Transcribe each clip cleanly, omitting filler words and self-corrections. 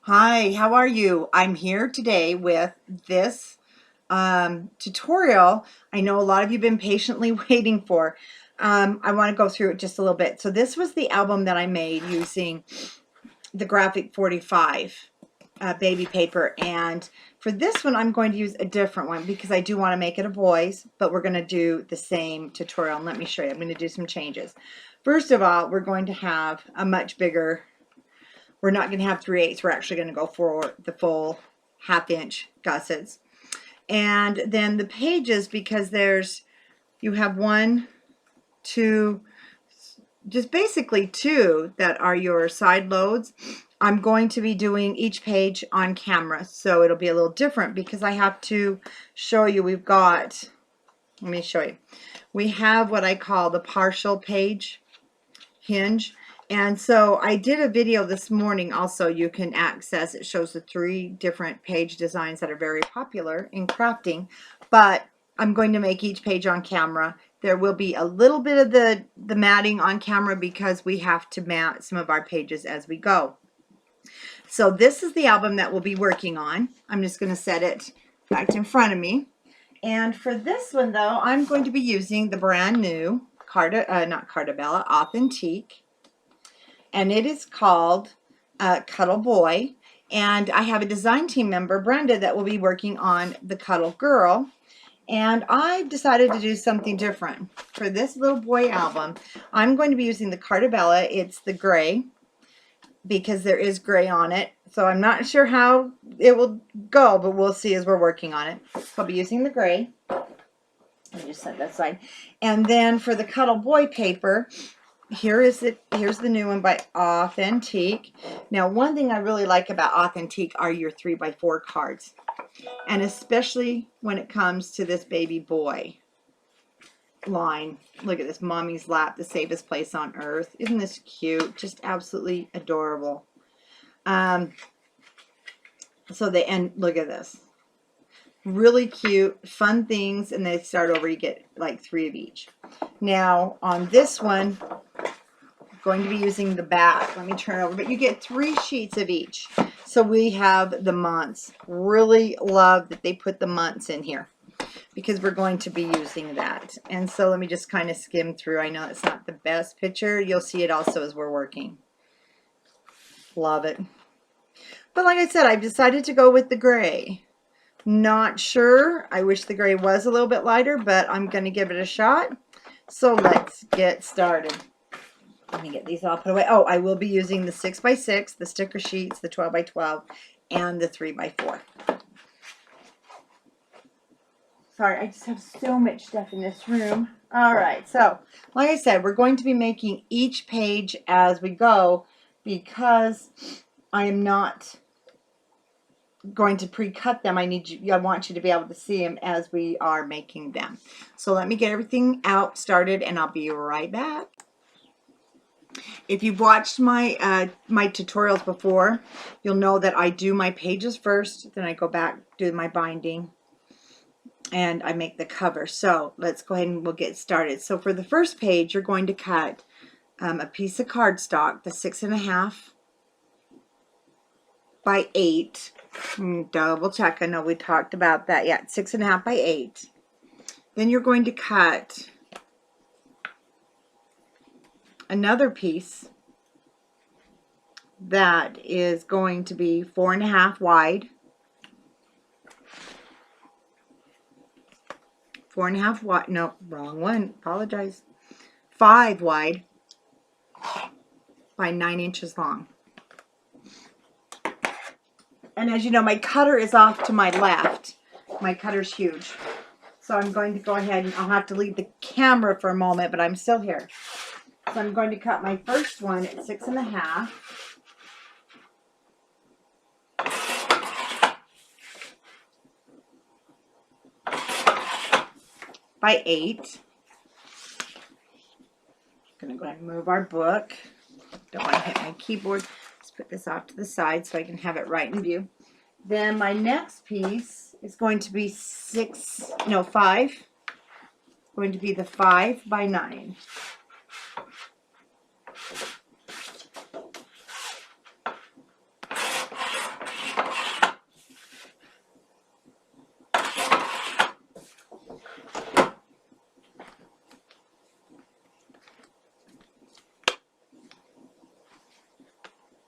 Hi, how are you? I'm here today with this tutorial I know a lot of you have been patiently waiting for. I want to go through it just a little bit. So this was the album that I made using the Graphic 45 baby paper, and for this one I'm going to use a different one because I do want to make it a boy's, but we're going to do the same tutorial, and let me show you. I'm going to do some changes. First of all, we're going to have a much bigger, we're not going to have 3/8. We're actually going to go for the full 1/2 inch gussets. And then the pages, because you have 1, 2, just basically 2 that are your side loads. I'm going to be doing each page on camera, so it'll be a little different because I have to show you. Let me show you. We have what I call the partial page hinge. And so I did a video this morning also you can access. It shows the 3 different page designs that are very popular in crafting, but I'm going to make each page on camera. There will be a little bit of the matting on camera because we have to mat some of our pages as we go. So this is the album that we'll be working on. I'm just going to set it back in front of me. And for this one though, I'm going to be using the brand new Authentique, and it is called Cuddle Boy. And I have a design team member, Brenda, that will be working on the Cuddle Girl. And I decided to do something different. For this little boy album, I'm going to be using the Cartabella. It's the gray, because there is gray on it. So I'm not sure how it will go, but we'll see as we're working on it. So I'll be using the gray. Let me just set that aside. And then for the Cuddle Boy paper, here's the new one by Authentique. Now, one thing I really like about Authentique are your 3x4 cards, and especially when it comes to this baby boy line. Look at this, Mommy's Lap, the safest place on earth. Isn't this cute? Just absolutely adorable. And look at this, really cute, fun things, and they start over. You get like 3 of each. Now on this one, going to be using the back. Let me turn over, but you get 3 sheets of each. So we have the months. Really love that they put the months in here because we're going to be using that. And so let me just kind of skim through. I know it's not the best picture. You'll see it also as we're working. Love it. But like I said, I've decided to go with the gray. Not sure. I wish the gray was a little bit lighter, but I'm going to give it a shot. So let's get started. Let me get these all put away. Oh, I will be using the 6x6, the sticker sheets, the 12x12, and the 3x4. Sorry, I just have so much stuff in this room. All right, so like I said, we're going to be making each page as we go because I am not going to pre-cut them. I want you to be able to see them as we are making them. So let me get everything started, and I'll be right back. If you've watched my my tutorials before, you'll know that I do my pages first, then I go back, do my binding, and I make the cover. So let's go ahead and we'll get started. So for the first page, you're going to cut a piece of cardstock, the 6.5 by 8. Double check. I know we talked about that. Yeah, 6.5 by 8. Then you're going to cut another piece that is going to be 4.5 wide. 4.5 wide. No, wrong one. Apologize. 5 wide by 9 inches long. And as you know, my cutter is off to my left. My cutter's huge. So I'm going to go ahead and I'll have to leave the camera for a moment, but I'm still here. So I'm going to cut my first one at 6.5. By 8. I'm going to go ahead and move our book. Don't want to hit my keyboard. Let's put this off to the side so I can have it right in view. Then my next piece is going to be 5. Going to be the 5 by 9.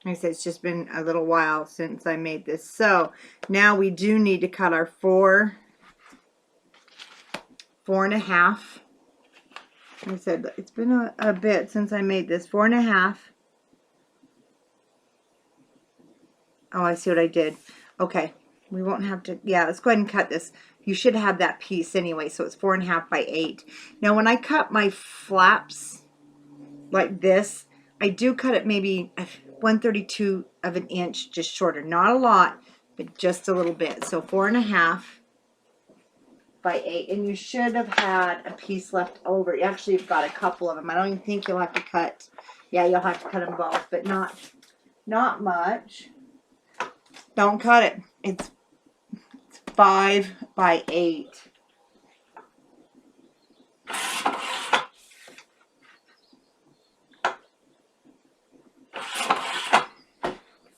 Like I said, it's just been a little while since I made this. So now we do need to cut our 4.5. Like I said, it's been a bit since I made this. 4.5. Oh, I see what I did. Okay, we won't have to, yeah, let's go ahead and cut this. You should have that piece anyway, so it's 4.5 by 8. Now when I cut my flaps like this, I do cut it maybe 1/32 of an inch, just shorter. Not a lot, but just a little bit. So 4.5 by 8, and you should have had a piece left over. Actually, you've got a couple of them. I don't even think you'll have to cut. Yeah, you'll have to cut them both, but not much. Don't cut it. It's 5 by 8.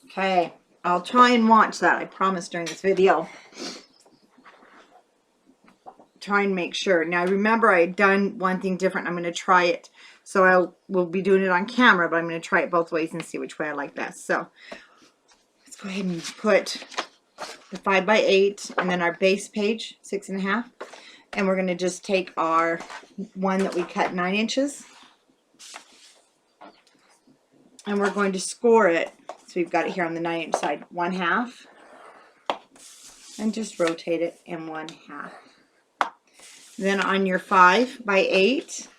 Okay, I'll try and watch that, I promise, during this video. Try and make sure. Now remember, I had done one thing different. I'm going to try it. So we'll be doing it on camera, but I'm going to try it both ways and see which way I like best. So let's go ahead and put the 5 by 8 and then our base page, 6.5. And we're going to just take our one that we cut 9 inches. And we're going to score it. So we've got it here on the 9-inch side, 1/2. And just rotate it in 1/2. Then on your 5 by 8,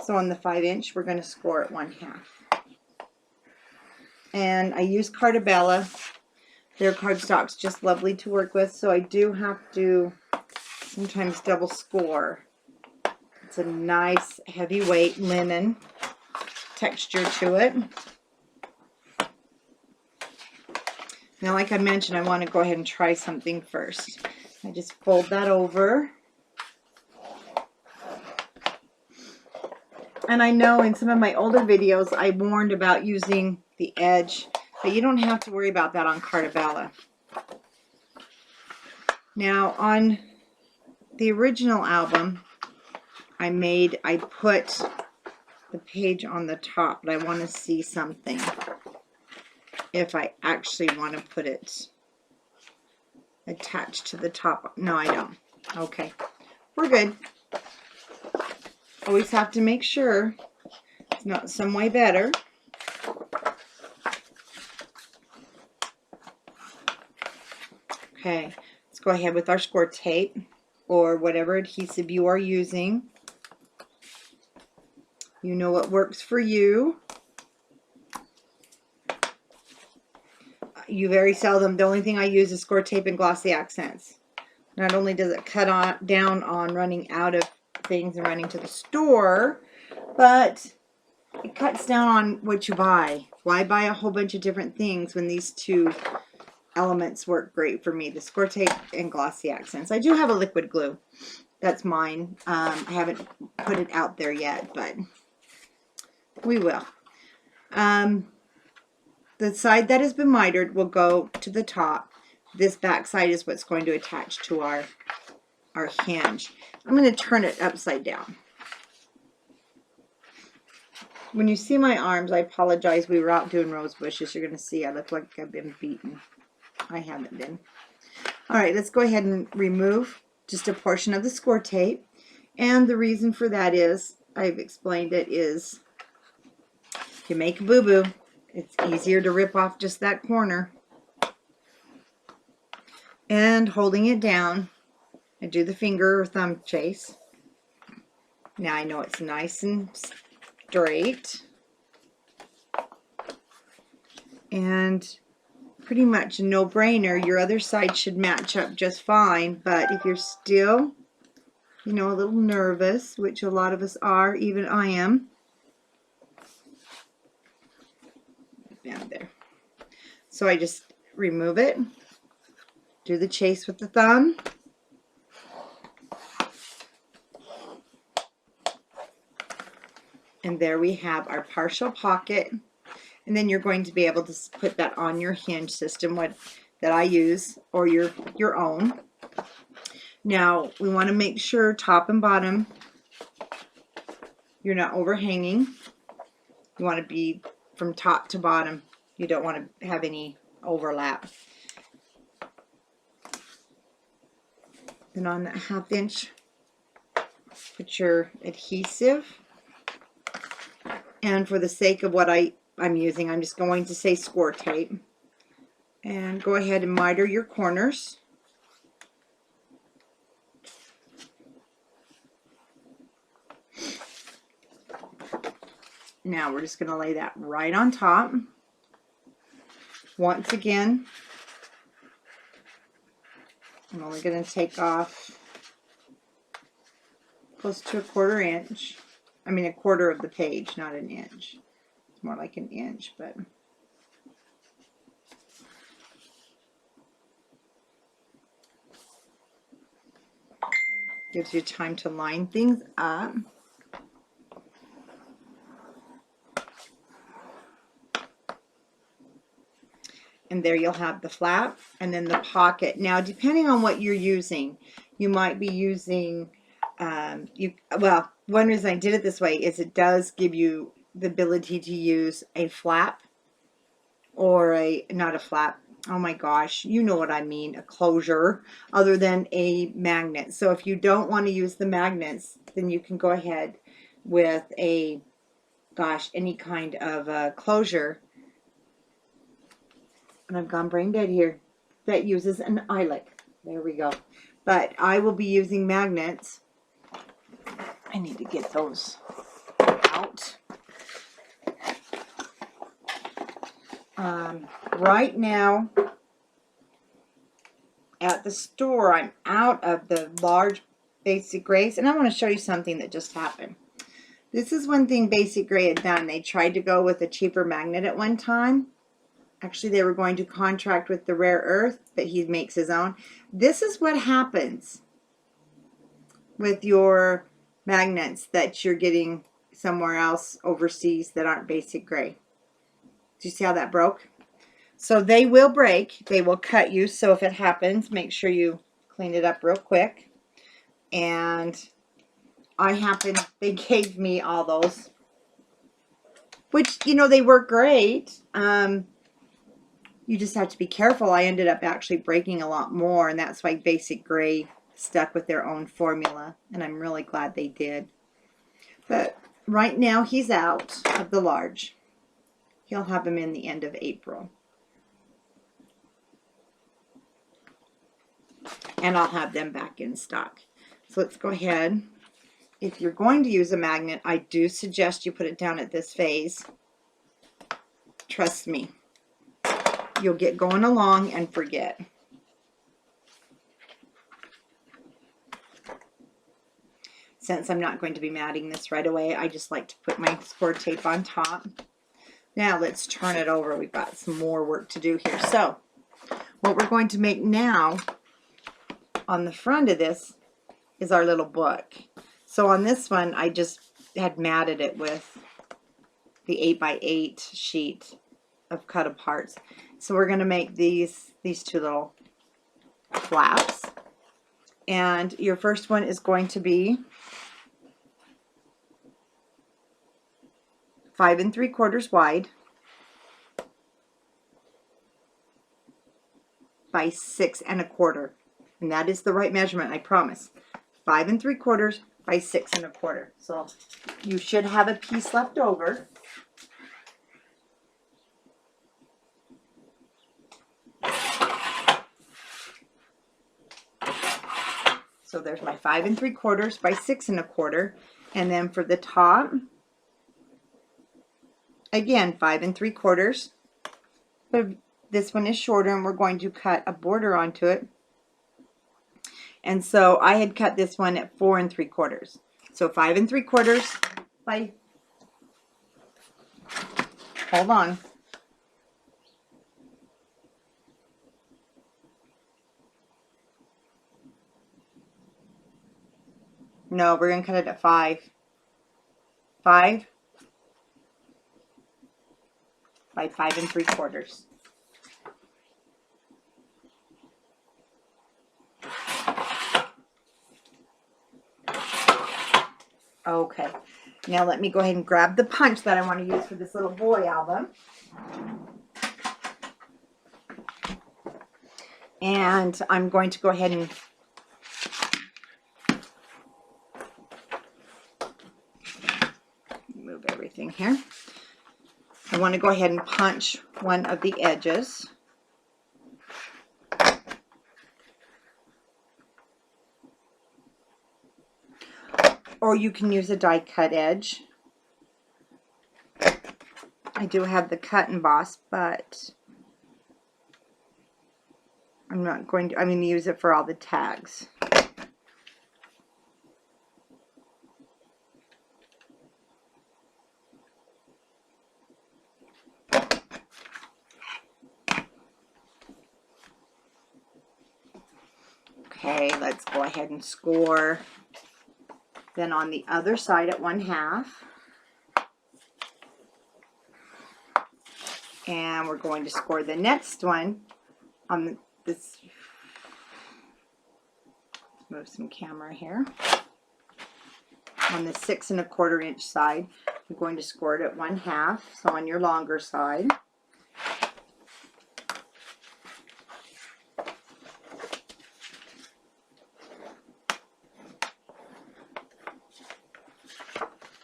so on the 5-inch, we're going to score it 1/2. And I use Cartabella. Their cardstock's just lovely to work with, so I do have to sometimes double score. It's a nice heavyweight linen texture to it. Now, like I mentioned, I want to go ahead and try something first. I just fold that over. And I know in some of my older videos I warned about using the edge, but you don't have to worry about that on Cartabella. Now on the original album I put the page on the top, but I want to see something. If I actually want to put it attached to the top. No, I don't. Okay, we're good. Always have to make sure it's not some way better. Okay, let's go ahead with our score tape or whatever adhesive you are using. You know what works for you. You very seldom, the only thing I use is score tape and glossy accents. Not only does it cut down on running out of things and running to the store, but it cuts down on what you buy. Why buy a whole bunch of different things when these two elements work great for me, the score tape and glossy accents. I do have a liquid glue. That's mine. I haven't put it out there yet, but we will. The side that has been mitered will go to the top. This back side is what's going to attach to our hinge. I'm going to turn it upside down. When you see my arms, I apologize. We were out doing rose bushes. You're going to see I look like I've been beaten. I haven't been. All right, let's go ahead and remove just a portion of the score tape. And the reason for that is, I've explained it, is if you make a boo-boo, it's easier to rip off just that corner. And holding it down, I do the finger or thumb chase. Now I know it's nice and straight. And pretty much a no-brainer. Your other side should match up just fine, but if you're still, you know, a little nervous, which a lot of us are, even I am. Down there. So I just remove it, do the chase with the thumb, and there we have our partial pocket. And then you're going to be able to put that on your hinge system that I use, or your own. Now we want to make sure top and bottom you're not overhanging. You want to be from top to bottom You don't want to have any overlap. Then on that 1/2 inch, put your adhesive. And for the sake of what I'm using, I'm just going to say score tape. And go ahead and miter your corners. Now we're just going to lay that right on top. Once again, I'm only going to take off close to 1/4 inch. I mean 1/4 of the page, not an inch. It's more like an inch, but gives you time to line things up. And there you'll have the flap and then the pocket. Now, depending on what you're using, you might be using, well, one reason I did it this way is it does give you the ability to use a flap or not a flap, oh my gosh, you know what I mean, a closure other than a magnet. So if you don't want to use the magnets, then you can go ahead with any kind of closure. And I've gone brain dead here, that uses an eyelet. There we go. But I will be using magnets. I need to get those out. Right now at the store, I'm out of the large Basic Grays, and I want to show you something that just happened. This is one thing Basic Gray had done. They tried to go with a cheaper magnet at one time. Actually, they were going to contract with the Rare Earth, but he makes his own. This is what happens with your magnets that you're getting somewhere else overseas that aren't Basic Gray. Do you see how that broke? So they will break. They will cut you. So if it happens, make sure you clean it up real quick. And they gave me all those, which, you know, they work great. You just have to be careful. I ended up actually breaking a lot more, and that's why Basic Gray stuck with their own formula, and I'm really glad they did. But right now he's out of the large. He'll have them in the end of April. And I'll have them back in stock. So let's go ahead. If you're going to use a magnet, I do suggest you put it down at this phase. Trust me. You'll get going along and forget. Since I'm not going to be matting this right away, I just like to put my score tape on top. Now let's turn it over. We've got some more work to do here. So what we're going to make now on the front of this is our little book. So on this one, I just had matted it with the 8x8 sheet of cut aparts. So we're going to make these two little flaps. And your first one is going to be 5 3/4 wide by 6 1/4. And that is the right measurement, I promise. 5 3/4 by 6 1/4. So you should have a piece left over. So there's my 5 3/4 by 6 1/4. And then for the top, again, 5 3/4. But this one is shorter, and we're going to cut a border onto it. And so I had cut this one at 4 3/4. So 5 3/4 by, hold on. No, we're going to cut it at 5. 5 by 5 3/4. Okay, now let me go ahead and grab the punch that I want to use for this little boy album. And I'm going to go ahead and move everything here. I want to go ahead and punch one of the edges. Or you can use a die cut edge. I do have the cut and emboss, but I'm going to use it for all the tags. Okay, let's go ahead and score. Then on the other side at 1/2. And we're going to score the next one on this. Let's move some camera here. On the 6 1/4 inch side, you're going to score it at 1/2. So on your longer side.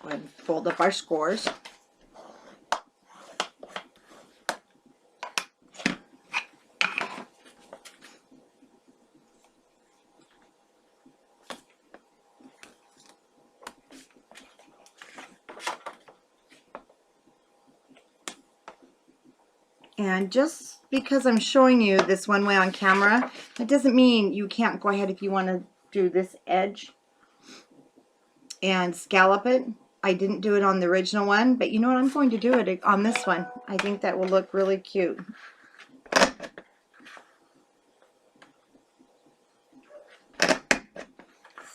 Go ahead and fold up our scores. And just because I'm showing you this one way on camera, that doesn't mean you can't go ahead if you want to do this edge and scallop it. I didn't do it on the original one, but you know what? I'm going to do it on this one. I think that will look really cute.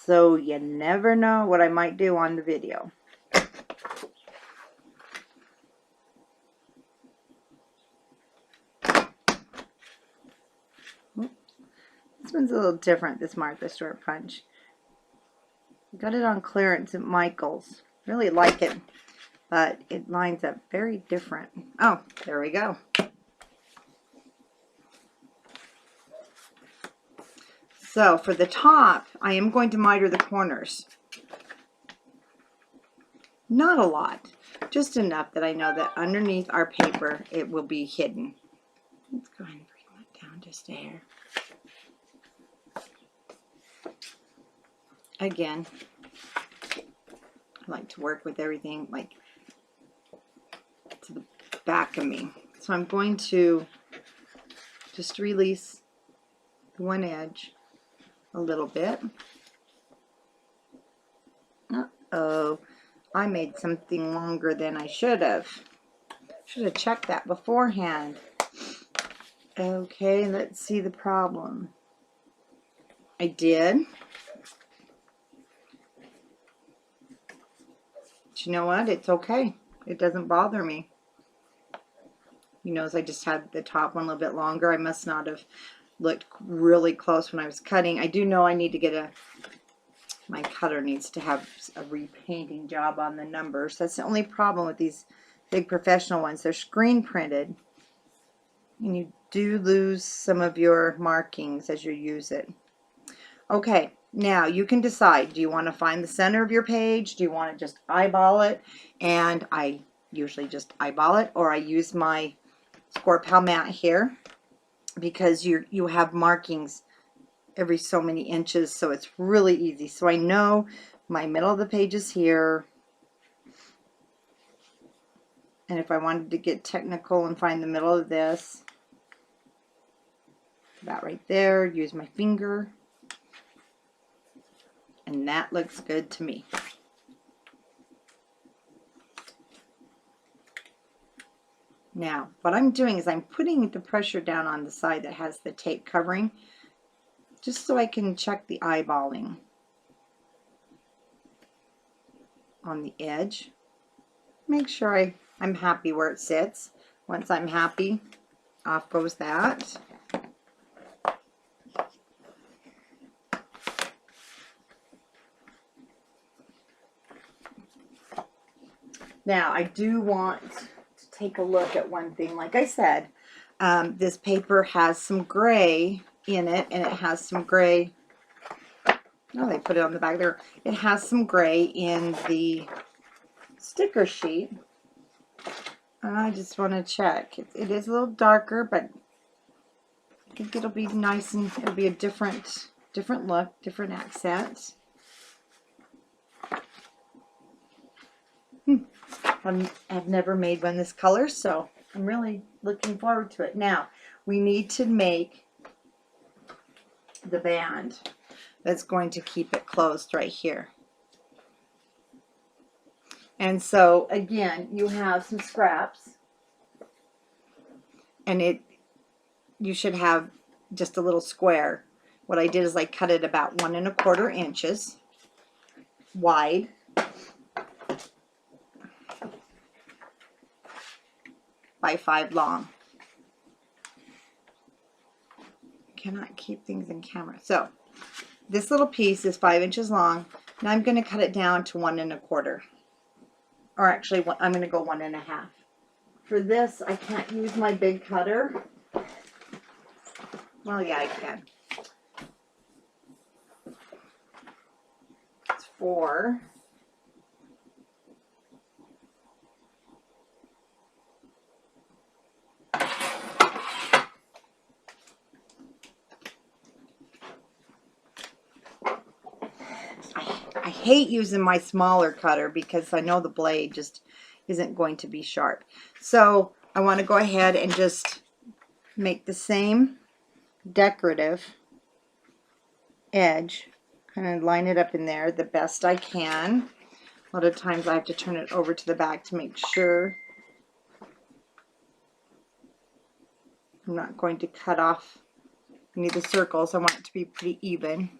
So you never know what I might do on the video. This one's a little different, this Martha Stewart punch. Got it on clearance at Michael's. Really like it, but it lines up very different. Oh, there we go. So for the top, I am going to miter the corners. Not a lot, just enough that I know that underneath our paper it will be hidden. Let's go ahead and bring that down just a hair. Again, I like to work with everything like to the back of me. So I'm going to just release one edge a little bit. Uh-oh, I made something longer than I should have. Should have checked that beforehand. Okay, let's see the problem. I did. But you know what? It's okay. It doesn't bother me. You notice I just had the top one a little bit longer. I must not have looked really close when I was cutting. I do know I need to get my cutter needs to have a repainting job on the numbers. That's the only problem with these big professional ones. They're screen printed, and you do lose some of your markings as you use it. Okay, now you can decide. Do you want to find the center of your page? Do you want to just eyeball it? And I usually just eyeball it, or I use my Score Pal mat here because you have markings every so many inches, so it's really easy. So I know my middle of the page is here, and if I wanted to get technical and find the middle of this, that right there, use my finger, and that looks good to me. Now, what I'm doing is I'm putting the pressure down on the side that has the tape covering, just so I can check the eyeballing on the edge. Make sure I'm happy where it sits. Once I'm happy, off goes that. Now, I do want take a look at one thing. Like I said, this paper has some gray in it, and it has some gray. Oh, they put it on the back there. It has some gray in the sticker sheet. I just want to check. It is a little darker, but I think it'll be nice, and it'll be a different look, different accent. I've never made one this color, so I'm really looking forward to it. Now, we need to make the band that's going to keep it closed right here. And so, again, you have some scraps, and you should have just a little square. What I did is I cut it about 1 1/4 inches wide. By 5 long. Cannot keep things in camera. So this little piece is 5 inches long. Now I'm going to cut it down to 1 1/4. Or actually, I'm going to go 1 1/2. For this, I can't use my big cutter. Well, yeah, I can. It's 4. I hate using my smaller cutter because I know the blade just isn't going to be sharp. So I want to go ahead and just make the same decorative edge, kind of line it up in there the best I can. A lot of times I have to turn it over to the back to make sure I'm not going to cut off any of the circles. I want it to be pretty even.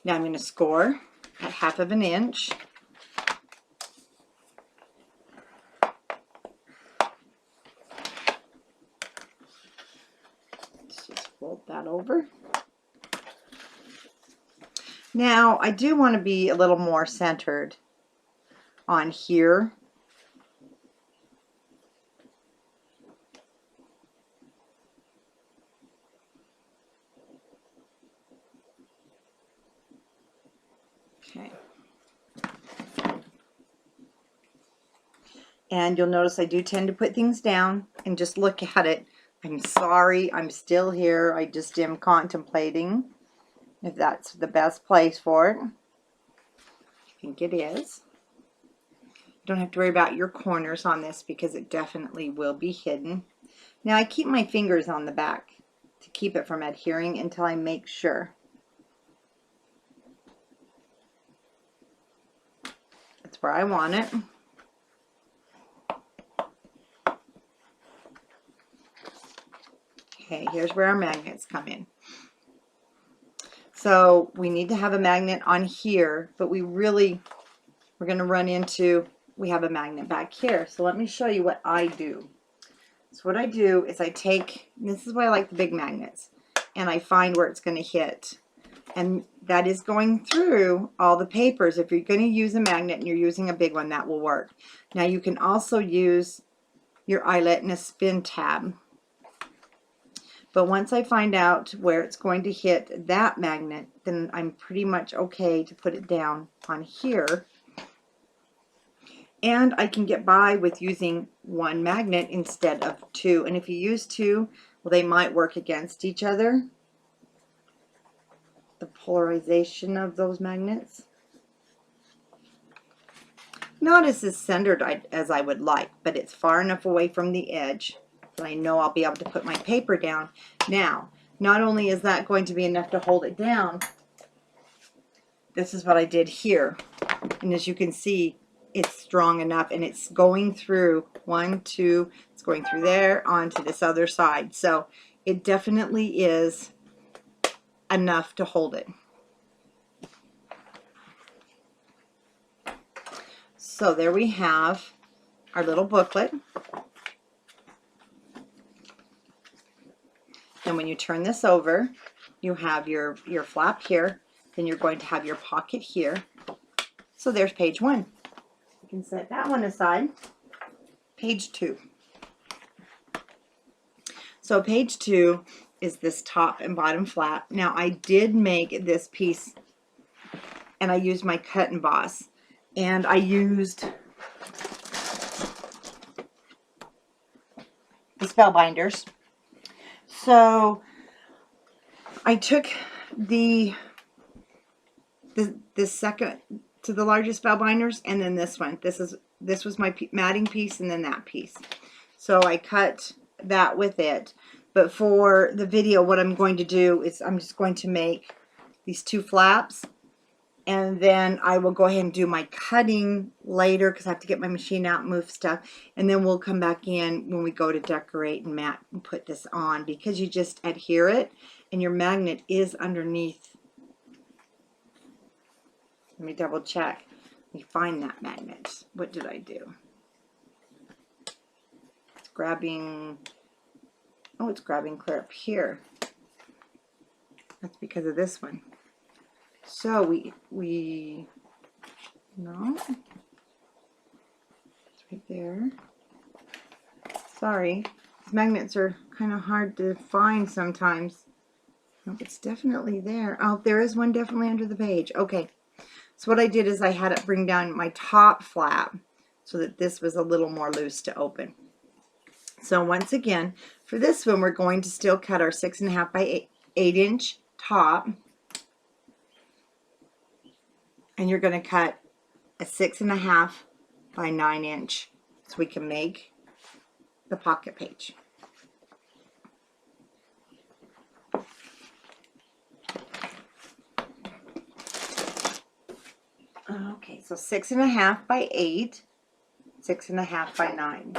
Now I'm going to score at 1/2 inch. Let's just fold that over. Now I do want to be a little more centered on here. Okay. And you'll notice I do tend to put things down and just look at it. I'm sorry, I'm still here. I just am contemplating if that's the best place for it. I think it is. You don't have to worry about your corners on this because it definitely will be hidden. Now I keep my fingers on the back to keep it from adhering until I make sure. That's where I want it. Okay, here's where our magnets come in. So we need to have a magnet on here, but we're going to run into, we have a magnet back here. So let me show you what I do. So what I do is I take, this is why I like the big magnets, and I find where it's going to hit. And that is going through all the papers. If you're going to use a magnet and you're using a big one, that will work. Now you can also use your eyelet and a spin tab. But once I find out where it's going to hit that magnet, then I'm pretty much okay to put it down on here. And I can get by with using 1 magnet instead of 2. And if you use 2, well, they might work against each other. The polarization of those magnets. Not as centered as I would like, but it's far enough away from the edge that I know I'll be able to put my paper down. Now, not only is that going to be enough to hold it down, this is what I did here. And as you can see, it's strong enough, and it's going through 1, 2, it's going through there onto this other side. So it definitely is enough to hold it. So there we have our little booklet. And when you turn this over, you have your flap here, then you're going to have your pocket here. So there's page 1. You can set that one aside. page 2. So page 2 is this top and bottom flap. Now I did make this piece and I used my cut and emboss, and I used the spellbinders. So I took the second to the largest spellbinders, and then this one. This was my matting piece, and then that piece. So I cut that with it. But for the video, what I'm going to do is I'm just going to make these 2 flaps, and then I will go ahead and do my cutting later because I have to get my machine out and move stuff, and then we'll come back in when we go to decorate and mat and put this on, because you just adhere it and your magnet is underneath. Let me double check. Let me find that magnet. What did I do? It's grabbing, oh, it's grabbing clear up here. That's because of this one. So no, it's right there. Sorry, these magnets are kind of hard to find sometimes. Nope, it's definitely there. Oh, there is one definitely under the page. Okay, so what I did is I had it bring down my top flap so that this was a little more loose to open. So once again, for this one, we're going to still cut our 6.5 by 8 inch top. And you're going to cut a 6.5 by 9 inch so we can make the pocket page. Okay, so 6.5 by 8, 6.5 by 9.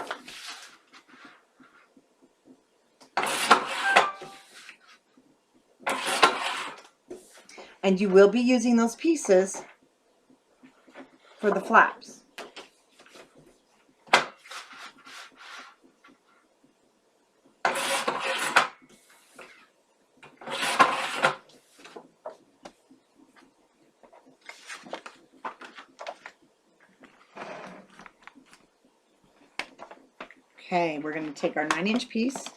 And you will be using those pieces for the flaps. Okay, we're going to take our 9 inch piece.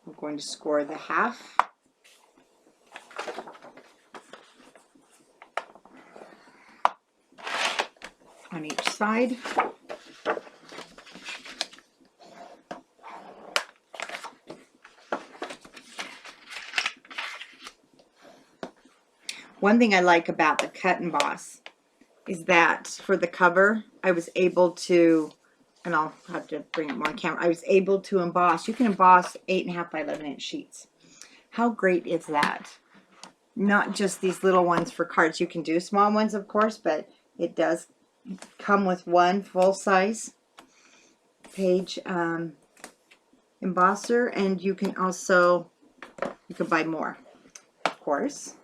We're going to score the half. On each side. One thing I like about the cut and emboss is that for the cover, I was able to, and I'll have to bring it more on camera, I was able to emboss. You can emboss 8.5 by 11 inch sheets. How great is that? Not just these little ones for cards. You can do small ones, of course, but it does come with one full-size page embosser, and you can also, you can buy more, of course.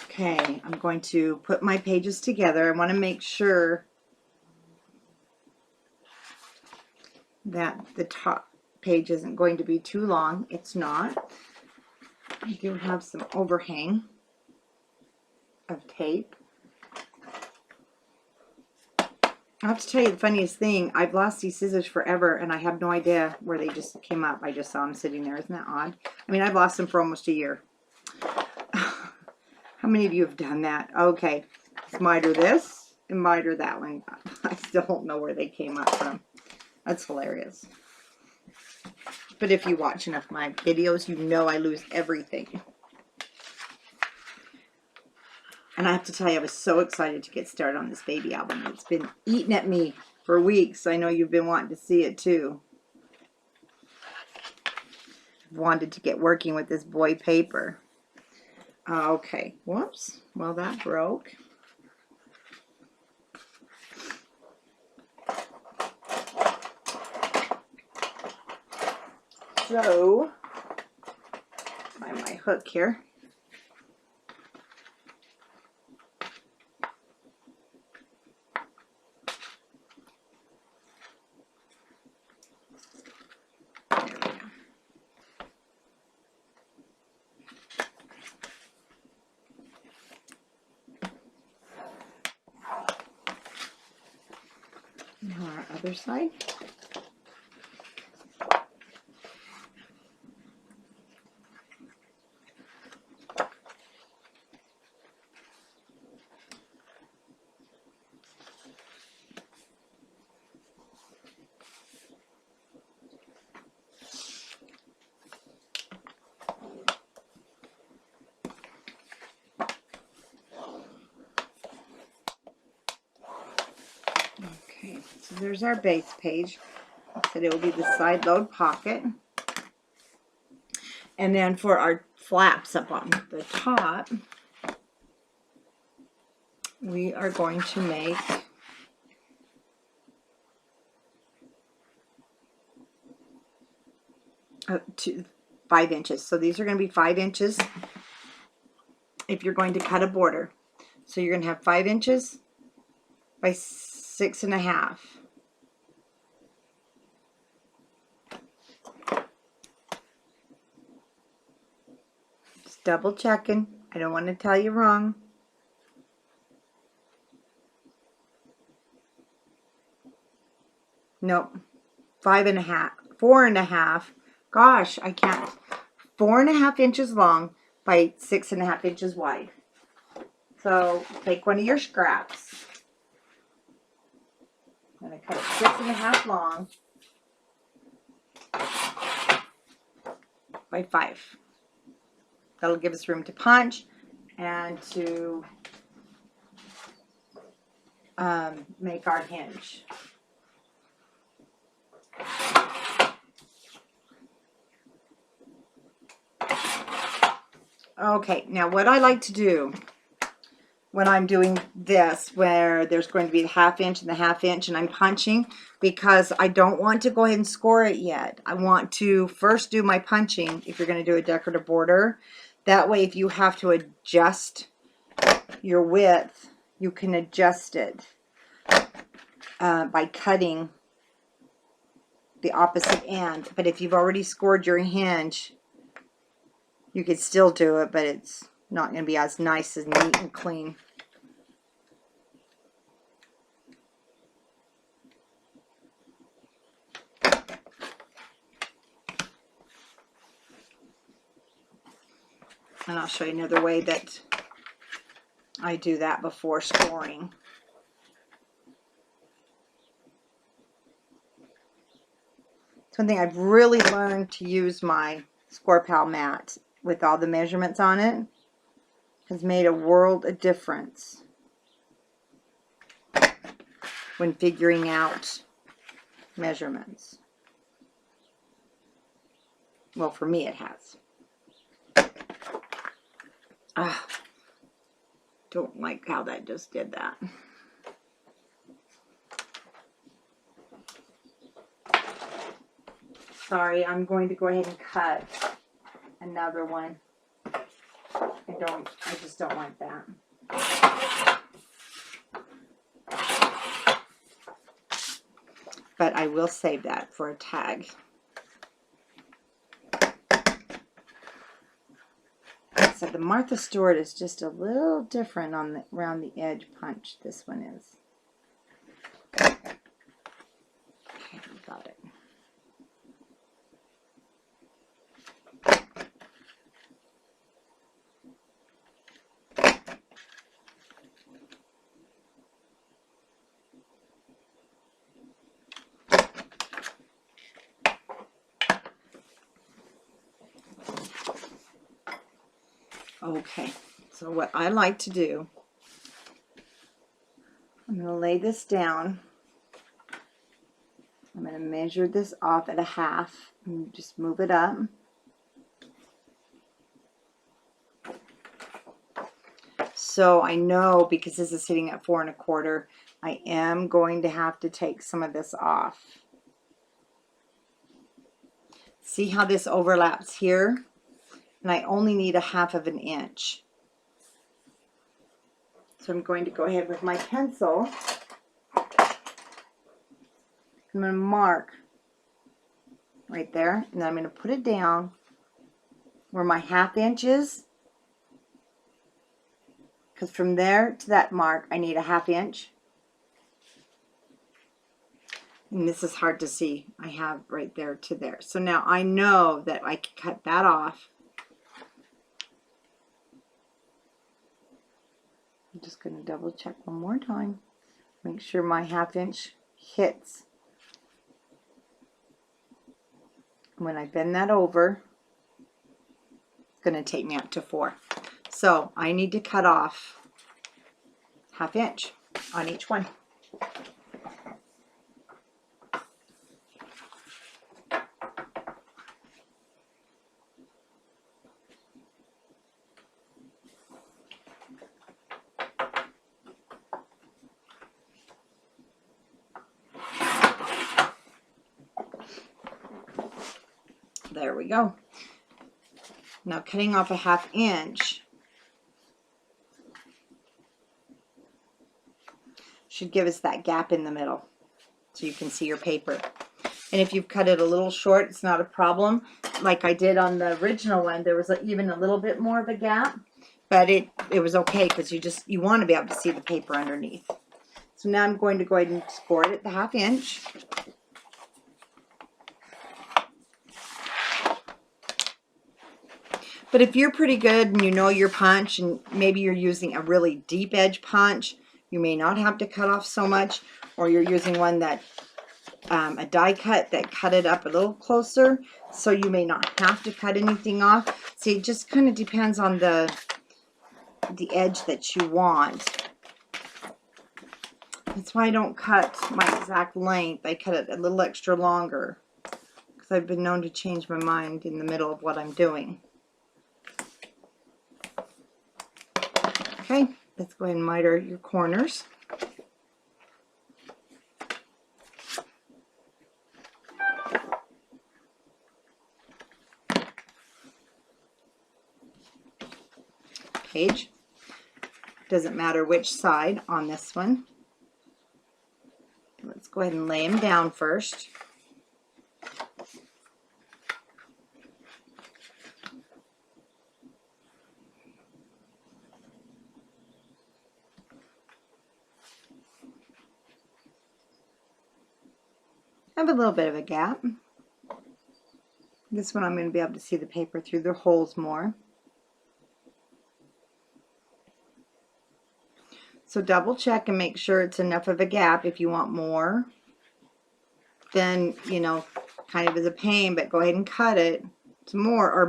Okay, I'm going to put my pages together. I want to make sure that the top page isn't going to be too long. It's not. I do have some overhang of tape. I have to tell you the funniest thing. I've lost these scissors forever, and I have no idea where they just came up. I just saw them sitting there. Isn't that odd? I mean, I've lost them for almost a year. How many of you have done that? Okay, let's miter this and miter that one. I still don't know where they came up from. That's hilarious. But if you watch enough of my videos, you know I lose everything. And I have to tell you, I was so excited to get started on this baby album. It's been eating at me for weeks. I know you've been wanting to see it too. I've wanted to get working with this boy paper. Okay, whoops. Well, that broke. So, find my hook here. Other side. Okay, so there's our base page. So it will be the side load pocket. And then for our flaps up on the top, we are going to make to 5 inches. So these are going to be 5 inches if you're going to cut a border. So you're going to have 5 inches by 6.5. Just double checking. I don't want to tell you wrong. Nope. 5.5. 4.5. Gosh, I can't. 4.5 inches long by 6.5 inches wide. So take one of your scraps. I'm going to cut it 6.5 long by 5. That'll give us room to punch and to make our hinge. Okay, now what I like to do when I'm doing this, where there's going to be the 1/2 inch and the 1/2 inch, and I'm punching, because I don't want to go ahead and score it yet. I want to first do my punching if you're going to do a decorative border. That way, if you have to adjust your width, you can adjust it by cutting the opposite end. But if you've already scored your hinge, you could still do it, but it's not going to be as nice and neat and clean. And I'll show you another way that I do that before scoring. It's one thing I've really learned to use my Score Pal mat with all the measurements on it. Has made a world of difference when figuring out measurements. Well, for me it has. Don't like how that just did that. Sorry, I'm going to go ahead and cut another one. I just don't want that. But I will save that for a tag. So the Martha Stewart is just a little different on the around the edge punch. This one is. Okay, we got it. Okay, so what I like to do, I'm going to lay this down. I'm going to measure this off at a 1/2 and just move it up. So I know, because this is sitting at 4 1/4, I am going to have to take some of this off. See how this overlaps here? And I only need a 1/2 inch. So I'm going to go ahead with my pencil. I'm going to mark right there, and then I'm going to put it down where my 1/2 inch is, because from there to that mark I need a 1/2 inch. And this is hard to see. I have right there to there. So now I know that I can cut that off. I'm just going to double check one more time. Make sure my 1/2 inch hits. When I bend that over, it's going to take me up to 4. So I need to cut off 1/2 inch on each one. There we go. Now cutting off a 1/2 inch should give us that gap in the middle so you can see your paper. And if you've cut it a little short, it's not a problem. Like I did on the original one, there was even a little bit more of a gap, but it was okay because you want to be able to see the paper underneath. So now I'm going to go ahead and score it at the 1/2 inch. But if you're pretty good and you know your punch, and maybe you're using a really deep edge punch, you may not have to cut off so much, or you're using one that, a die cut that cut it up a little closer, so you may not have to cut anything off. See, it just kind of depends on the edge that you want. That's why I don't cut my exact length. I cut it a little extra longer, because I've been known to change my mind in the middle of what I'm doing. Okay, let's go ahead and miter your corners. Page. Doesn't matter which side on this one. Let's go ahead and lay them down first. I have a little bit of a gap. This one I'm going to be able to see the paper through the holes more. So double check and make sure it's enough of a gap. If you want more, then, you know, kind of is a pain, but go ahead and cut it some more, or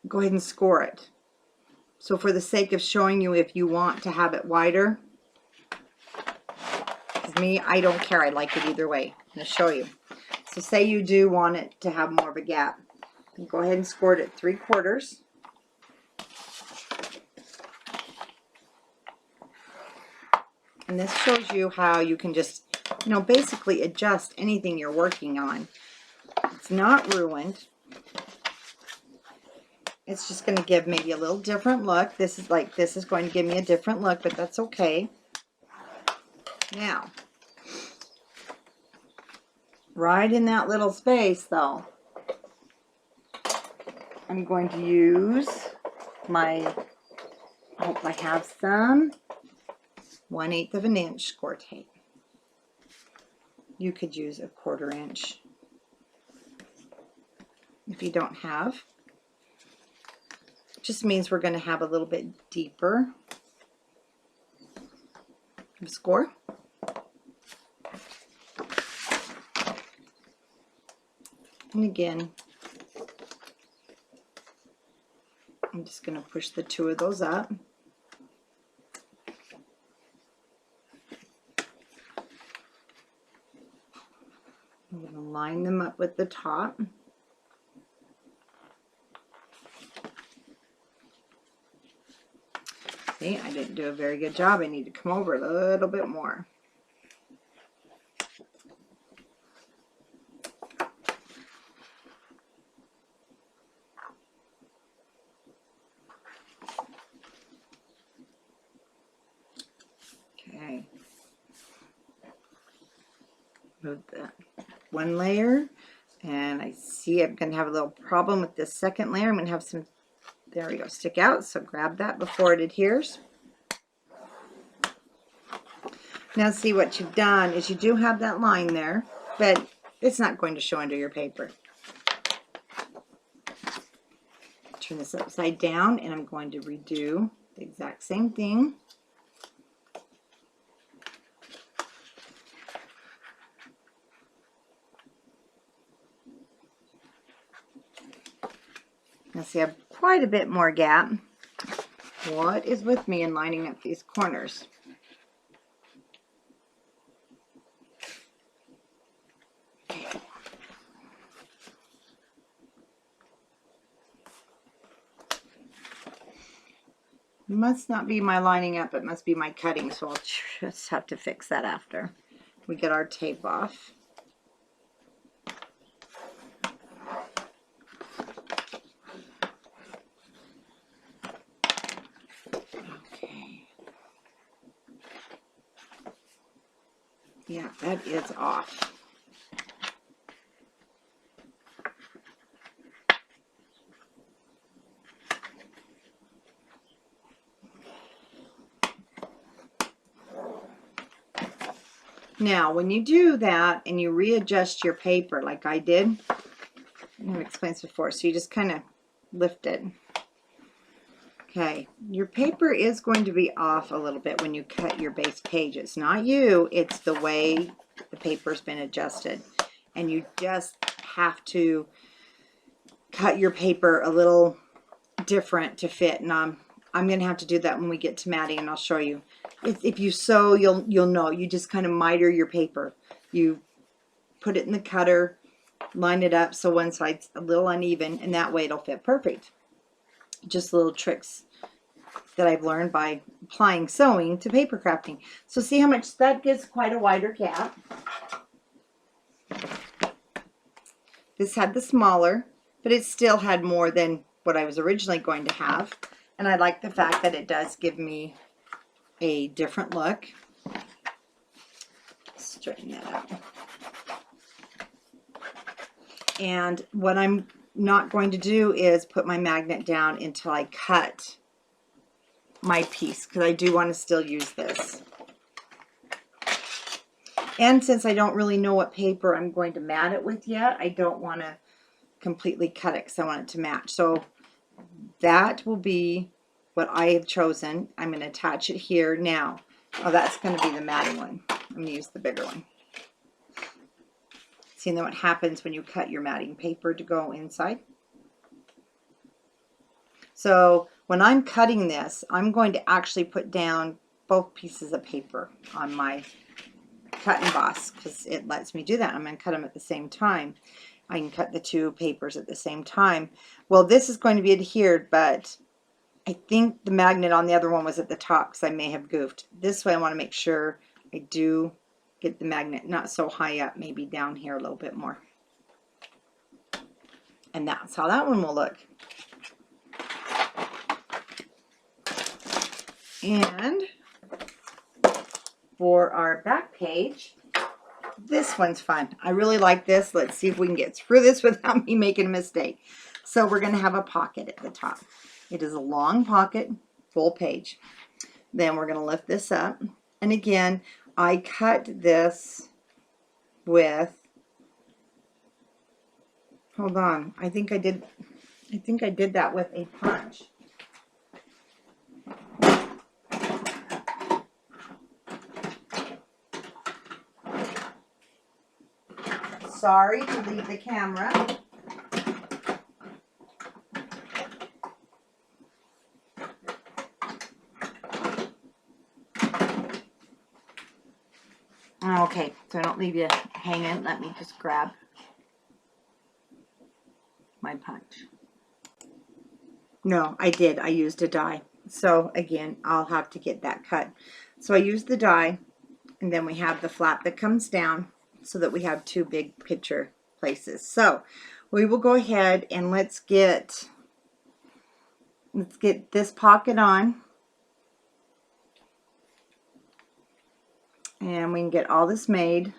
go ahead and score it. So for the sake of showing you, if you want to have it wider, me, I don't care. I like it either way. I'm going to show you. So say you do want it to have more of a gap. Go ahead and score it at 3/4. And this shows you how you can just, you know, basically adjust anything you're working on. It's not ruined. It's just going to give maybe a little different look. This is going to give me a different look, but that's okay. Now, right in that little space, though, I'm going to use I hope I have some 1/8 of an inch score tape. You could use a 1/4 inch if you don't have. It just means we're going to have a little bit deeper score. And again, I'm just going to push the 2 of those up. I'm going to line them up with the top. See, I didn't do a very good job. I need to come over a little bit more. Okay. Move that one layer, and I see I'm going to have a little problem with this second layer. I'm going to have some, there we go, stick out, so grab that before it adheres. Now see, what you've done is you do have that line there, but it's not going to show under your paper. Turn this upside down, and I'm going to redo the exact same thing. Now see, I have quite a bit more gap. What is with me in lining up these corners? Must not be my lining up, it must be my cutting, so I'll just have to fix that after we get our tape off. Okay. Yeah, that is off. Now, when you do that and you readjust your paper like I did, I've explained this before, so you just kind of lift it. Okay, your paper is going to be off a little bit when you cut your base page. It's not you, it's the way the paper's been adjusted. And you just have to cut your paper a little different to fit. And I'm going to have to do that when we get to matting, and I'll show you. If you sew, you'll know. You just kind of miter your paper. You put it in the cutter, line it up so one side's a little uneven, and that way it'll fit perfect. Just little tricks that I've learned by applying sewing to paper crafting. So see how much that gives quite a wider gap. This had the smaller, but it still had more than what I was originally going to have. And I like the fact that it does give me a different look. Straighten that out. And what I'm not going to do is put my magnet down until I cut my piece, because I do want to still use this. And since I don't really know what paper I'm going to mat it with yet, I don't want to completely cut it because I want it to match. So that will be what I have chosen. I'm going to attach it here now. Oh, that's going to be the matting one. I'm going to use the bigger one. See then what happens when you cut your matting paper to go inside. So when I'm cutting this, I'm going to actually put down both pieces of paper on my cut emboss because it lets me do that. I'm going to cut them at the same time. I can cut the two papers at the same time. Well, this is going to be adhered, but I think the magnet on the other one was at the top because I may have goofed. This way I want to make sure I do get the magnet not so high up, maybe down here a little bit more. And that's how that one will look. And for our back page, this one's fun. I really like this. Let's see if we can get through this without me making a mistake. So we're going to have a pocket at the top. It is a long pocket, full page. Then we're going to lift this up. And again, I cut this with, hold on, I think I did that with a punch. Sorry to leave the camera. Okay, so I don't leave you hanging. Let me just grab my punch. No, I did. I used a die. So again, I'll have to get that cut. So I used the die, and then we have the flap that comes down so that we have two big picture places. So we will go ahead and let's get this pocket on. And we can get all this made.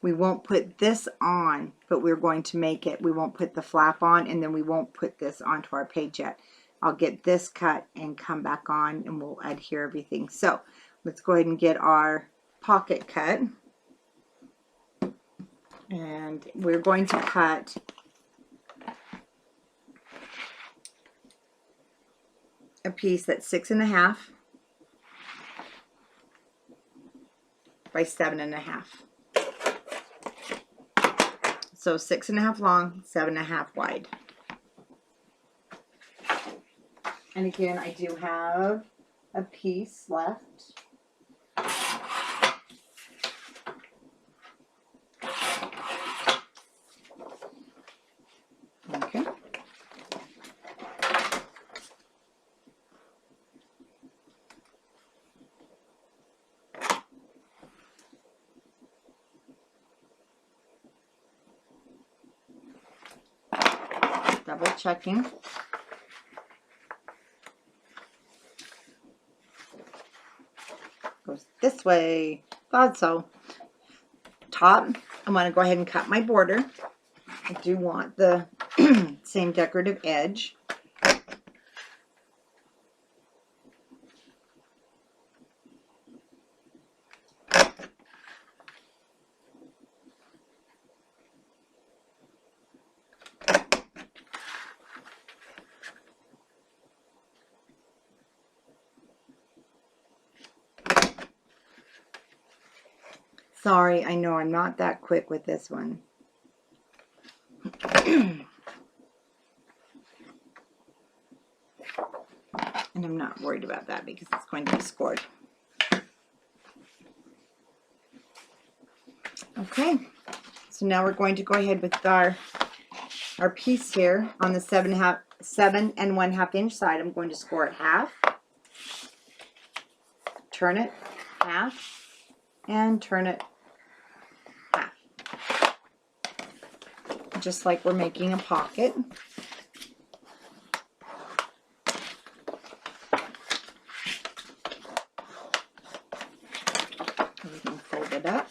We won't put this on, but we're going to make it. We won't put the flap on, and then we won't put this onto our page yet. I'll get this cut and come back on and we'll adhere everything. So let's go ahead and get our pocket cut. And we're going to cut a piece that's 6.5 by 7.5. So 6.5 long, 7.5 wide. And again, I do have a piece left. Okay. Double checking. Goes this way. Thought so. Top, I'm going to go ahead and cut my border. I do want the same decorative edge. Sorry, I know I'm not that quick with this one. And I'm not worried about that because it's going to be scored. Okay, so now we're going to go ahead with our piece here on the 7 1/2 inch side. I'm going to score it half, turn it half, and turn it half. Just like we're making a pocket. We can fold it up.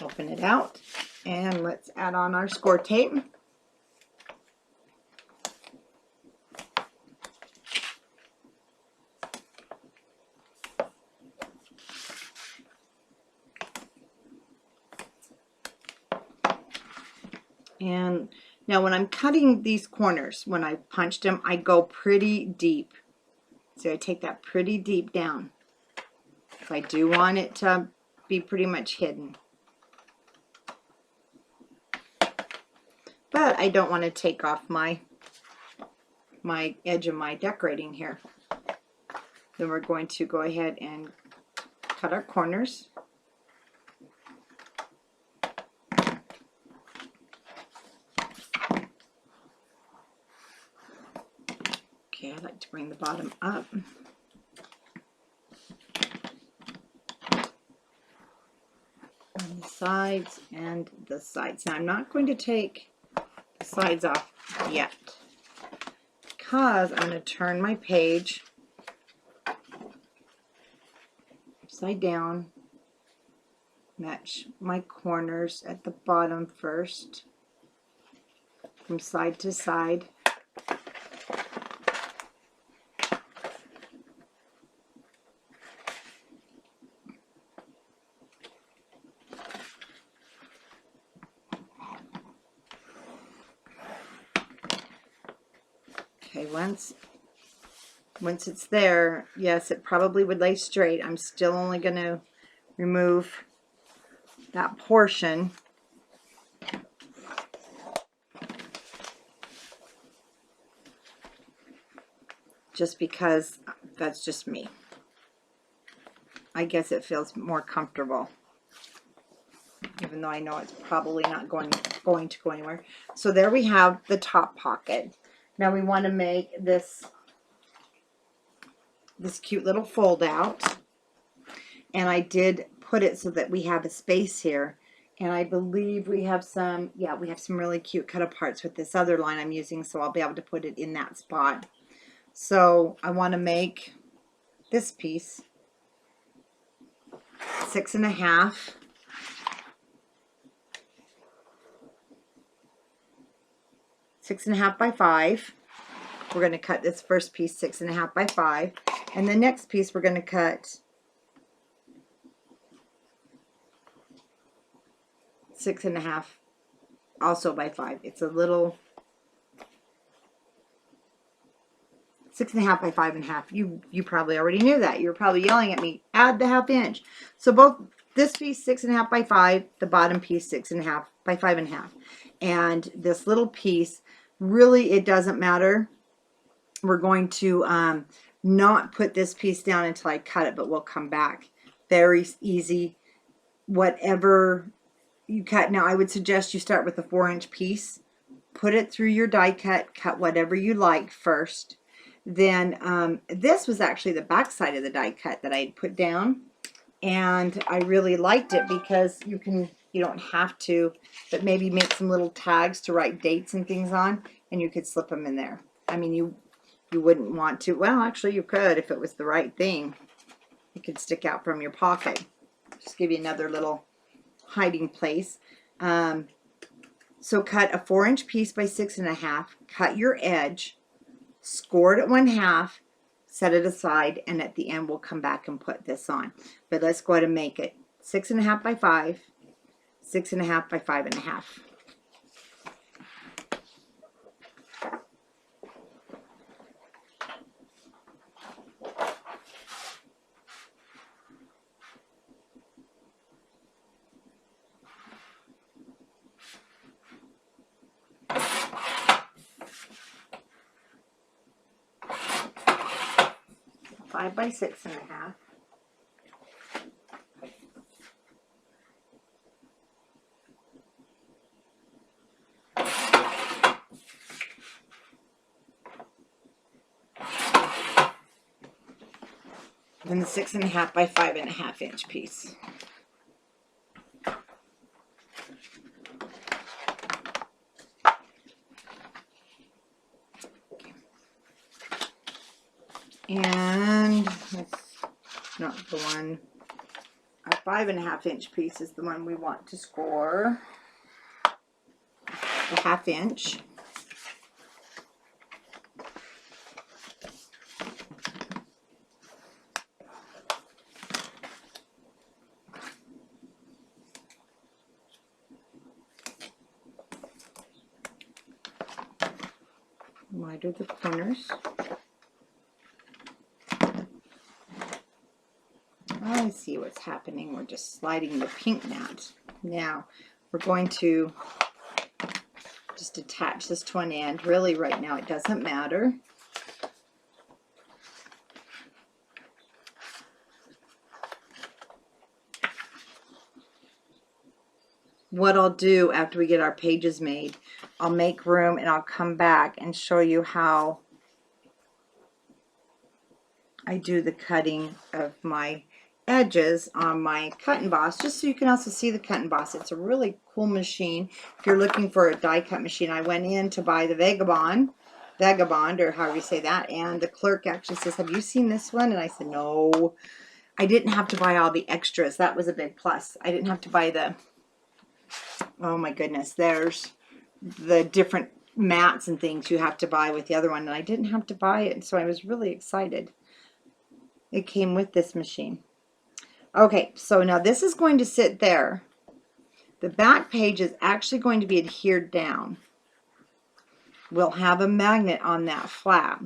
Open it out, and let's add on our score tape. And now when I'm cutting these corners, when I punched them, I go pretty deep. So I take that pretty deep down. So I do want it to be pretty much hidden. But I don't want to take off my edge of my decorating here. Then we're going to go ahead and cut our corners. Okay, I like to bring the bottom up. On the sides and the sides. Now I'm not going to take the sides off yet because I'm going to turn my page upside down, match my corners at the bottom first from side to side. Okay, once it's there, yes, it probably would lay straight. I'm still only going to remove that portion. Just because that's just me. I guess it feels more comfortable. Even though I know it's probably not going to go anywhere. So there we have the top pocket. Now we want to make this cute little fold out. And I did put it so that we have a space here. And I believe we have some, yeah, we have some really cute cut aparts with this other line I'm using, so I'll be able to put it in that spot. So I want to make this piece 6.5 6.5 by 5. We're going to cut this first piece 6.5 by 5, and the next piece we're going to cut 6.5 also by 5. It's a little 6.5 by 5.5. You probably already knew that. You were probably yelling at me, add the 1/2 inch. So both this piece 6.5 by 5, the bottom piece 6.5 by 5.5, and this little piece, really it doesn't matter. We're going to not put this piece down until I cut it, but we'll come back. Very easy. Whatever you cut. Now I would suggest you start with a 4-inch piece, put it through your die cut whatever you like first. Then this was actually the back side of the die cut that I put down, and I really liked it because you don't have to, but maybe make some little tags to write dates and things on, and you could slip them in there. I mean, you wouldn't want to. Well, actually you could if it was the right thing. It could stick out from your pocket. Just give you another little hiding place. So cut a 4-inch piece by 6.5, cut your edge, score it at 1/2, set it aside, and at the end we'll come back and put this on. But let's go ahead and make it 6.5 by 5, 6.5 by 5.5. 5 by 6.5. And the 6.5 by 5.5 inch piece. And that's not the one. Our 5.5 inch piece is the one we want to score. The 1/2 inch. Wider the corners. I see what's happening. We're just sliding the pink mat. Now we're going to just attach this to one end. Really right now it doesn't matter. What I'll do after we get our pages made, I'll make room and I'll come back and show you how I do the cutting of my edges on my cut and boss, just so you can also see the cut and boss. It's a really cool machine. If you're looking for a die cut machine, I went in to buy the Vagabond, or however you say that, and the clerk actually says, have you seen this one? And I said, no. I didn't have to buy all the extras. That was a big plus. I didn't have to buy the, oh my goodness, there's the different mats and things you have to buy with the other one, and I didn't have to buy it, so I was really excited. It came with this machine. Okay, so now this is going to sit there. The back page is actually going to be adhered down. We'll have a magnet on that flap,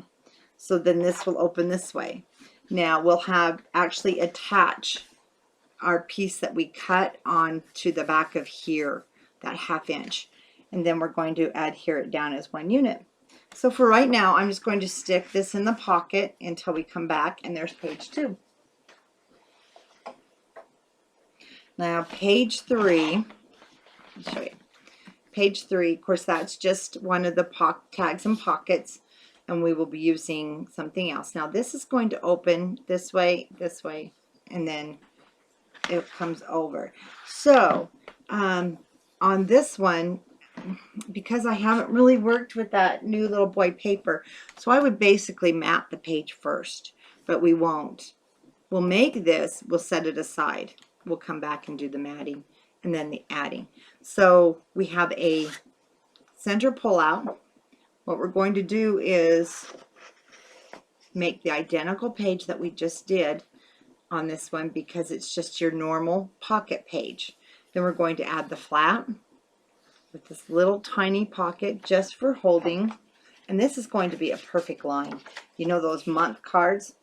so then this will open this way. Now we'll have actually attach our piece that we cut on to the back of here, that 1/2 inch, and then we're going to adhere it down as one unit. So for right now, I'm just going to stick this in the pocket until we come back, and there's page 2. Now page 3, I'll show you. Page 3, of course, that's just one of the tags and pockets, and we will be using something else. Now this is going to open this way, and then it comes over. So on this one, because I haven't really worked with that new little boy paper, so I would basically mat the page first, but we won't. We'll make this, we'll set it aside. We'll come back and do the matting and then the adding. So we have a center pull out, what we're going to do is make the identical page that we just did on this one, because it's just your normal pocket page. Then we're going to add the flap with this little tiny pocket just for holding, and this is going to be a perfect line. You know those month cards?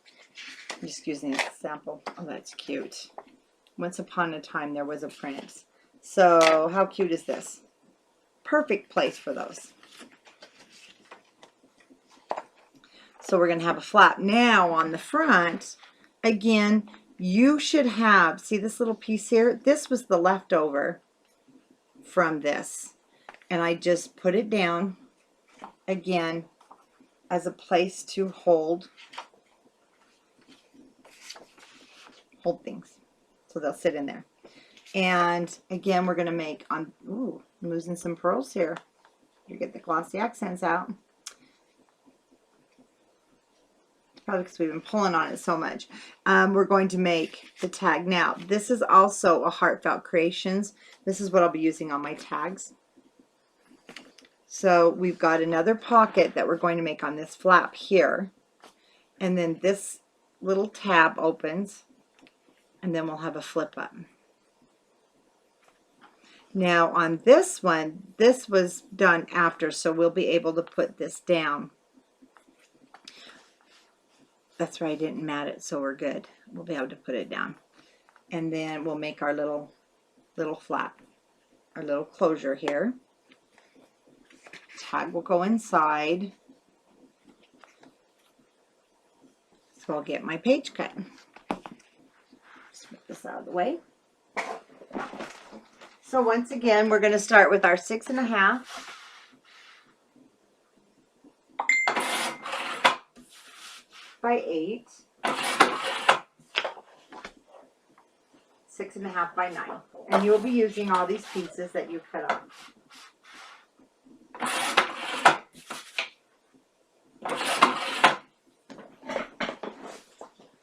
I'm just using this sample. Oh, that's cute. Once upon a time there was a prince. So how cute is this? Perfect place for those. So we're going to have a flap. Now on the front, again, you should have, see this little piece here? This was the leftover from this. And I just put it down again as a place to hold things. So they'll sit in there. And again, we're going to make on, ooh, I'm losing some pearls here. You get the glossy accents out. Probably because we've been pulling on it so much. We're going to make the tag. Now, this is also a Heartfelt Creations. This is what I'll be using on my tags. So we've got another pocket that we're going to make on this flap here. And then this little tab opens. And then we'll have a flip up. Now on this one, this was done after, so we'll be able to put this down. That's right, I didn't mat it, so we're good. We'll be able to put it down. And then we'll make our little flap, our little closure here. Tag will go inside. So I'll get my page cut. Just put this out of the way. So once again, we're going to start with our 6.5. By 8, 6.5 by 9, and you will be using all these pieces that you cut off.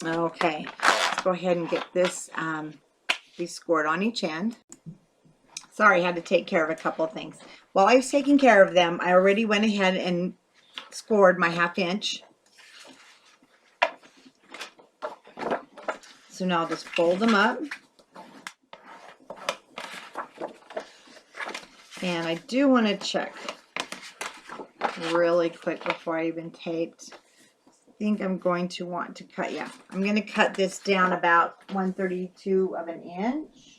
Okay, let's go ahead and get this be scored on each end. Sorry, I had to take care of a couple of things. While I was taking care of them, I already went ahead and scored my 1/2 inch. So now I'll just fold them up. And I do want to check really quick before I even taped. I think I'm going to want to cut, yeah, I'm going to cut this down about 1/32 of an inch.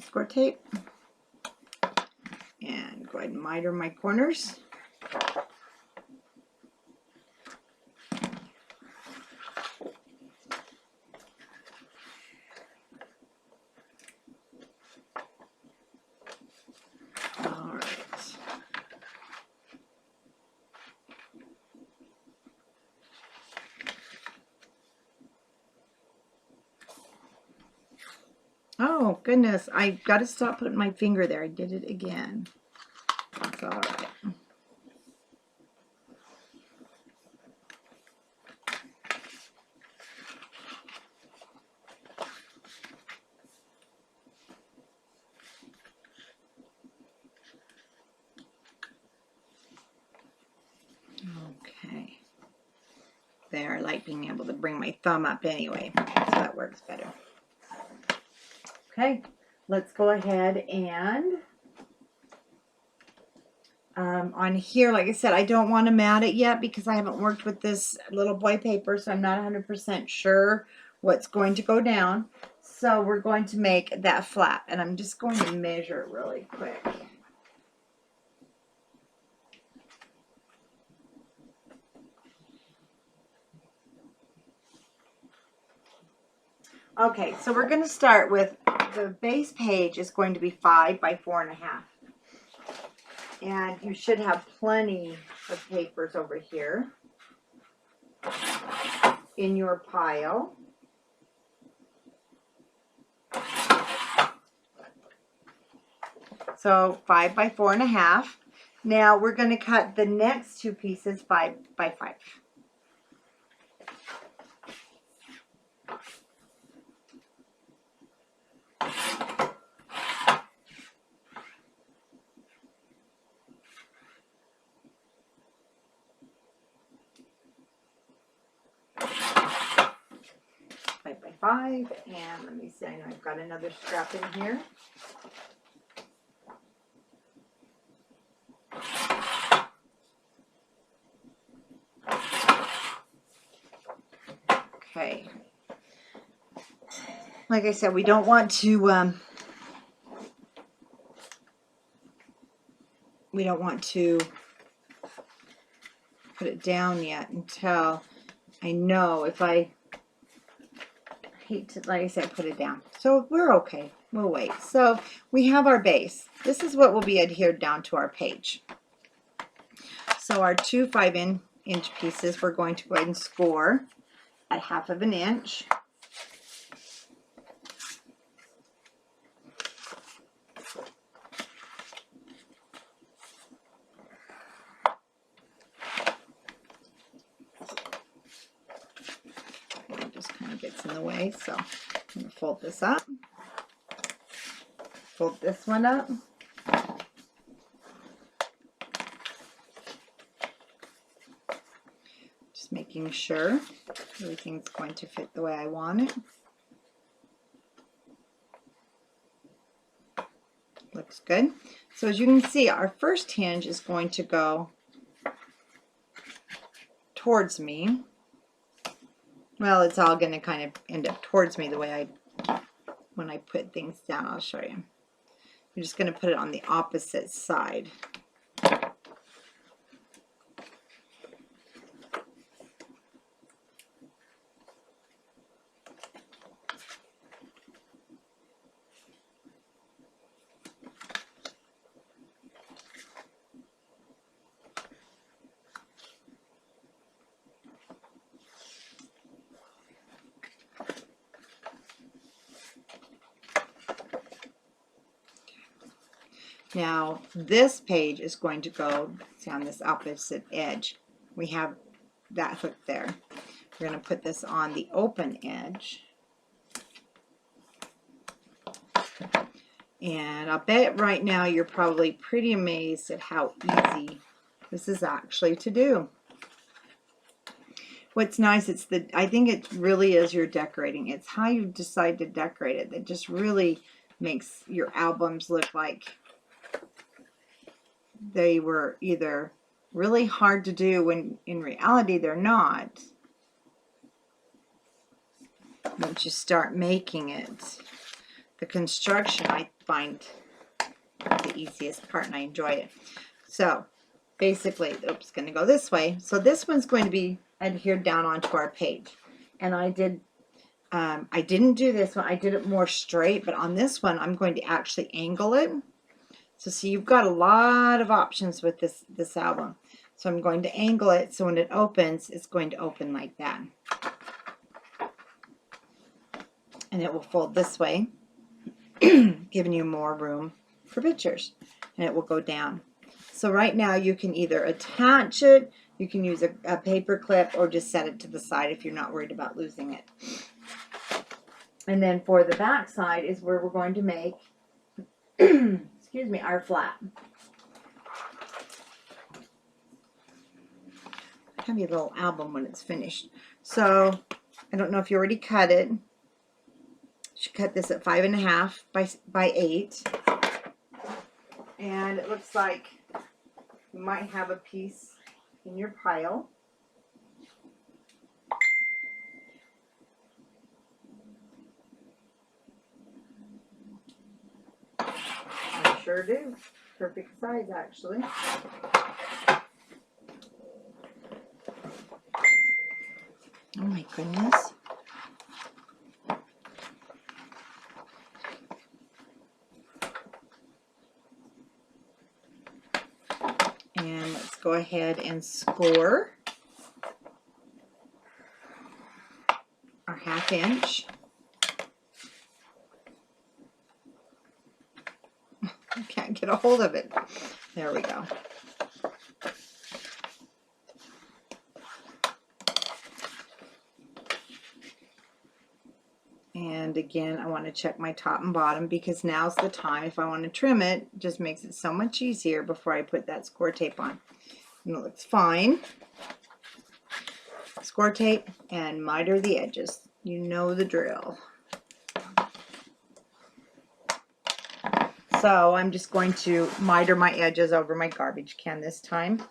Score tape, and go ahead and miter my corners. All right. Oh, goodness. I got to stop putting my finger there. I did it again. That's all right. Okay. There, I like being able to bring my thumb up anyway, so that works better. Okay, let's go ahead and on here, like I said, I don't want to mat it yet because I haven't worked with this little boy paper, so I'm not 100% sure what's going to go down. So we're going to make that flap, and I'm just going to measure it really quick. Okay, so we're going to start with the base page is going to be 5 by 4.5. And you should have plenty of papers over here in your pile. So 5 by 4.5. Now we're going to cut the next two pieces 5 by 5. 45, and let me see, I know I've got another strap in here. Okay. Like I said, we don't want to put it down yet until I know if I hate to, like I said, put it down. So we're okay. We'll wait. So we have our base. This is what will be adhered down to our page. So our two 5-inch pieces, we're going to go ahead and score at 1/2 inch. It just kind of gets in the way, so I'm going to fold this up. Fold this one up. Just making sure everything's going to fit the way I want it. Looks good. So as you can see, our first hinge is going to go towards me. Well, it's all going to kind of end up towards me the way when I put things down. I'll show you. I'm just going to put it on the opposite side. Now this page is going to go, see, on this opposite edge. We have that hook there. We're going to put this on the open edge. And I'll bet right now you're probably pretty amazed at how easy this is actually to do. What's nice, I think it really is your decorating. It's how you decide to decorate it that just really makes your albums look like they were either really hard to do when in reality they're not. Once you start making it, the construction I find the easiest part, and I enjoy it. So basically, oops, going to go this way. So this one's going to be adhered down onto our page, and I didn't do this one. I did it more straight, but on this one I'm going to actually angle it. So see, you've got a lot of options with this album. So I'm going to angle it so when it opens, it's going to open like that. And it will fold this way, giving you more room for pictures. And it will go down. So right now you can either attach it, you can use a paper clip, or just set it to the side if you're not worried about losing it. And then for the back side is where we're going to make excuse me, our flap. Heavy little album when it's finished. So I don't know if you already cut it. You should cut this at 5.5 by 8. And it looks like you might have a piece in your pile. Sure do. Perfect size, actually. Oh my goodness. And let's go ahead and score our 1/2 inch. I can't get a hold of it. There we go. And again, I want to check my top and bottom because now's the time. If I want to trim it, it just makes it so much easier before I put that score tape on. And it looks fine. Score tape and miter the edges. You know the drill. So I'm just going to miter my edges over my garbage can this time.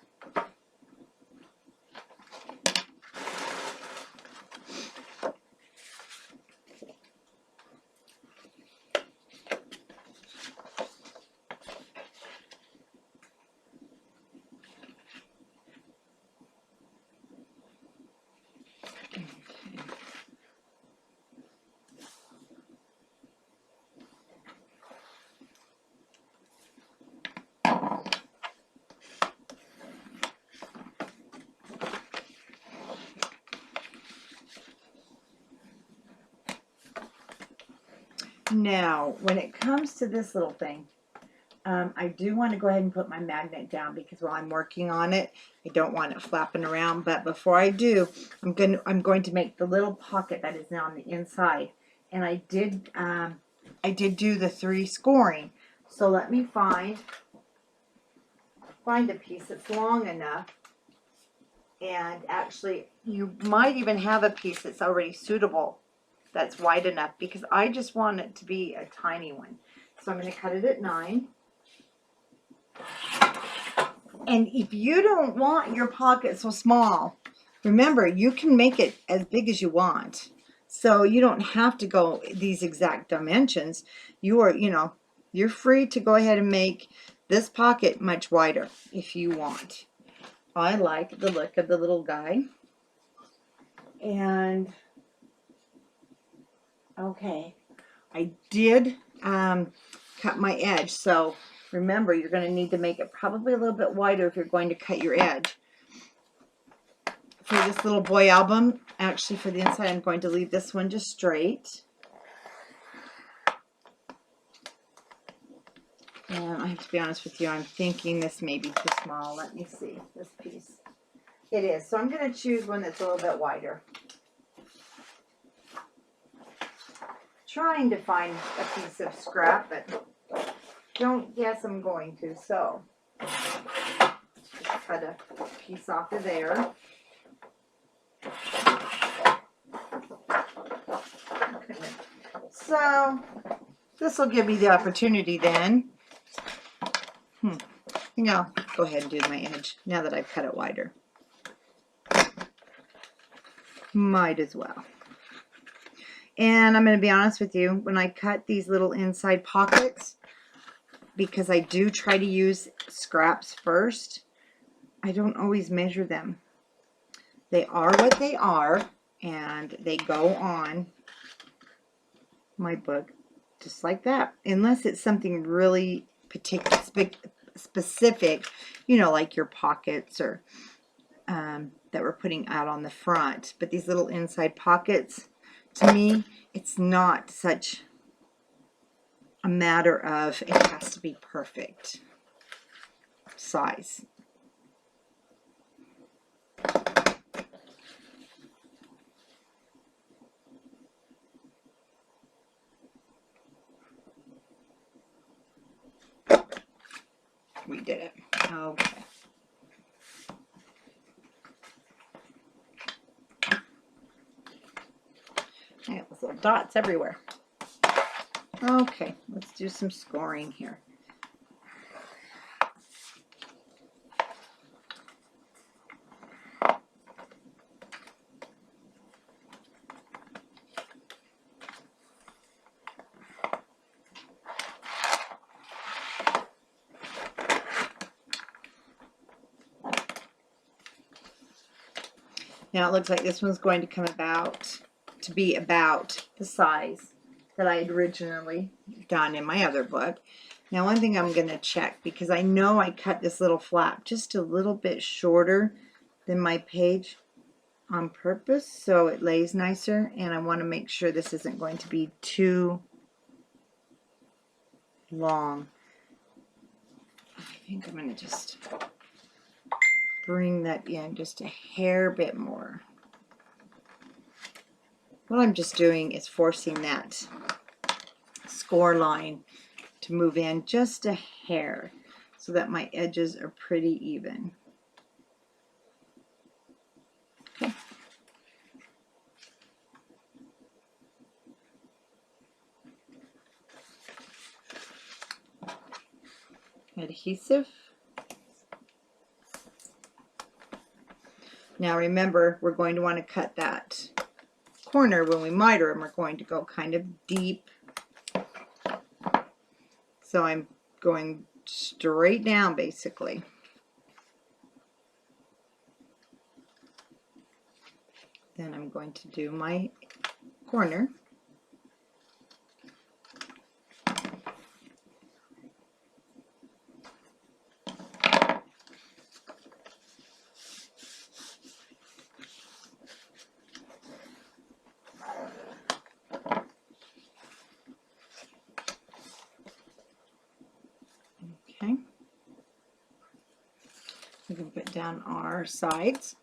Now, when it comes to this little thing, I do want to go ahead and put my magnet down because while I'm working on it, I don't want it flapping around. But before I do, I'm going to make the little pocket that is now on the inside. And I did do the 3 scoring. So let me find a piece that's long enough. And actually, you might even have a piece that's already suitable, that's wide enough, because I just want it to be a tiny one. So I'm going to cut it at 9. And if you don't want your pocket so small, remember, you can make it as big as you want. So you don't have to go these exact dimensions. You're free to go ahead and make this pocket much wider if you want. I like the look of the little guy. And okay, I did cut my edge, so remember, you're going to need to make it probably a little bit wider if you're going to cut your edge. For this little boy album, actually for the inside, I'm going to leave this one just straight. And I have to be honest with you, I'm thinking this may be too small. Let me see, this piece. It is, so I'm going to choose one that's a little bit wider. Trying to find a piece of scrap, but don't guess I'm going to. So just cut a piece off of there. Okay. So this will give me the opportunity then. I think I'll go ahead and do my edge now that I've cut it wider. Might as well. And I'm going to be honest with you, when I cut these little inside pockets, because I do try to use scraps first, I don't always measure them. They are what they are, and they go on my book just like that. Unless it's something really particular, specific, like your pockets or that we're putting out on the front. But these little inside pockets, to me, it's not such a matter of it has to be perfect size. We did it. Okay. I got those little dots everywhere. Okay, let's do some scoring here. Now it looks like this one's going to come to be about the size that I had originally done in my other book. Now one thing I'm going to check, because I know I cut this little flap just a little bit shorter than my page on purpose so it lays nicer, and I want to make sure this isn't going to be too long. I think I'm going to just bring that in just a hair bit more. What I'm just doing is forcing that score line to move in just a hair so that my edges are pretty even. Okay. adhesive. Now remember, we're going to want to cut that corner when we miter, and we're going to go kind of deep. So I'm going straight down basically. Then I'm going to do my corner. Okay. We can put down our sides.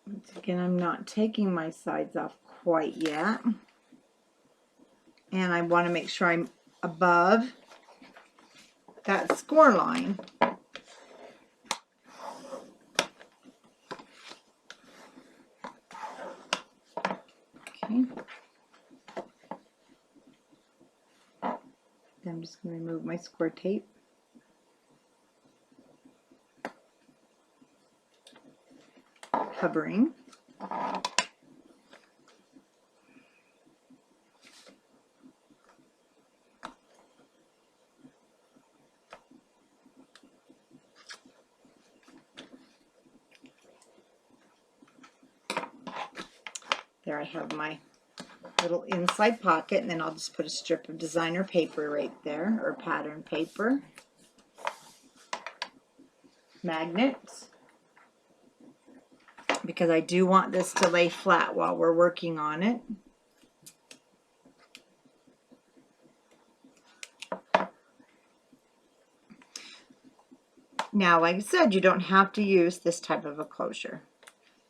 Once again, I'm not taking my sides off quite yet. And I want to make sure I'm above that score line. Okay. Then I'm just going to remove my score tape. Covering. There I have my little inside pocket, and then I'll just put a strip of designer paper right there, or pattern paper. Magnets, because I do want this to lay flat while we're working on it. Now, like I said, you don't have to use this type of a closure.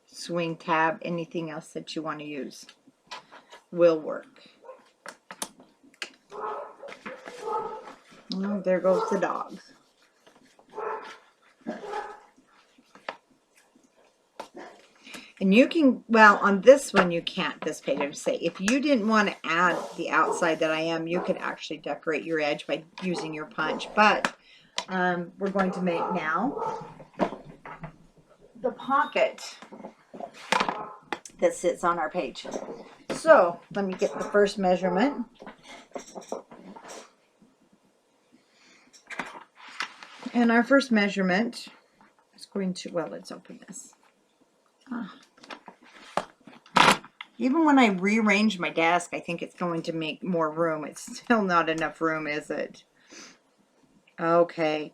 Swing tab, anything else that you want to use will work. Oh, there goes the dogs. And you can, well, on this one you can't, this page, I would say, if you didn't want to add the outside that I am, you could actually decorate your edge by using your punch. But we're going to make now the pocket that sits on our page. So let me get the first measurement. And our first measurement is going to, well, let's open this. Even when I rearrange my desk, I think it's going to make more room. It's still not enough room, is it? Okay.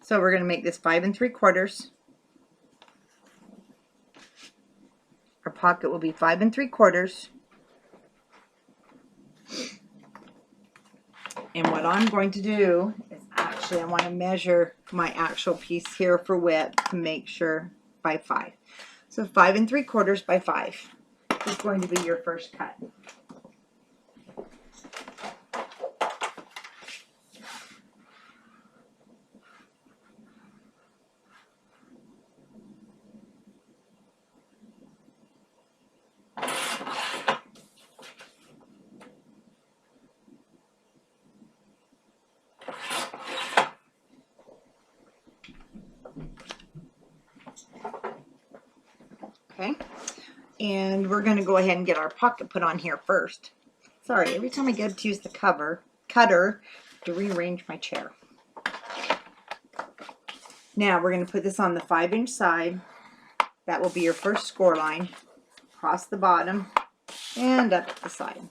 So we're going to make this 5 3/4. Our pocket will be 5 3/4. And what I'm going to do is actually I want to measure my actual piece here for width to make sure by 5. So 5 3/4 by 5 is going to be your first cut. Okay, and we're going to go ahead and get our pocket put on here first. Sorry, every time I get to use the cutter to rearrange my chair. Now we're going to put this on the 5-inch side. That will be your first score line, across the bottom and up the side.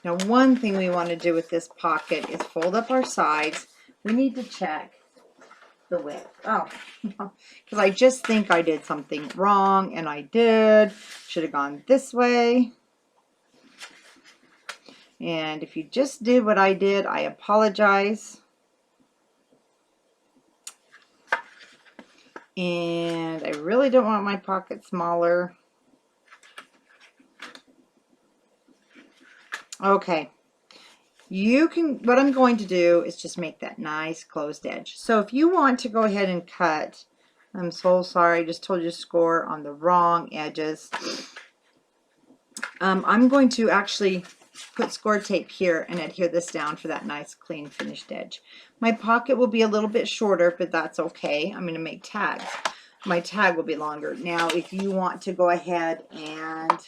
Now one thing we want to do with this pocket is fold up our sides. We need to check the width. Oh, because I just think I did something wrong, and I did. Should have gone this way. And if you just did what I did, I apologize. And I really don't want my pocket smaller. Okay. You can, what I'm going to do is just make that nice closed edge. So if you want to go ahead and cut, I'm so sorry, I just told you to score on the wrong edges. I'm going to actually put score tape here and adhere this down for that nice clean finished edge. My pocket will be a little bit shorter, but that's okay. I'm going to make tags. My tag will be longer. Now if you want to go ahead and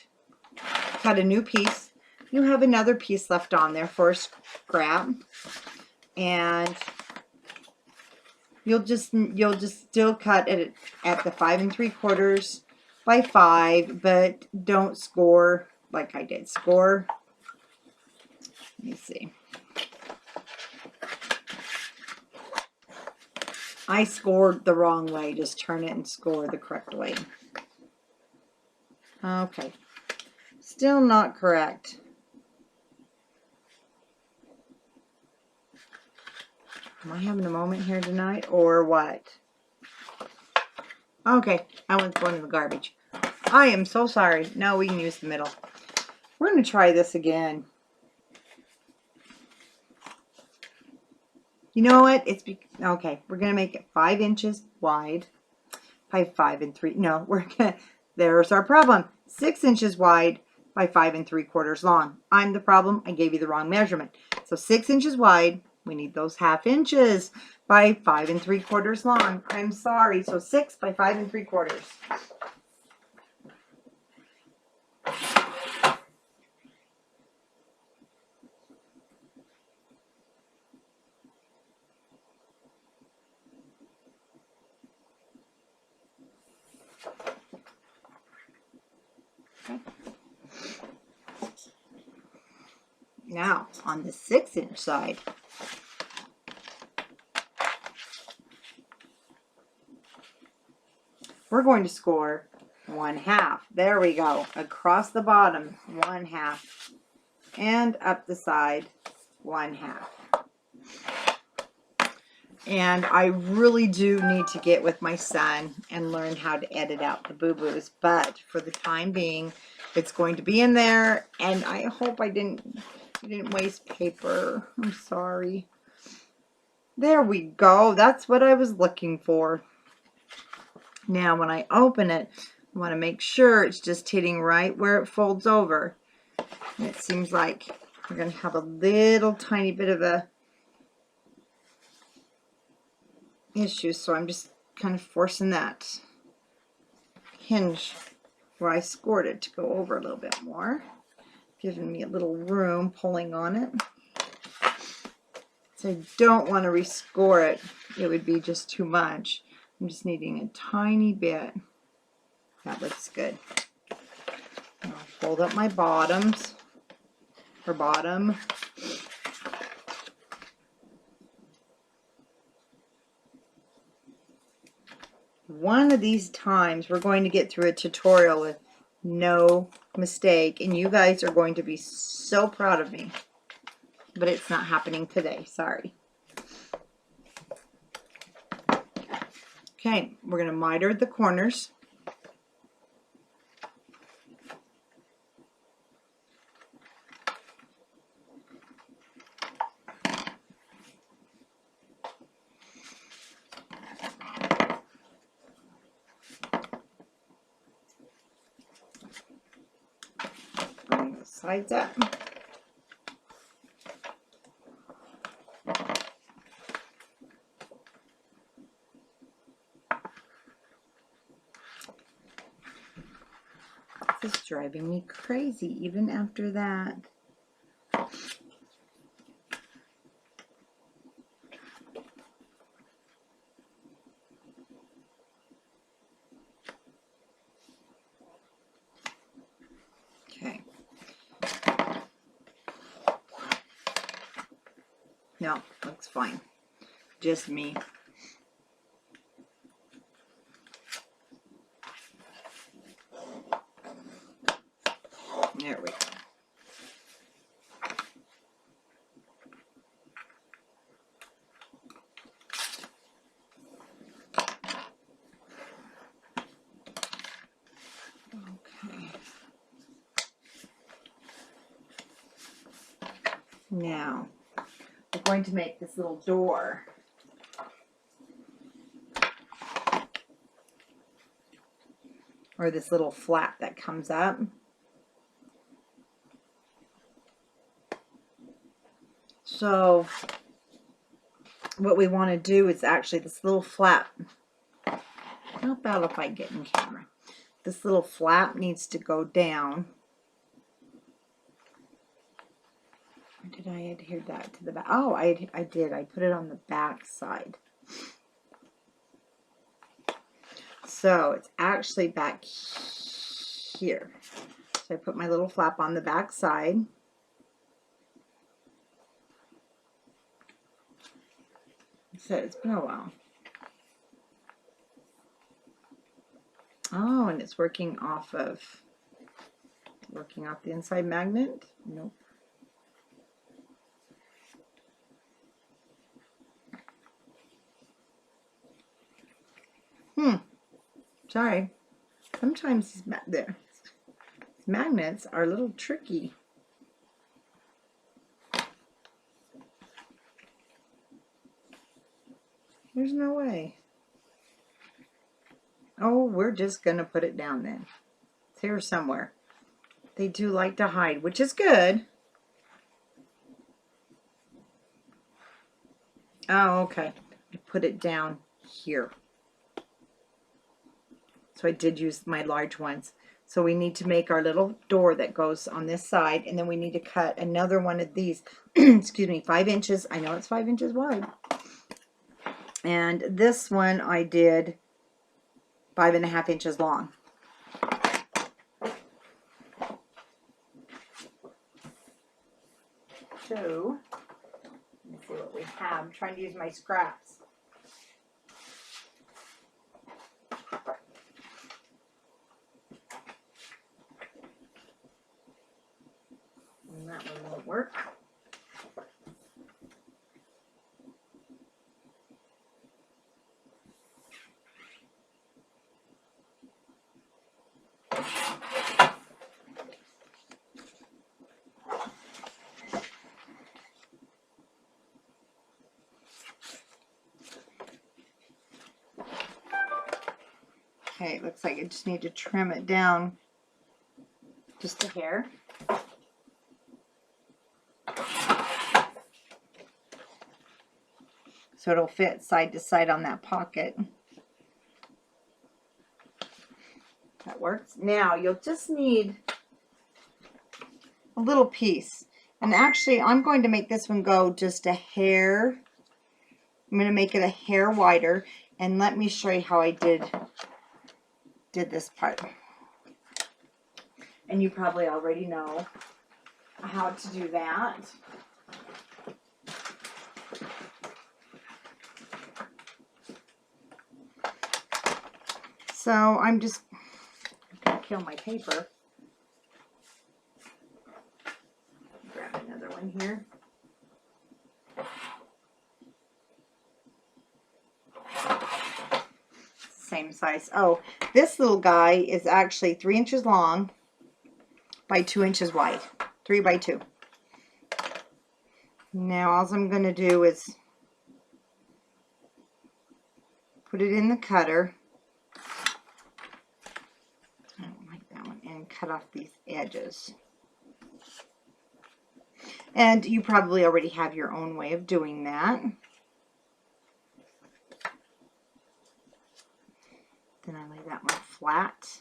cut a new piece, you have another piece left on there for a scrap, and you'll just still cut it at the 5 3/4 by 5, but don't score like I did. Score, let me see, I scored the wrong way. Just turn it and score the correct way. Okay, still not correct. Am I having a moment here tonight or what? Okay, that one's going in the garbage. I am so sorry. No, we can use the middle. We're going to try this again. You know what? Okay, we're going to make it 5 inches wide by 5 3. No, we're going to, there's our problem. 6 inches wide by 5 3/4 long. I'm the problem. I gave you the wrong measurement. So 6 inches wide. We need those 1/2 inches by 5 3/4 long. I'm sorry. So 6 by 5 3/4. Okay. Now on the 6-inch side, we're going to score 1/2. There we go. Across the bottom, 1/2. And up the side, 1/2. And I really do need to get with my son and learn how to edit out the boo-boos. But for the time being, it's going to be in there. And I hope I didn't waste paper. I'm sorry. There we go. That's what I was looking for. Now, when I open it, I want to make sure it's just hitting right where it folds over. And it seems like we're going to have a little tiny bit of a issue, so I'm just kind of forcing that hinge where I scored it to go over a little bit more, giving me a little room pulling on it. So I don't want to rescore it. It would be just too much. I'm just needing a tiny bit. That looks good. I'll fold up my bottoms, or bottom. One of these times we're going to get through a tutorial with no mistake, and you guys are going to be so proud of me. But it's not happening today, sorry. Okay, we're going to miter the corners. Bring the sides up. This is driving me crazy even after that. Okay. No, looks fine. Just me. There we go. Okay. Now, we're going to make this little door. Or this little flap that comes up. So, what we want to do is actually this little flap. How about if I get in camera? This little flap needs to go down. Or did I adhere that to the back? Oh, I did. I put it on the back side. So it's actually back here. So I put my little flap on the back side. So it's been a while. Oh, and it's working off the inside magnet? Nope. Sorry. Sometimes these magnets are a little tricky. There's no way. Oh, we're just going to put it down then. It's here somewhere. They do like to hide, which is good. Oh, okay. I put it down here. So I did use my large ones. So we need to make our little door that goes on this side, and then we need to cut another one of these, excuse me, 5 inches. I know it's 5 inches wide. And this one I did 5.5 inches long. So, let's see what we have. I'm trying to use my scraps. And that one won't work. Okay, it looks like I just need to trim it down just a hair. So it'll fit side to side on that pocket. That works. Now you'll just need a little piece. And actually I'm going to make this one go just a hair. I'm going to make it a hair wider. And let me show you how I did this part. And you probably already know how to do that. So I'm just going to kill my paper. Grab another one here. Same size. Oh, this little guy is actually 3 inches long by 2 inches wide. 3 by 2. Now all I'm going to do is put it in the cutter. I don't like that one. And cut off these edges. And you probably already have your own way of doing that. Then I lay that one flat.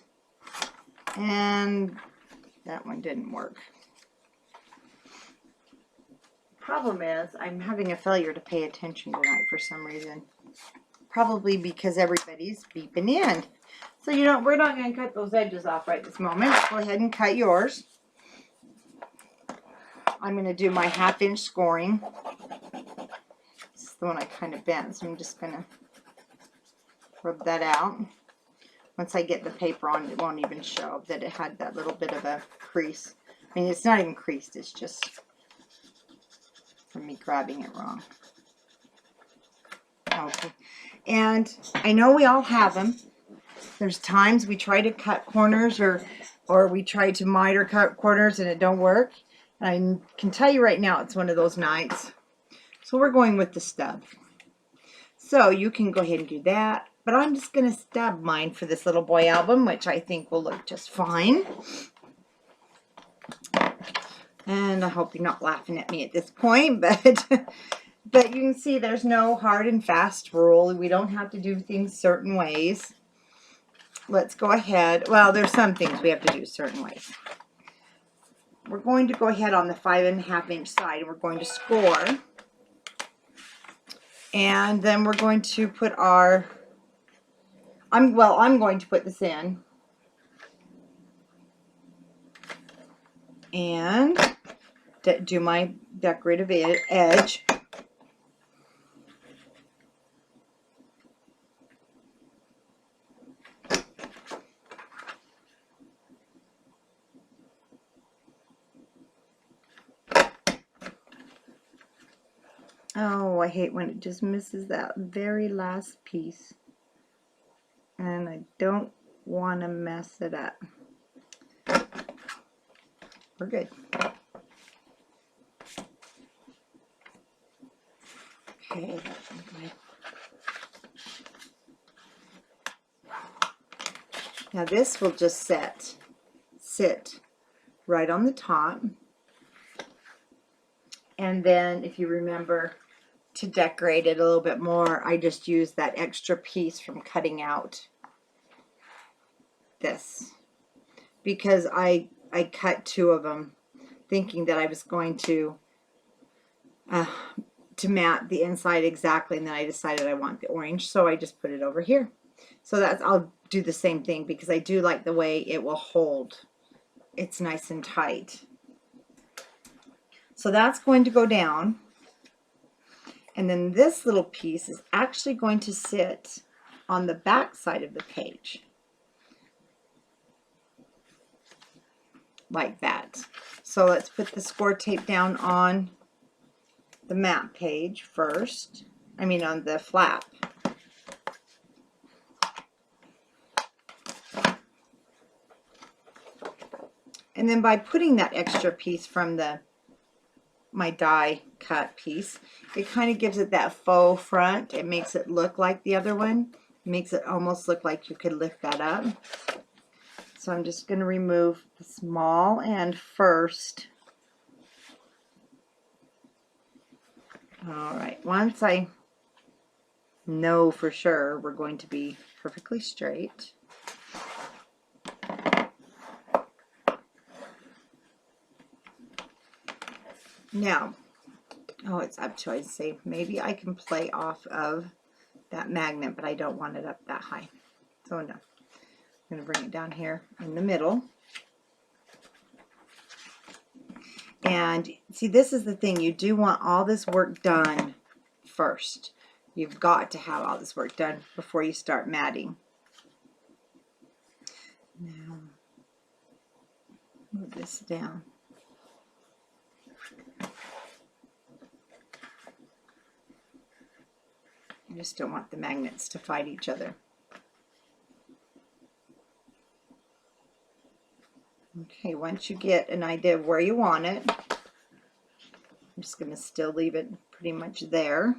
And that one didn't work. Problem is, I'm having a failure to pay attention tonight for some reason. Probably because everybody's beeping in. So you know, we're not going to cut those edges off right this moment. Go ahead and cut yours. I'm going to do my 1/2 inch scoring. This is the one I kind of bent, so I'm just going to rub that out. Once I get the paper on, it won't even show that it had that little bit of a crease. I mean, it's not even creased, it's just from me grabbing it wrong. Okay. And I know we all have them. There's times we try to cut corners or we try to miter cut corners and it don't work. I can tell you right now, it's one of those nights. So we're going with the stub. So you can go ahead and do that. But I'm just going to stub mine for this little boy album, which I think will look just fine. And I hope you're not laughing at me at this point, but but you can see there's no hard and fast rule. We don't have to do things certain ways. Let's go ahead. Well, there's some things we have to do certain ways. We're going to go ahead on the 5.5 inch side, and we're going to score. And then we're going to put our, I'm going to put this in. And do my decorative edge. Oh, I hate when it just misses that very last piece. And I don't want to mess it up. We're good. Okay, that's good. Now this will just sit right on the top. And then if you remember to decorate it a little bit more, I just used that extra piece from cutting out this, because I cut 2 of them thinking that I was going to mat the inside exactly, and then I decided I want the orange, so I just put it over here. So that's, I'll do the same thing because I do like the way it will hold. It's nice and tight. So that's going to go down, and then this little piece is actually going to sit on the back side of the page, like that. So let's put the score tape down on the map page first, on the flap. And then by putting that extra piece from my die cut piece, it kind of gives it that faux front. It makes it look like the other one. It makes it almost look like you could lift that up. So I'm just going to remove the small end first. Alright, once I know for sure we're going to be perfectly straight, now, it's up to, I'd say, maybe I can play off of that magnet, but I don't want it up that high. So no, I'm going to bring it down here in the middle. And see, this is the thing, you do want all this work done first. You've got to have all this work done before you start matting. Now, move this down. I just don't want the magnets to fight each other. Okay, once you get an idea of where you want it, I'm just going to still leave it pretty much there.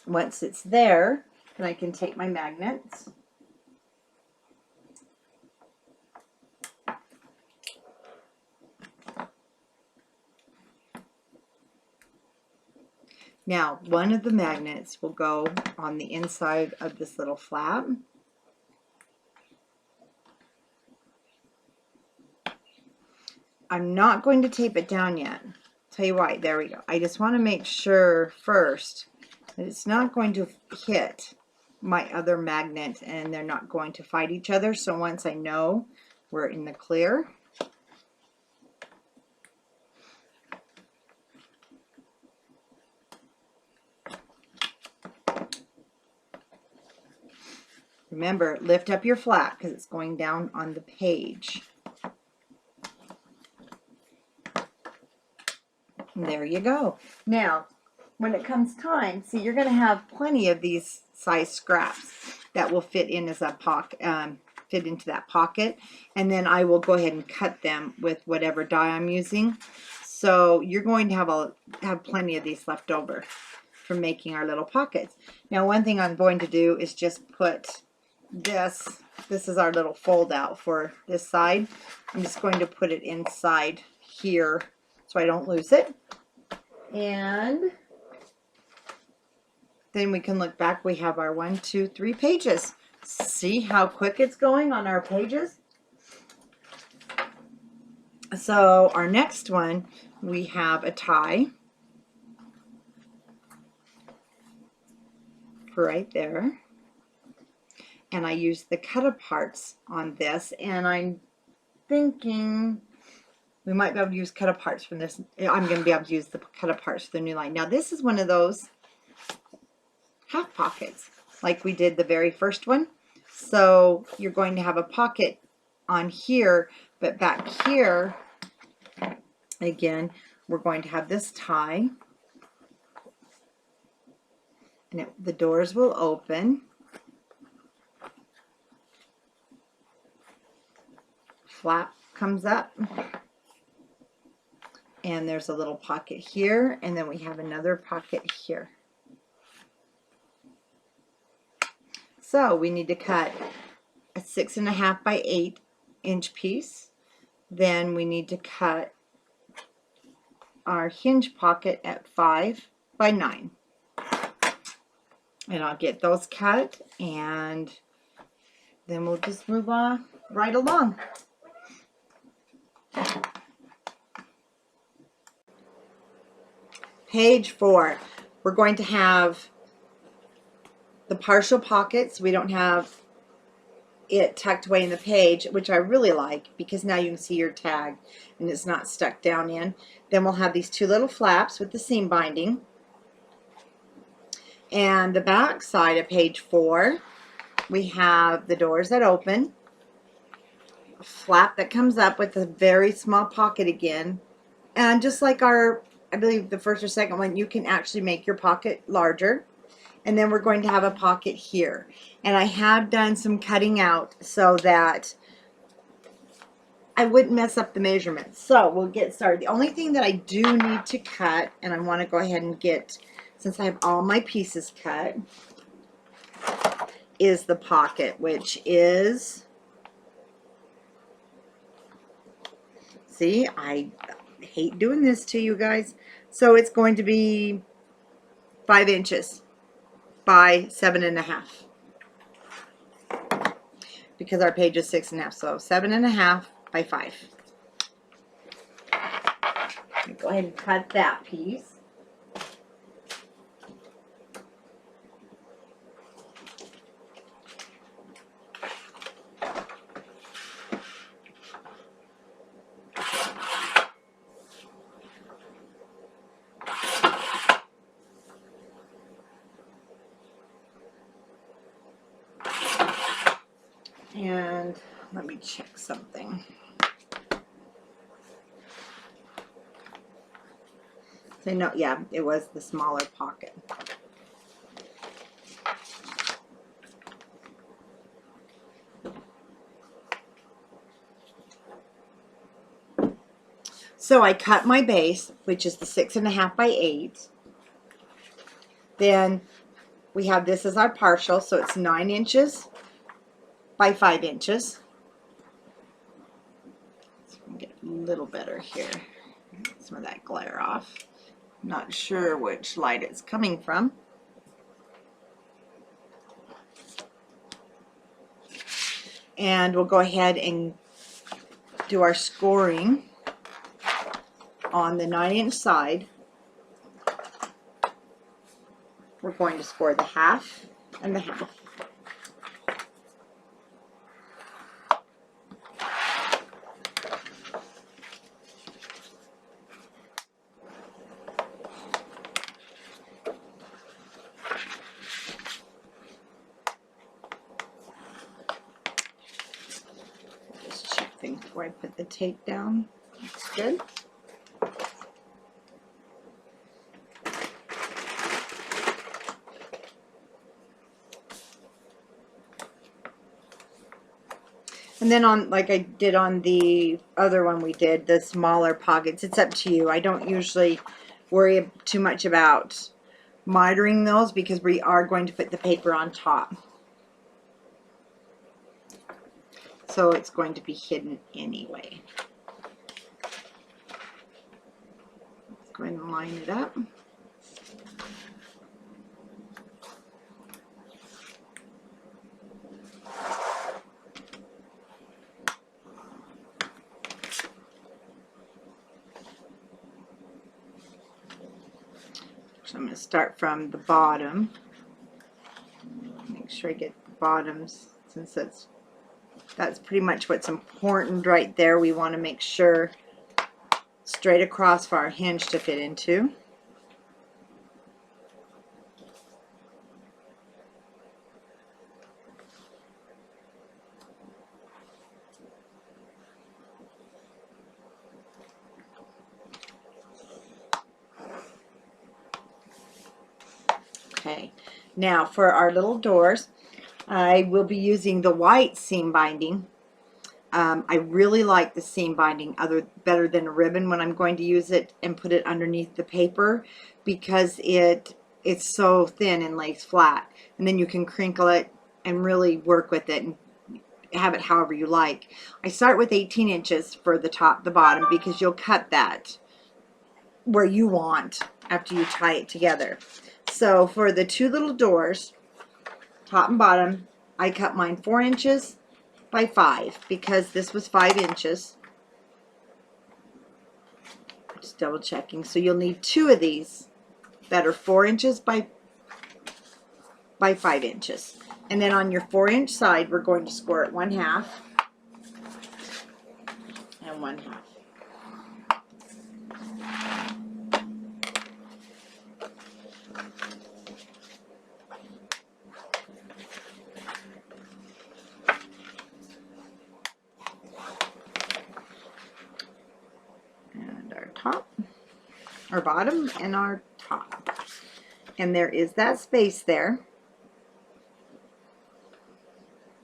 Once it's there, then I can take my magnets Now, one of the magnets will go on the inside of this little flap. I'm not going to tape it down yet. Tell you why, there we go. I just want to make sure first that it's not going to hit my other magnet and they're not going to fight each other. So once I know we're in the clear, remember, lift up your flap because it's going down on the page. And there you go. Now, when it comes time, see, you're going to have plenty of these size scraps that will fit in as a pocket, fit into that pocket. And then I will go ahead and cut them with whatever die I'm using. So you're going to have plenty of these left over for making our little pockets. Now, one thing I'm going to do is just put this. This is our little fold out for this side. I'm just going to put it inside here so I don't lose it. And then we can look back. We have our 1, 2, 3 pages. See how quick it's going on our pages? So our next one, we have a tie for right there. And I used the cut-aparts on this, and I'm thinking we might be able to use cut-aparts from this. I'm going to be able to use the cut-aparts for the new line. Now, this is one of those half pockets, like we did the very first one. So you're going to have a pocket on here, but back here, again, we're going to have this tie. And the doors will open. Flap comes up. And there's a little pocket here, and then we have another pocket here. So we need to cut a 6.5 by 8 inch piece. Then we need to cut our hinge pocket at 5 by 9. And I'll get those cut, and then we'll just move on right along. Page 4, we're going to have the partial pockets. We don't have it tucked away in the page, which I really like because now you can see your tag and it's not stuck down in. Then we'll have these 2 little flaps with the seam binding. And the back side of page 4, we have the doors that open, a flap that comes up with a very small pocket again, and just like our, I believe the first or second one, you can actually make your pocket larger. And then we're going to have a pocket here. And I have done some cutting out so that I wouldn't mess up the measurements. So we'll get started. The only thing that I do need to cut, and I want to go ahead and get, since I have all my pieces cut, is the pocket, which is, see, I hate doing this to you guys. So it's going to be 5 inches by 7.5, because our page is 6.5, so 7.5 by 5. Go ahead and cut that piece. And let me check something. So no, yeah, it was the smaller pocket. So I cut my base, which is the 6.5 by 8. Then we have this as our partial, so it's 9 inches by 5 inches. So we can get a little better here. Get some of that glare off. Not sure which light it's coming from. And we'll go ahead and do our scoring on the 9-inch side. We're going to score the half and the half. Just check things before I put the tape down. That's good. And then on, like I did on the other one we did, the smaller pockets, it's up to you. I don't usually worry too much about mitering those because we are going to put the paper on top. So it's going to be hidden anyway. Let's go ahead and line it up. So I'm going to start from the bottom. Make sure I get the bottoms, since that's pretty much what's important right there. We want to make sure straight across for our hinge to fit into. Okay, now for our little doors, I will be using the white seam binding. I really like the seam binding better than a ribbon when I'm going to use it and put it underneath the paper, because it's so thin and lays flat, and then you can crinkle it and really work with it and have it however you like. I start with 18 inches for the top, the bottom, because you'll cut that where you want after you tie it together. So for the two little doors, top and bottom, I cut mine 4 inches by 5 because this was 5 inches. Just double checking. So you'll need 2 of these that are 4 inches by 5 inches. And then on your 4-inch side, we're going to score it 1/2 and 1/2. Top, our bottom, and our top, and there is that space there.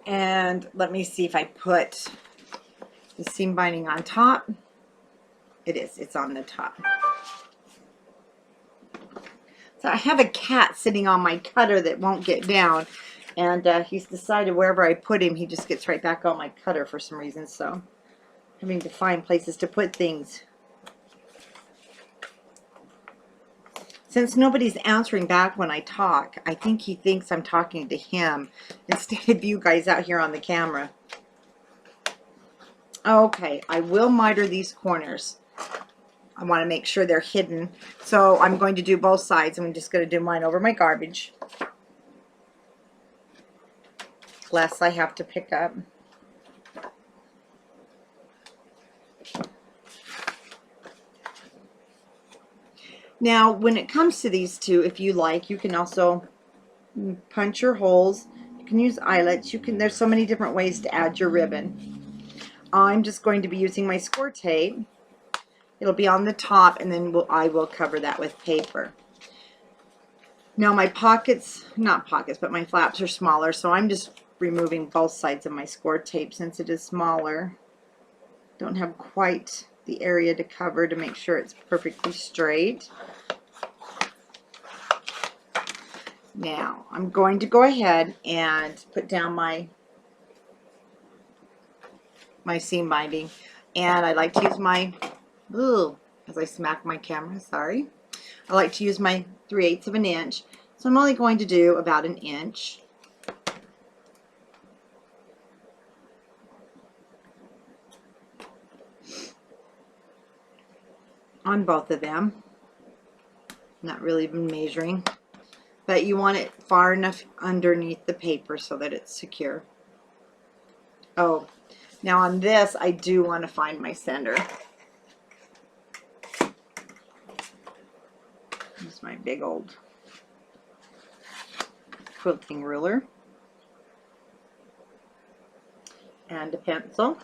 And let me see if I put the seam binding on top. It's on the top. So I have a cat sitting on my cutter that won't get down, and he's decided wherever I put him, he just gets right back on my cutter for some reason, so I'm having to find places to put things. Since nobody's answering back when I talk, I think he thinks I'm talking to him instead of you guys out here on the camera. Okay, I will miter these corners. I want to make sure they're hidden. So I'm going to do both sides. I'm just going to do mine over my garbage. Less I have to pick up. Now, when it comes to these two, if you like, you can also punch your holes. You can use eyelets. There's so many different ways to add your ribbon. I'm just going to be using my score tape. It'll be on the top, and then I will cover that with paper. Now my pockets, not pockets, but my flaps are smaller, so I'm just removing both sides of my score tape since it is smaller. Don't have quite the area to cover to make sure it's perfectly straight. Now I'm going to go ahead and put down my seam binding, and I like to use my, as I smack my camera, sorry. I like to use my 3/8 of an inch, so I'm only going to do about 1 inch. On both of them. Not really even measuring, but you want it far enough underneath the paper so that it's secure. Oh, now on this I do want to find my center. Use my big old quilting ruler and a pencil.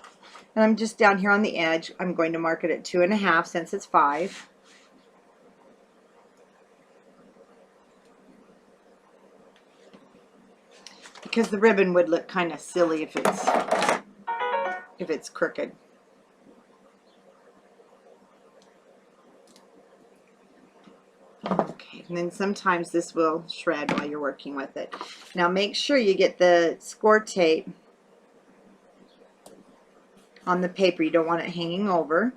And I'm just down here on the edge. I'm going to mark it at 2.5 since it's 5. Because the ribbon would look kind of silly if it's if it's crooked. Okay, and then sometimes this will shred while you're working with it. Now make sure you get the score tape on the paper. You don't want it hanging over.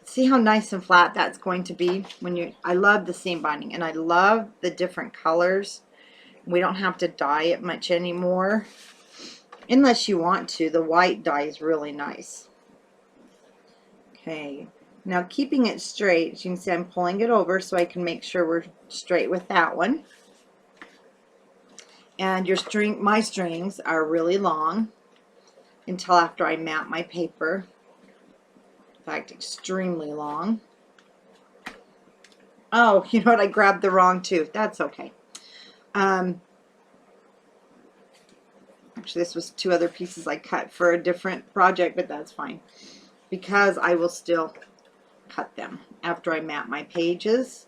See how nice and flat that's going to be when you, I love the seam binding, and I love the different colors. We don't have to dye it much anymore unless you want to. The white dye is really nice. Okay, now keeping it straight, as you can see, I'm pulling it over so I can make sure we're straight with that one. And your string, my strings are really long until after I mat my paper. In fact, extremely long. Oh, you know what? I grabbed the wrong tooth. That's okay. Actually, this was 2 other pieces I cut for a different project, but that's fine, because I will still cut them after I mat my pages,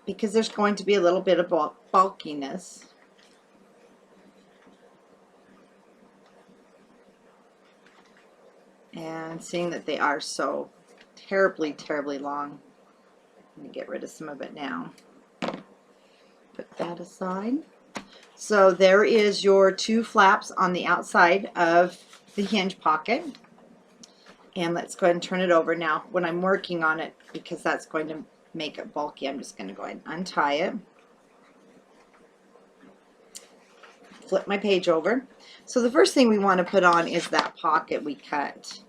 because there's going to be a little bit of bulkiness. And seeing that they are so terribly, terribly long, I'm going to get rid of some of it now. Put that aside. So there is your 2 flaps on the outside of the hinge pocket. And let's go ahead and turn it over now. When I'm working on it, because that's going to make it bulky, I'm just going to go ahead and untie it. Flip my page over. So the first thing we want to put on is that pocket we cut.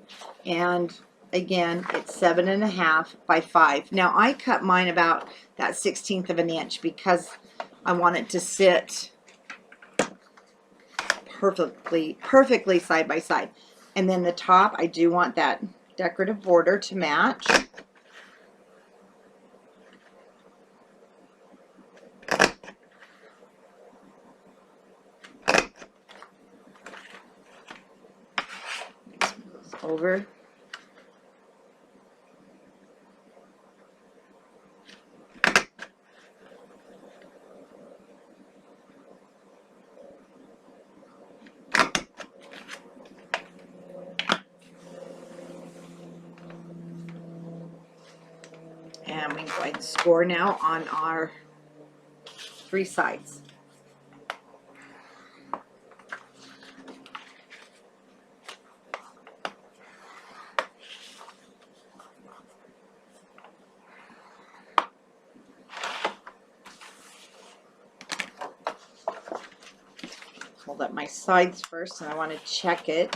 And again, it's 7.5 by 5. Now I cut mine about that 1/16 of an inch because I want it to sit perfectly side by side. And then the top, I do want that decorative border to match. Over. And we can go ahead and score now on our 3 sides. Hold up my sides first, and I want to check it.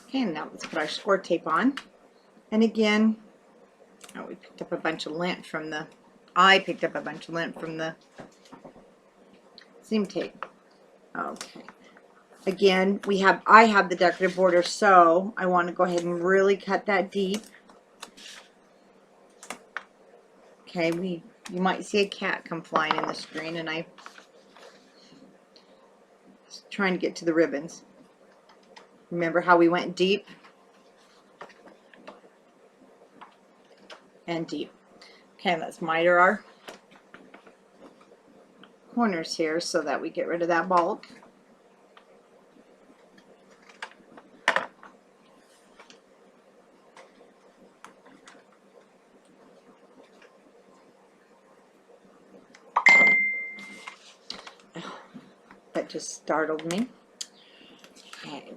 Okay, and now let's put our score tape on. And again, oh, we picked up a bunch of lint from the, I picked up a bunch of lint from the seam tape. Okay. Again, I have the decorative border, so I want to go ahead and really cut that deep. Okay, you might see a cat come flying in the screen, and I'm trying to get to the ribbons. Remember how we went deep and deep. Okay, let's miter our corners here so that we get rid of that bulk. That just startled me. Okay,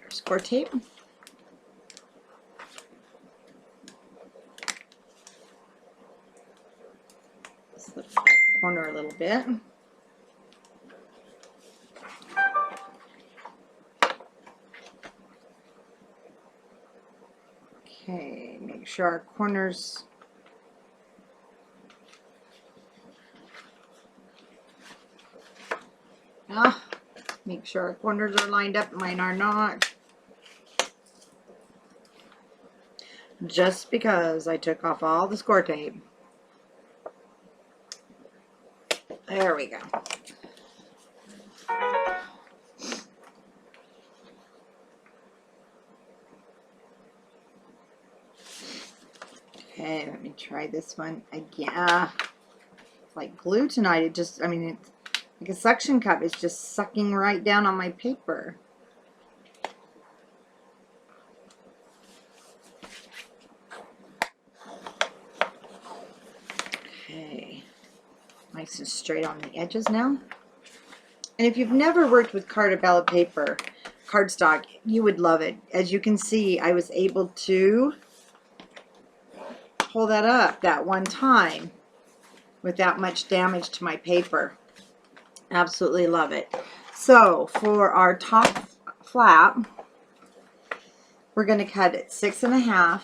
score tape. Slip that corner a little bit. Okay, make sure our corners make sure our corners are lined up. Mine are not. Just because I took off all the score tape. There we go. Okay, let me try this one again. It's like glue tonight. It just, I mean, it's like a suction cup. It's just sucking right down on my paper. Okay, nice and straight on the edges now. And if you've never worked with cardabella paper, cardstock, you would love it. As you can see, I was able to pull that up that one time without much damage to my paper. Absolutely love it. So for our top flap, we're going to cut it 6.5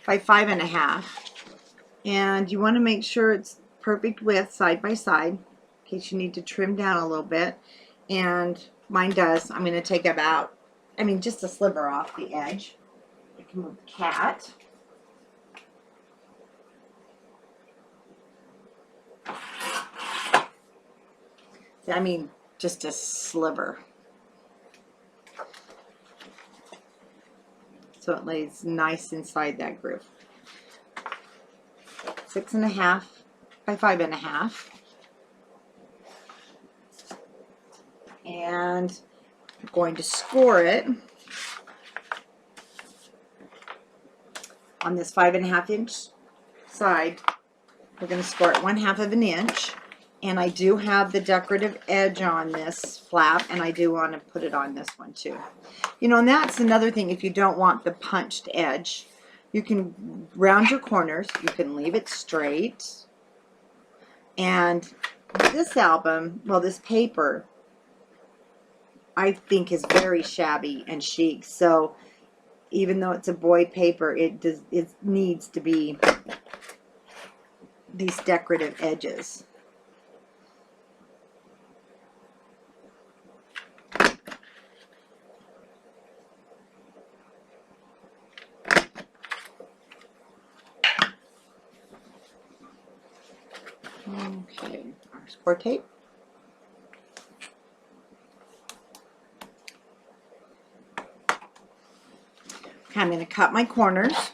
by 5.5, and you want to make sure it's perfect width side by side in case you need to trim down a little bit, and mine does. I'm going to take about, I mean, just a sliver off the edge. I can move the cat. I mean, just a sliver. So it lays nice inside that groove. 6.5 by 5.5. And I'm going to score it on this 5.5 inch side. We're going to score it 1/2 of an inch. And I do have the decorative edge on this flap, and I do want to put it on this one too. You know, and that's another thing. If you don't want the punched edge, you can round your corners. You can leave it straight. And this album, well, this paper, I think is very shabby and chic. So even though it's a boy paper, it needs to be these decorative edges. Okay, our score tape. Okay, I'm going to cut my corners.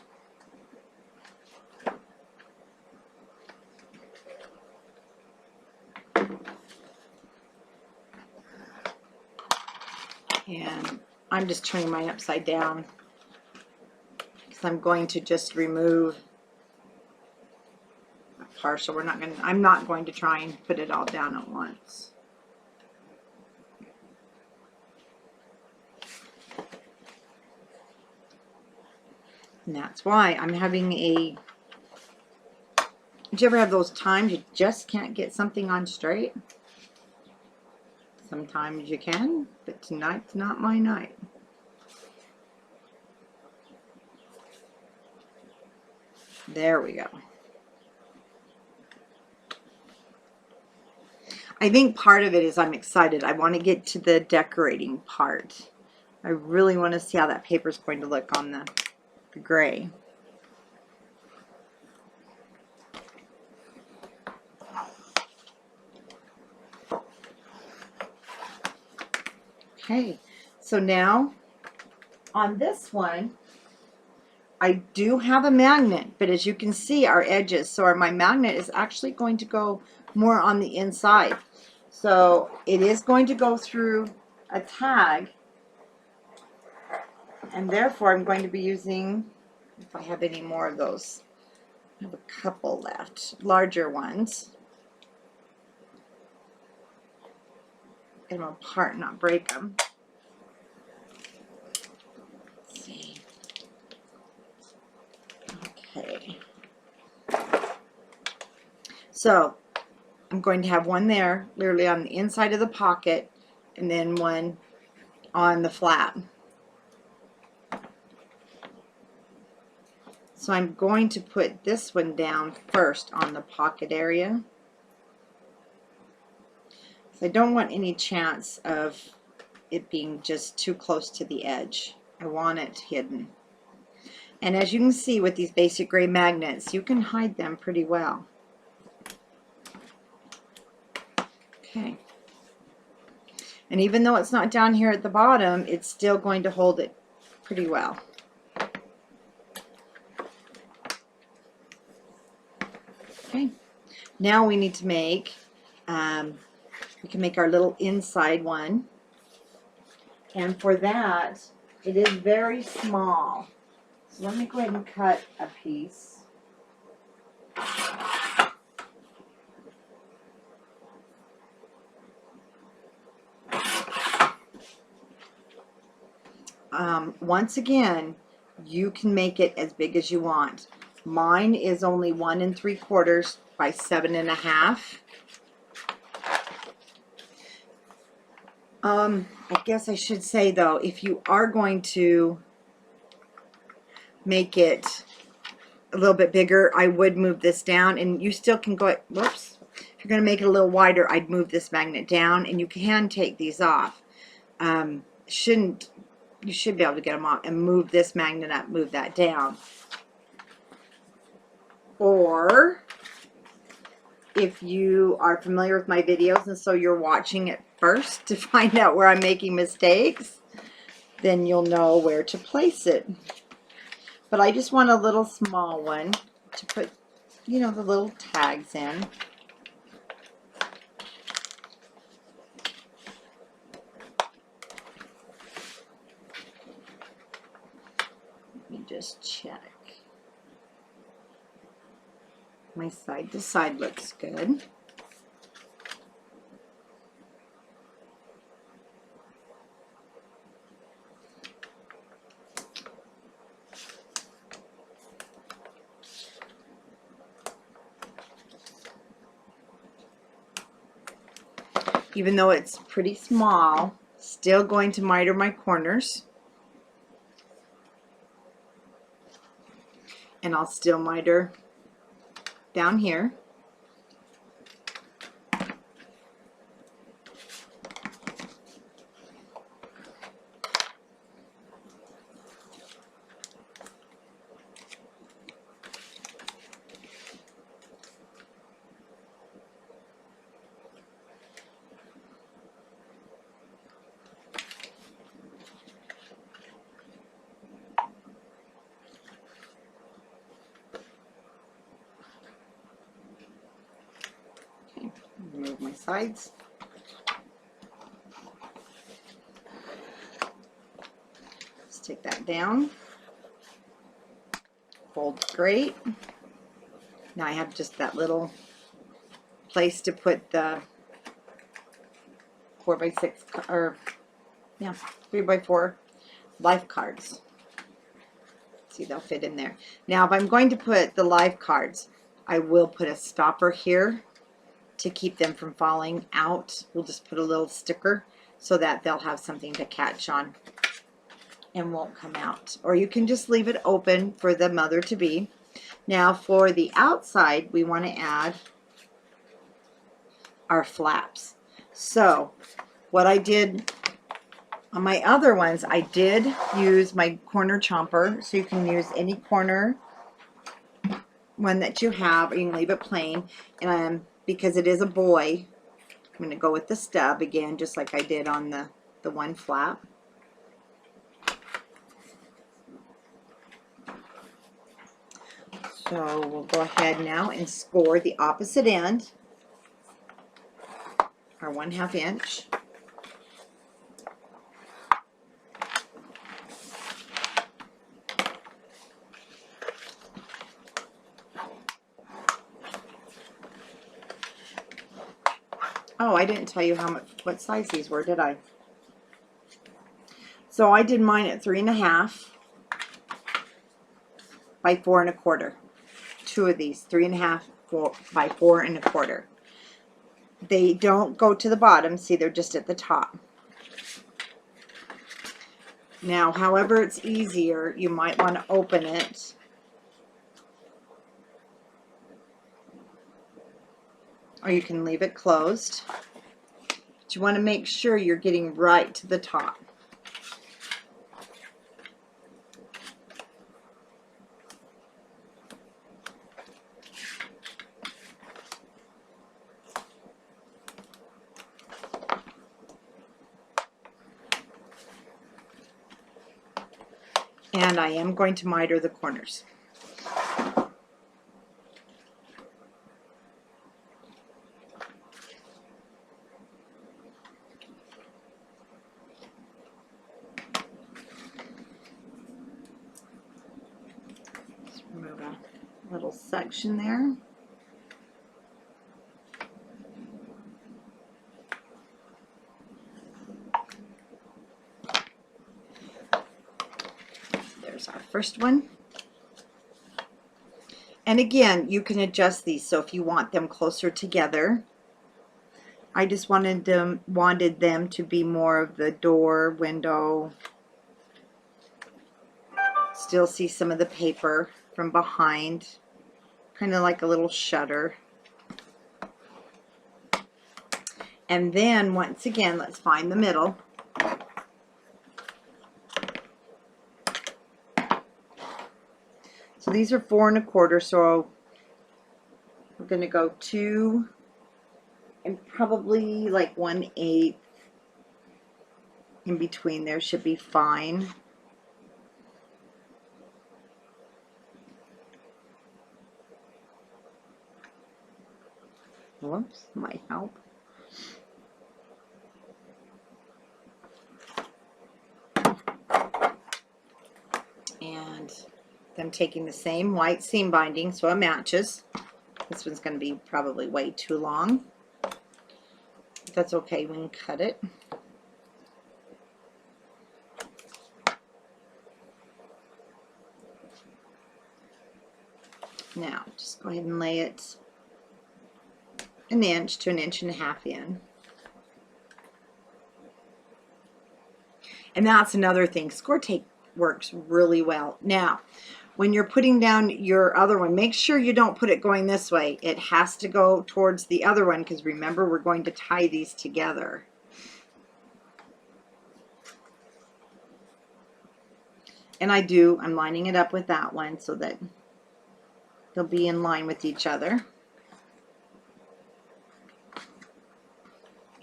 And I'm just turning mine upside down because I'm going to just remove a partial. I'm not going to try and put it all down at once. And that's why I'm having a, did you ever have those times you just can't get something on straight? Sometimes you can, but tonight's not my night. There we go. I think part of it is I'm excited. I want to get to the decorating part. I really want to see how that paper is going to look on the gray. Okay, so now on this one, I do have a magnet, but as you can see, our edges, so my magnet is actually going to go more on the inside. So it is going to go through a tag, and therefore I'm going to be using, if I have any more of those, I have a couple left, larger ones. Get them apart, not break them. Let's see. Okay. So I'm going to have one there, literally on the inside of the pocket, and then one on the flap. So I'm going to put this one down first on the pocket area. So I don't want any chance of it being just too close to the edge. I want it hidden. And as you can see with these basic gray magnets, you can hide them pretty well. Okay. And even though it's not down here at the bottom, it's still going to hold it pretty well. Okay, now we need to make, we can make our little inside one. And for that, it is very small. So let me go ahead and cut a piece. Once again, you can make it as big as you want. Mine is only 1 3/4 by 7 1/2. I guess I should say though, if you are going to make it a little bit bigger, I would move this down, and you still can go, whoops, if you're going to make it a little wider, I'd move this magnet down, and you can take these off. You should be able to get them off and move this magnet up, move that down. Or if you are familiar with my videos and so you're watching it first to find out where I'm making mistakes, then you'll know where to place it. But I just want a little small one to put, you know, the little tags in. Let me just check. My side to side looks good. Even though it's pretty small, still going to miter my corners. And I'll still miter down here. Remove my sides. Let's take that down. Folds great. Now I have just that little place to put the 4x6 or 3x4 life cards. See, they'll fit in there. Now if I'm going to put the life cards, I will put a stopper here to keep them from falling out. We'll just put a little sticker so that they'll have something to catch on and won't come out. Or you can just leave it open for the mother to be. Now for the outside, we want to add our flaps. So what I did on my other ones, I did use my corner chomper, so you can use any corner one that you have, or you can leave it plain. And because it is a boy, I'm going to go with the stub again, just like I did on the one flap. So we'll go ahead now and score the opposite end, our 1/2 inch. Oh, I didn't tell you what size these were, did I? So I did mine at 3 1/2 by 4 1/4. Two of these, 3 1/2 by 4 1/4. They don't go to the bottom. See, they're just at the top. Now, however it's easier, you might want to open it. Or you can leave it closed. But you want to make sure you're getting right to the top. And I am going to miter the corners. Just remove a little section there. There's our first one. And again, you can adjust these, so if you want them closer together. I just wanted them to be more of the door, window. Still see some of the paper from behind, kind of like a little shutter. And then once again, let's find the middle. So these are 4 1/4, so we're going to go 2 and probably like 1/8 in between there should be fine. Whoops, might help. And I'm taking the same white seam binding, so it matches. This one's going to be probably way too long. That's okay, we can cut it. Now, just go ahead and lay it 1 inch to 1.5 inches in. And that's another thing. Score tape works really well. Now, when you're putting down your other one, make sure you don't put it going this way. It has to go towards the other one, because remember, we're going to tie these together. And I'm lining it up with that one so that they'll be in line with each other.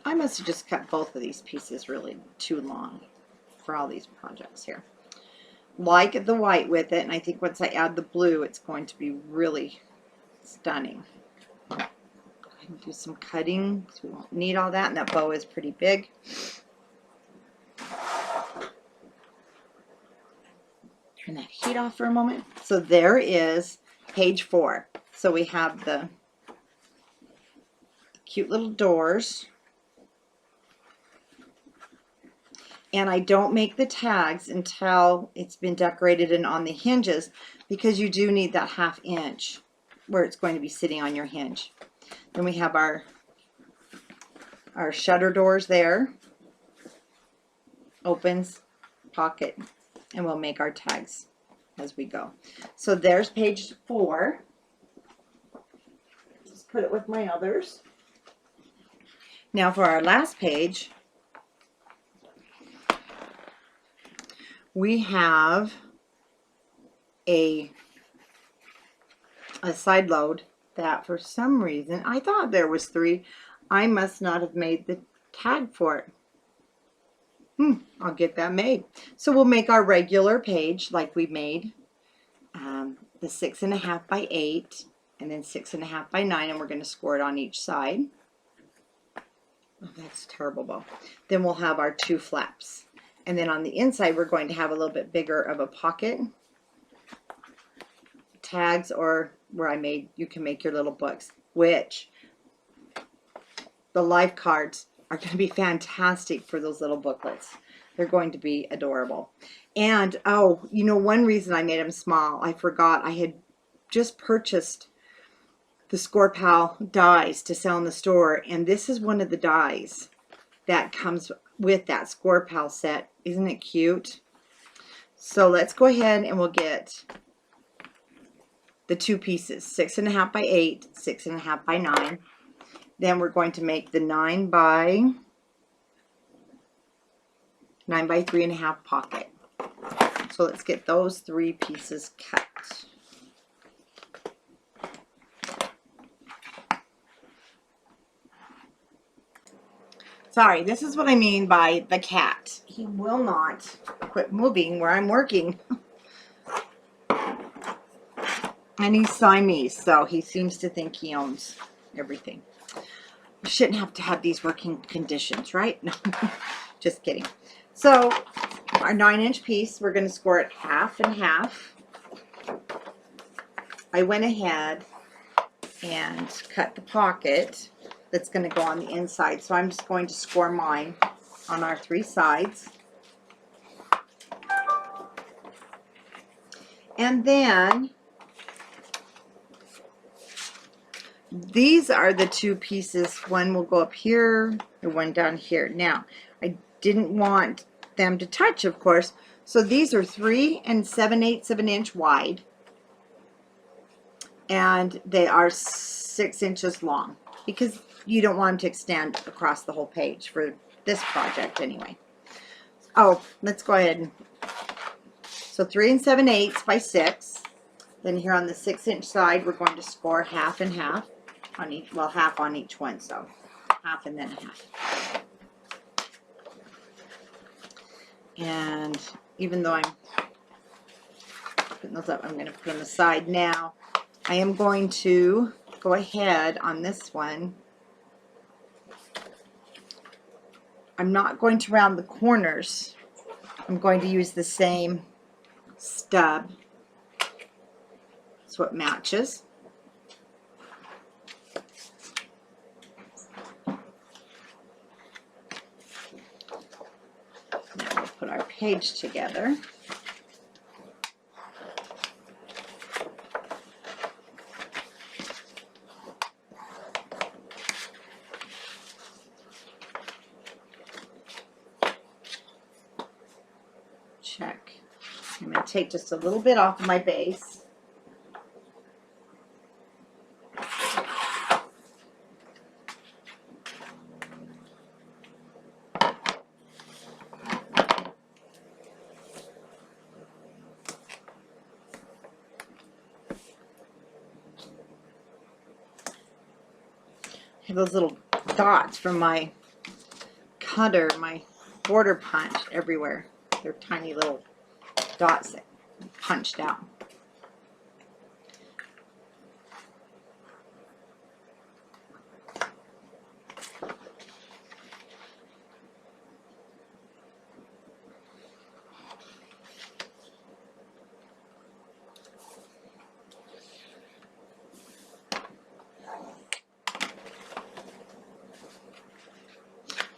I must have just cut both of these pieces really too long for all these projects here. Like the white with it, and I think once I add the blue, it's going to be really stunning. Go ahead and do some cutting, because we won't need all that, and that bow is pretty big. Turn that heat off for a moment. So there is page 4. So we have the cute little doors. And I don't make the tags until it's been decorated and on the hinges, because you do need that 1/2 inch where it's going to be sitting on your hinge. Then we have our shutter doors there. Opens, pocket, and we'll make our tags as we go. So there's page 4. Just put it with my others. Now for our last page, we have a side load that for some reason, I thought there was 3. I must not have made the tag for it. I'll get that made. So we'll make our regular page like we made the 6.5 by 8 and then 6.5 by 9, and we're going to score it on each side. Oh, that's terrible bow. Then we'll have our 2 flaps. And then on the inside, we're going to have a little bit bigger of a pocket. Tags, or where you can make your little books, which the life cards are going to be fantastic for those little booklets. They're going to be adorable. And, oh, you know, one reason I made them small, I forgot. I had just purchased the Score Pal dies to sell in the store, and this is one of the dies that comes with that Score Pal set. Isn't it cute? So let's go ahead and we'll get the 2 pieces, 6.5 by 8, 6.5 by 9. Then we're going to make the 9 by 3.5 pocket. So let's get those 3 pieces cut. Sorry, this is what I mean by the cat. He will not quit moving where I'm working. And he's Siamese, so he seems to think he owns everything. We shouldn't have to have these working conditions, right? No, just kidding. So our 9-inch piece, we're going to score it half and half. I went ahead and cut the pocket that's going to go on the inside. So I'm just going to score mine on our 3 sides. And then these are the 2 pieces. One will go up here and one down here. Now, I didn't want them to touch, of course. So these are 3 7/8 of an inch wide. And they are 6 inches long because you don't want them to extend across the whole page for this project anyway. Oh, let's go ahead. So 3 7/8 by 6. Then here on the 6-inch side, we're going to score half and half on each, well, half on each one, so half and then a half. And even though I'm putting those up, I'm going to put them aside now. I am going to go ahead on this one. I'm not going to round the corners. I'm going to use the same stub. That's what matches. Now we'll put our page together. Check. I'm going to take just a little bit off of my base. I have those little dots from my cutter, my border punch everywhere. They're tiny little dots that punched out.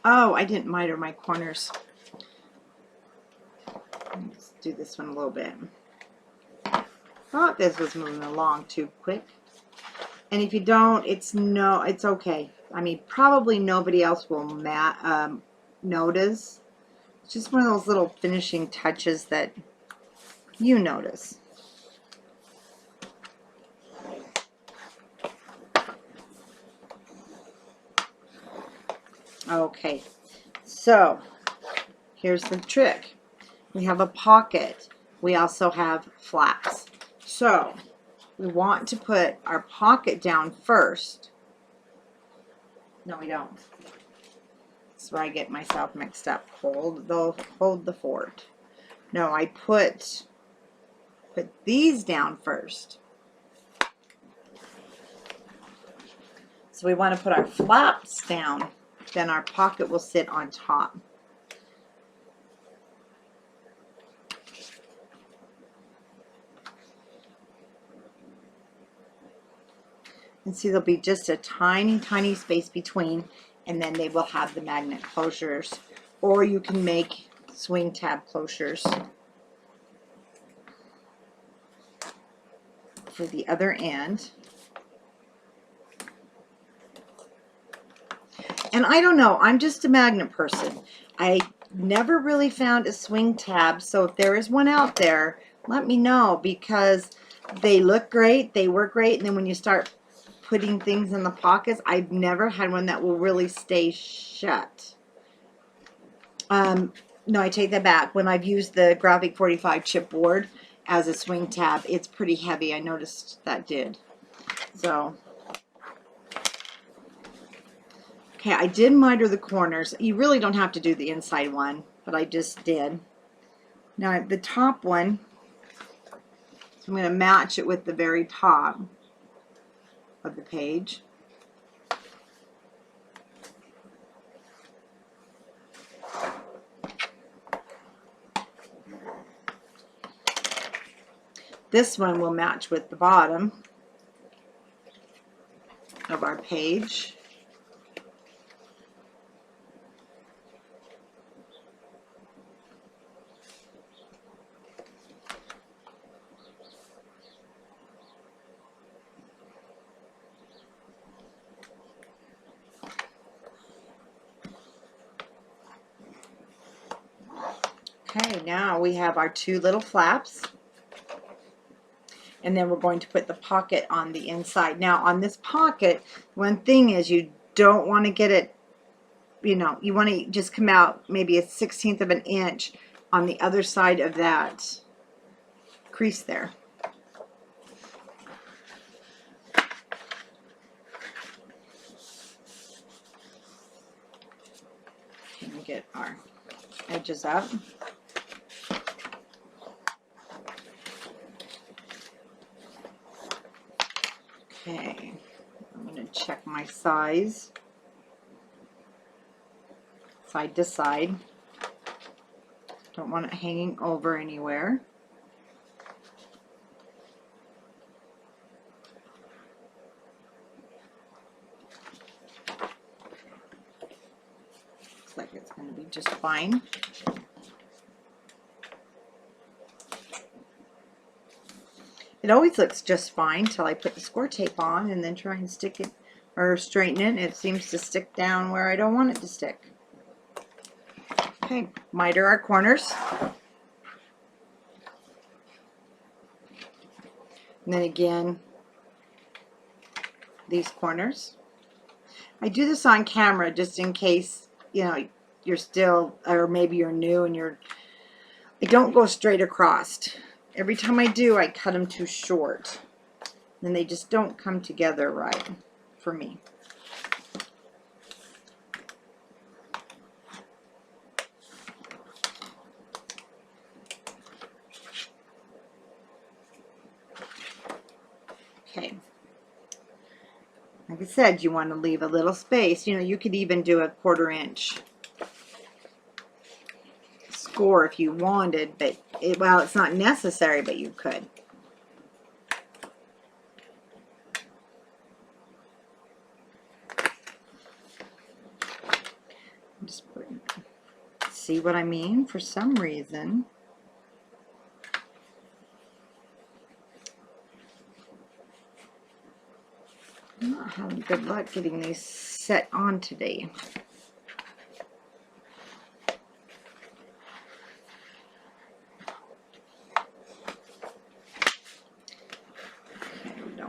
Oh, I didn't miter my corners. Let's do this one a little bit. I thought this was moving along too quick. And if you don't, it's okay. I mean, probably nobody else will notice. It's just one of those little finishing touches that you notice. Okay, so here's the trick. We have a pocket. We also have flaps. So we want to put our pocket down first. No, we don't. That's where I get myself mixed up. Hold the fort. No, I put these down first. So we want to put our flaps down. Then our pocket will sit on top. And see, there'll be just a tiny, tiny space between, and then they will have the magnet closures. Or you can make swing tab closures for the other end. And I don't know, I'm just a magnet person. I never really found a swing tab, so if there is one out there, let me know, because they look great, they work great, and then when you start putting things in the pockets, I've never had one that will really stay shut. No, I take that back. When I've used the Graphic 45 chipboard as a swing tab, it's pretty heavy. I noticed that did. So, okay, I did miter the corners. You really don't have to do the inside one, but I just did. Now the top one, So I'm going to match it with the very top of the page. This one will match with the bottom of our page. Okay, now we have our two little flaps. And then we're going to put the pocket on the inside. Now on this pocket, one thing is you don't want to get it, you know, you want to just come out maybe 1/16 of an inch on the other side of that crease there. Can we get our edges up? Okay, I'm going to check my size, side to side. Don't want it hanging over anywhere. Looks like it's going to be just fine. It always looks just fine till I put the score tape on and then try and stick it or straighten it. It seems to stick down where I don't want it to stick. Okay, miter our corners. And then again, these corners. I do this on camera just in case, you know, you're still, or maybe you're new and I don't go straight across. Every time I do, I cut them too short. And they just don't come together right for me. Okay. Like I said, you want to leave a little space. You know, you could even do a 1/4 inch score if you wanted, but well, it's not necessary, but you could. I'm just putting, see what I mean? For some reason, I'm not having good luck getting these set on today.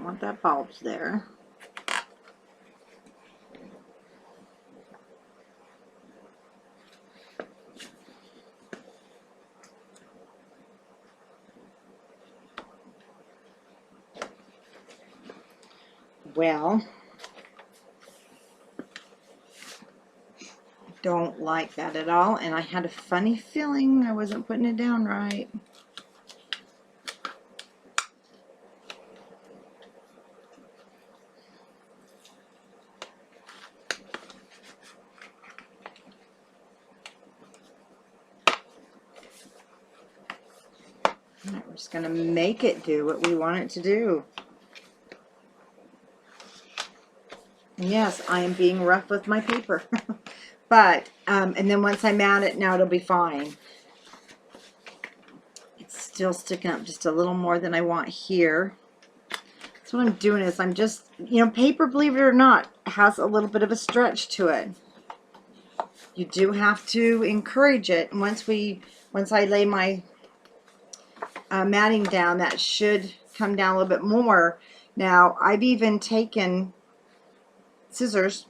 Want that bulge there. Well, I don't like that at all, and I had a funny feeling I wasn't putting it down right. We're just going to make it do what we want it to do. And yes, I am being rough with my paper. But, and then once I mount it, now it'll be fine. It's still sticking up just a little more than I want here. So what I'm doing is I'm just, you know, paper, believe it or not, has a little bit of a stretch to it. You do have to encourage it. And once I lay my matting down, that should come down a little bit more. Now, I've even taken scissors.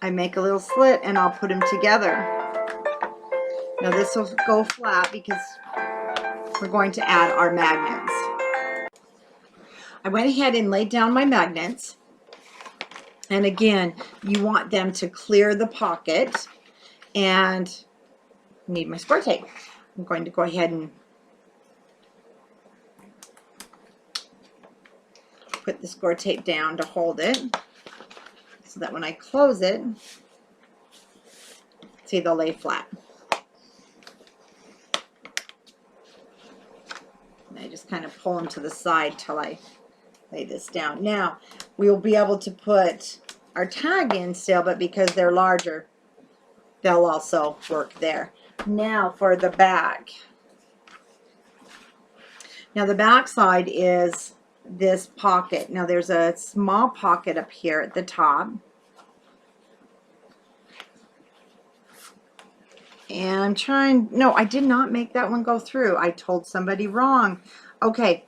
I make a little slit and I'll put them together. Now this will go flat because we're going to add our magnets. I went ahead and laid down my magnets. And again, you want them to clear the pocket. And I need my score tape. I'm going to go ahead and put the score tape down to hold it so that when I close it, see, they'll lay flat. And I just kind of pull them to the side till I lay this down. Now, we will be able to put our tag in still, but because they're larger, they'll also work there. Now for the back. Now the back side is this pocket. Now there's a small pocket up here at the top. And I'm trying, no, I did not make that one go through. I told somebody wrong. Okay,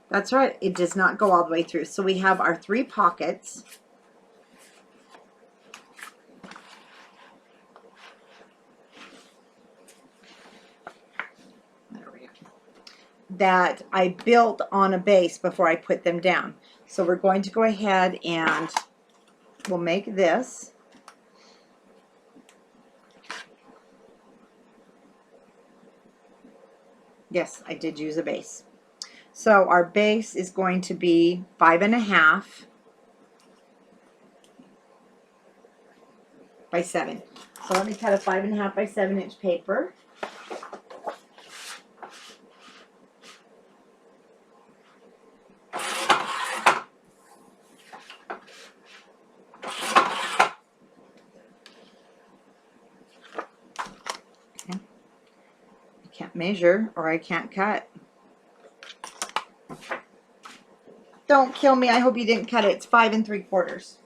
that's right. It does not go all the way through. So we have our 3 pockets. That I built on a base before I put them down. So we're going to go ahead and we'll make this. Yes, I did use a base. So our base is going to be 5.5 by 7. So let me cut a 5.5 by 7 inch paper. Can't measure or I can't cut. Don't kill me. I hope you didn't cut it. It's 5 3/4.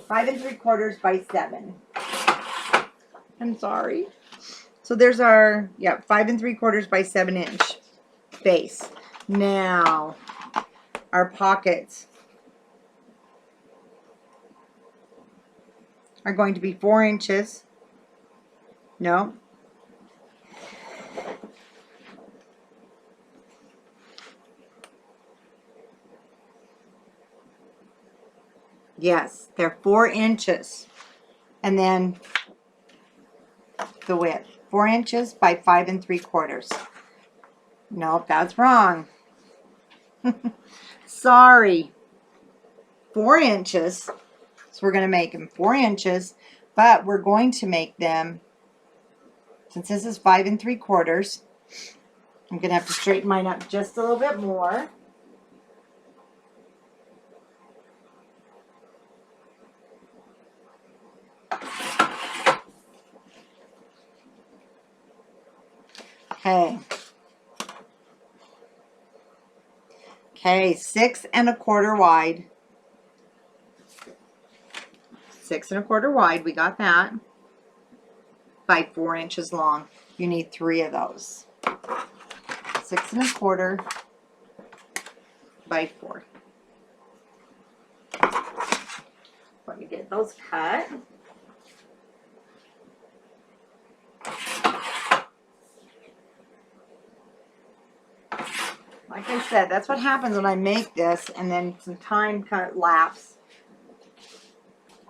Five and 3/4 by 7. I'm sorry. So there's our 5 3/4 by 7 inch base. Now our pockets are going to be 4 inches. No. Yes, they're 4 inches. And then the width, 4 inches by 5 3/4. Nope, that's wrong. Sorry. 4 inches. So we're going to make them 4 inches, but we're going to make them, since this is 5 3/4, I'm going to have to straighten mine up just a little bit more. Okay. Okay, 6 1/4 wide. 6 1/4 wide, we got that. By 4 inches long. You need 3 of those. 6 1/4 by 4. Let me get those cut. Like I said, that's what happens when I make this and then some time kind of lapse.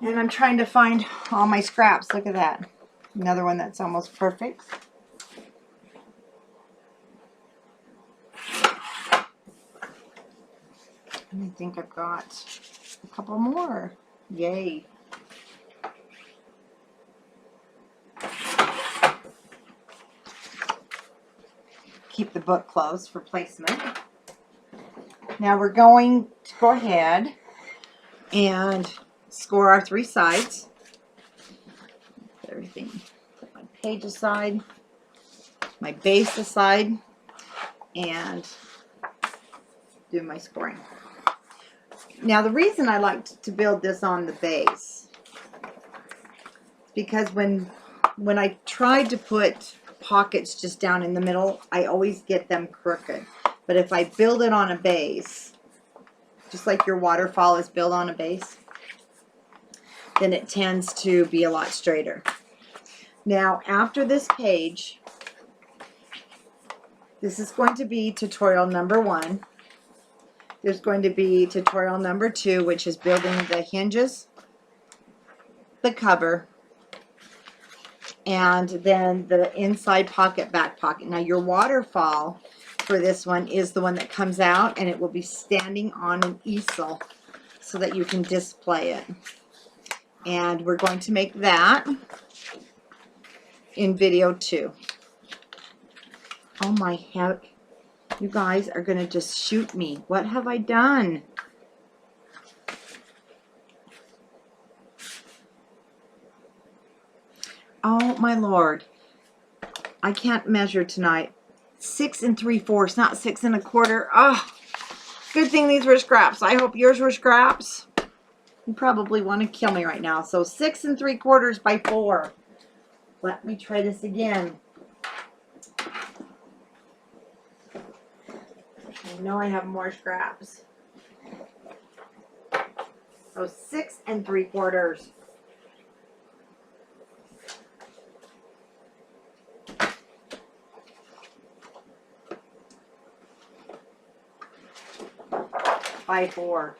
And I'm trying to find all my scraps. Look at that. Another one that's almost perfect. And I think I've got a couple more. Yay. Keep the book closed for placement. Now we're going to go ahead and score our 3 sides. Put everything, put my page aside, my base aside, and do my scoring. Now the reason I like to build this on the base is because when I tried to put pockets just down in the middle, I always get them crooked. But if I build it on a base, just like your waterfall is built on a base, then it tends to be a lot straighter. Now, after this page, this is going to be tutorial number 1. There's going to be tutorial number 2, which is building the hinges, the cover, and then the inside pocket, back pocket. Now your waterfall for this one is the one that comes out, and it will be standing on an easel so that you can display it. And we're going to make that in video 2. Oh my heck, you guys are gonna just shoot me. What have I done? Oh my Lord, I can't measure tonight. 6 3/4, not 6 1/4. Oh, good thing these were scraps. I hope yours were scraps. You probably want to kill me right now. So 6 3/4 by 4. Let me try this again. I know I have more scraps. So 6 3/4. By 4.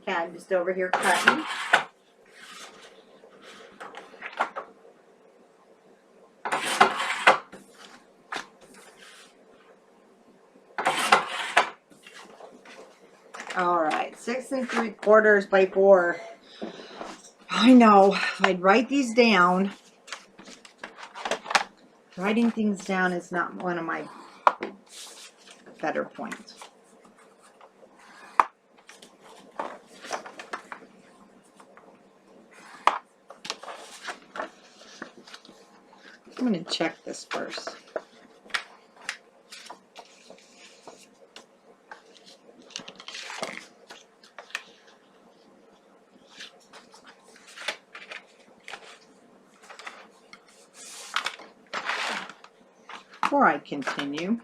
Okay, I'm just over here cutting. All right, 6 3/4 by 4. I know, I'd write these down. Writing things down is not one of my better points. I'm going to check this first. Before I continue,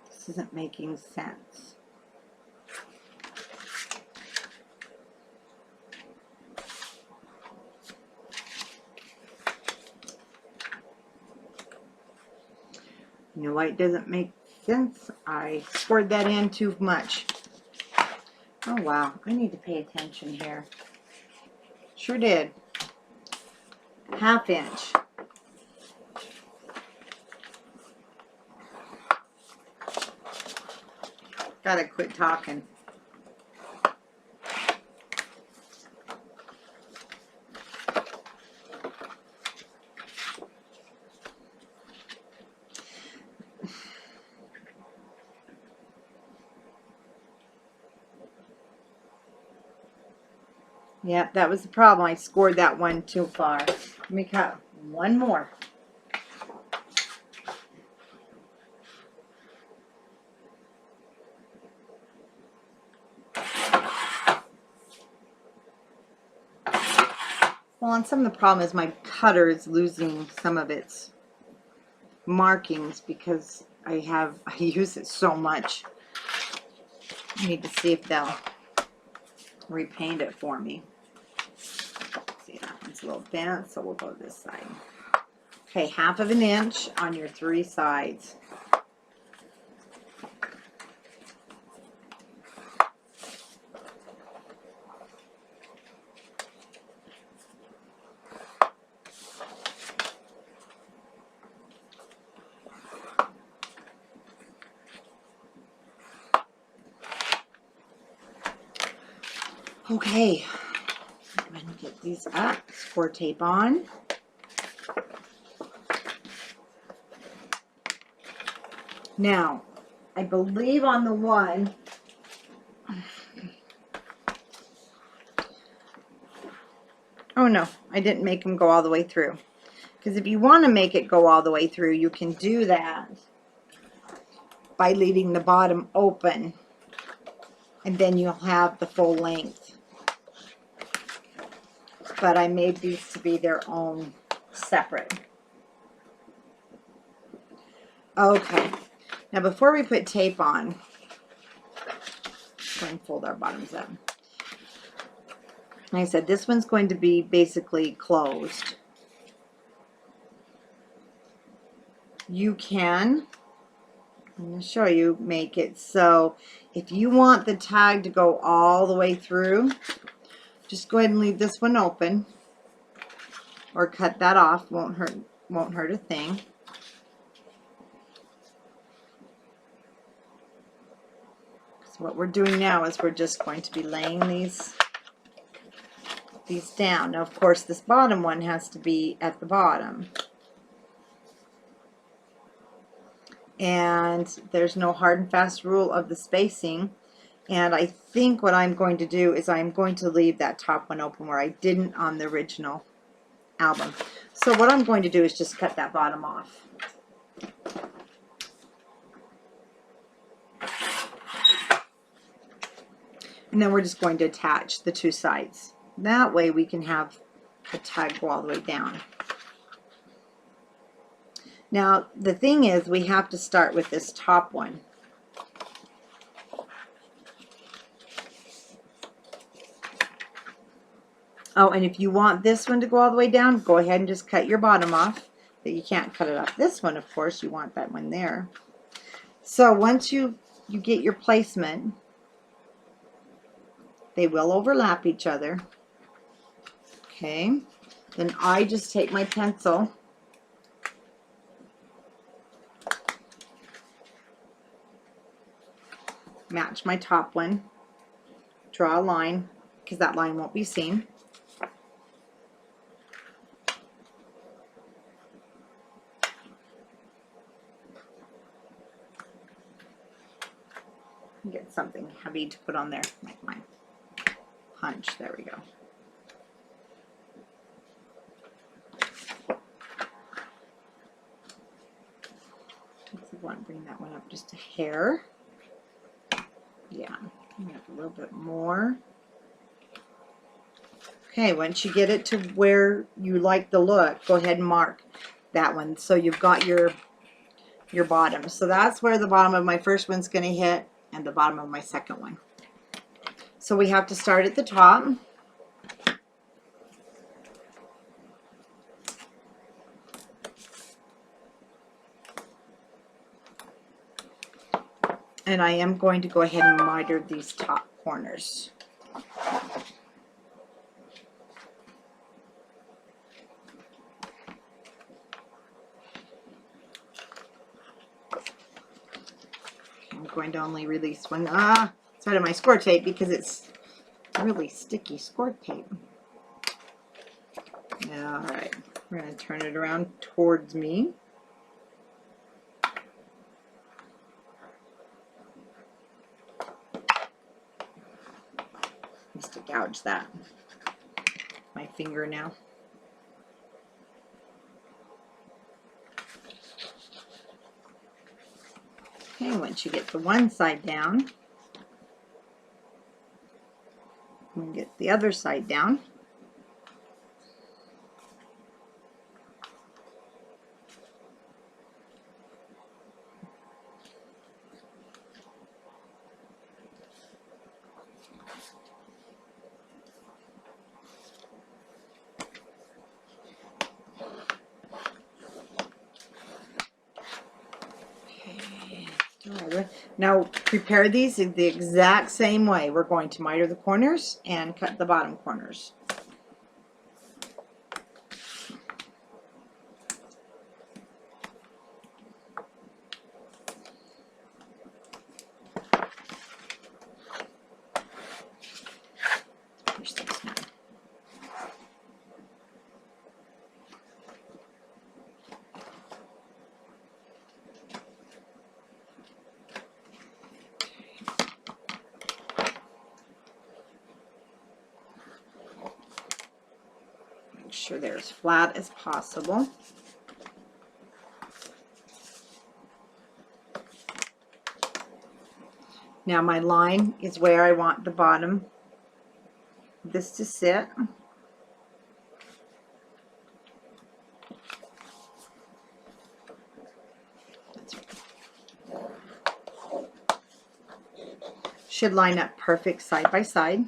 this isn't making sense. You know why it doesn't make sense? I scored that in too much. Oh wow, I need to pay attention here. Sure did. 1/2 inch. Gotta quit talking. Yeah, that was the problem. I scored that one too far. Let me cut one more. Well, and some of the problem is my cutter is losing some of its markings because I use it so much. I need to see if they'll repaint it for me. See, that one's a little bent, so we'll go this side. Okay, 1/2 inch on your 3 sides. Okay, I'm going to get these up, score tape on. Now, I believe on the one, oh no, I didn't make them go all the way through. Because if you want to make it go all the way through, you can do that by leaving the bottom open. And then you'll have the full length. But I made these to be their own separate. Okay. Now before we put tape on, go and fold our bottoms up. Like I said, this one's going to be basically closed. You can, I'm going to show you, make it so if you want the tag to go all the way through, just go ahead and leave this one open or cut that off. Won't hurt a thing. So what we're doing now is we're just going to be laying these down. Now, of course, this bottom one has to be at the bottom. And there's no hard and fast rule of the spacing. And I think what I'm going to do is I'm going to leave that top one open where I didn't on the original album. So what I'm going to do is just cut that bottom off. And then we're just going to attach the two sides. That way we can have a tag go all the way down. Now the thing is, we have to start with this top one. Oh, and if you want this one to go all the way down, go ahead and just cut your bottom off. But you can't cut it off this one, of course. You want that one there. So once you get your placement, they will overlap each other. Okay. Then I just take my pencil match my top one, draw a line, because that line won't be seen. Get something heavy to put on there, like my punch. There we go. If you want to bring that one up just a hair. Yeah, bring it up a little bit more. Okay, once you get it to where you like the look, go ahead and mark that one. So you've got your bottom. So that's where the bottom of my first one's going to hit and the bottom of my second one. So we have to start at the top. And I am going to go ahead and miter these top corners. I'm going to only release one side of my score tape because it's really sticky score tape. Alright, we're going to turn it around towards me. Just to gouge that. My finger now. Okay, once you get the one side down, we can get the other side down. Now prepare these the exact same way. We're going to miter the corners and cut the bottom corners. Push this now. Make sure they're as flat as possible. Now my line is where I want the bottom of this to sit. Should line up perfect side by side.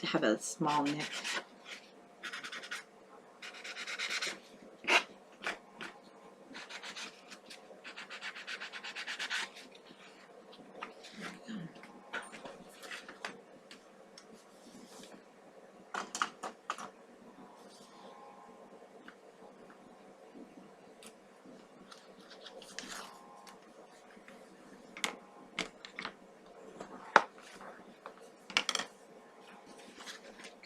have a small nick.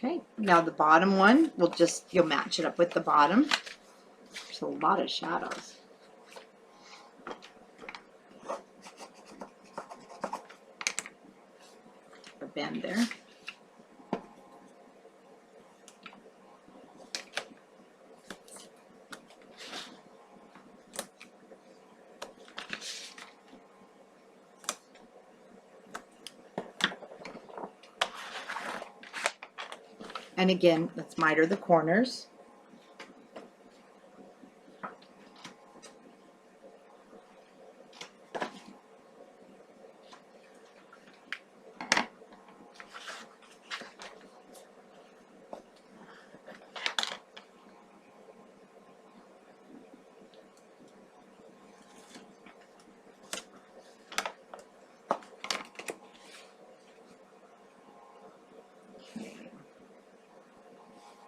Okay, now the bottom one, you'll match it up with the bottom. There's a lot of shadows. A bend there. And again, let's miter the corners.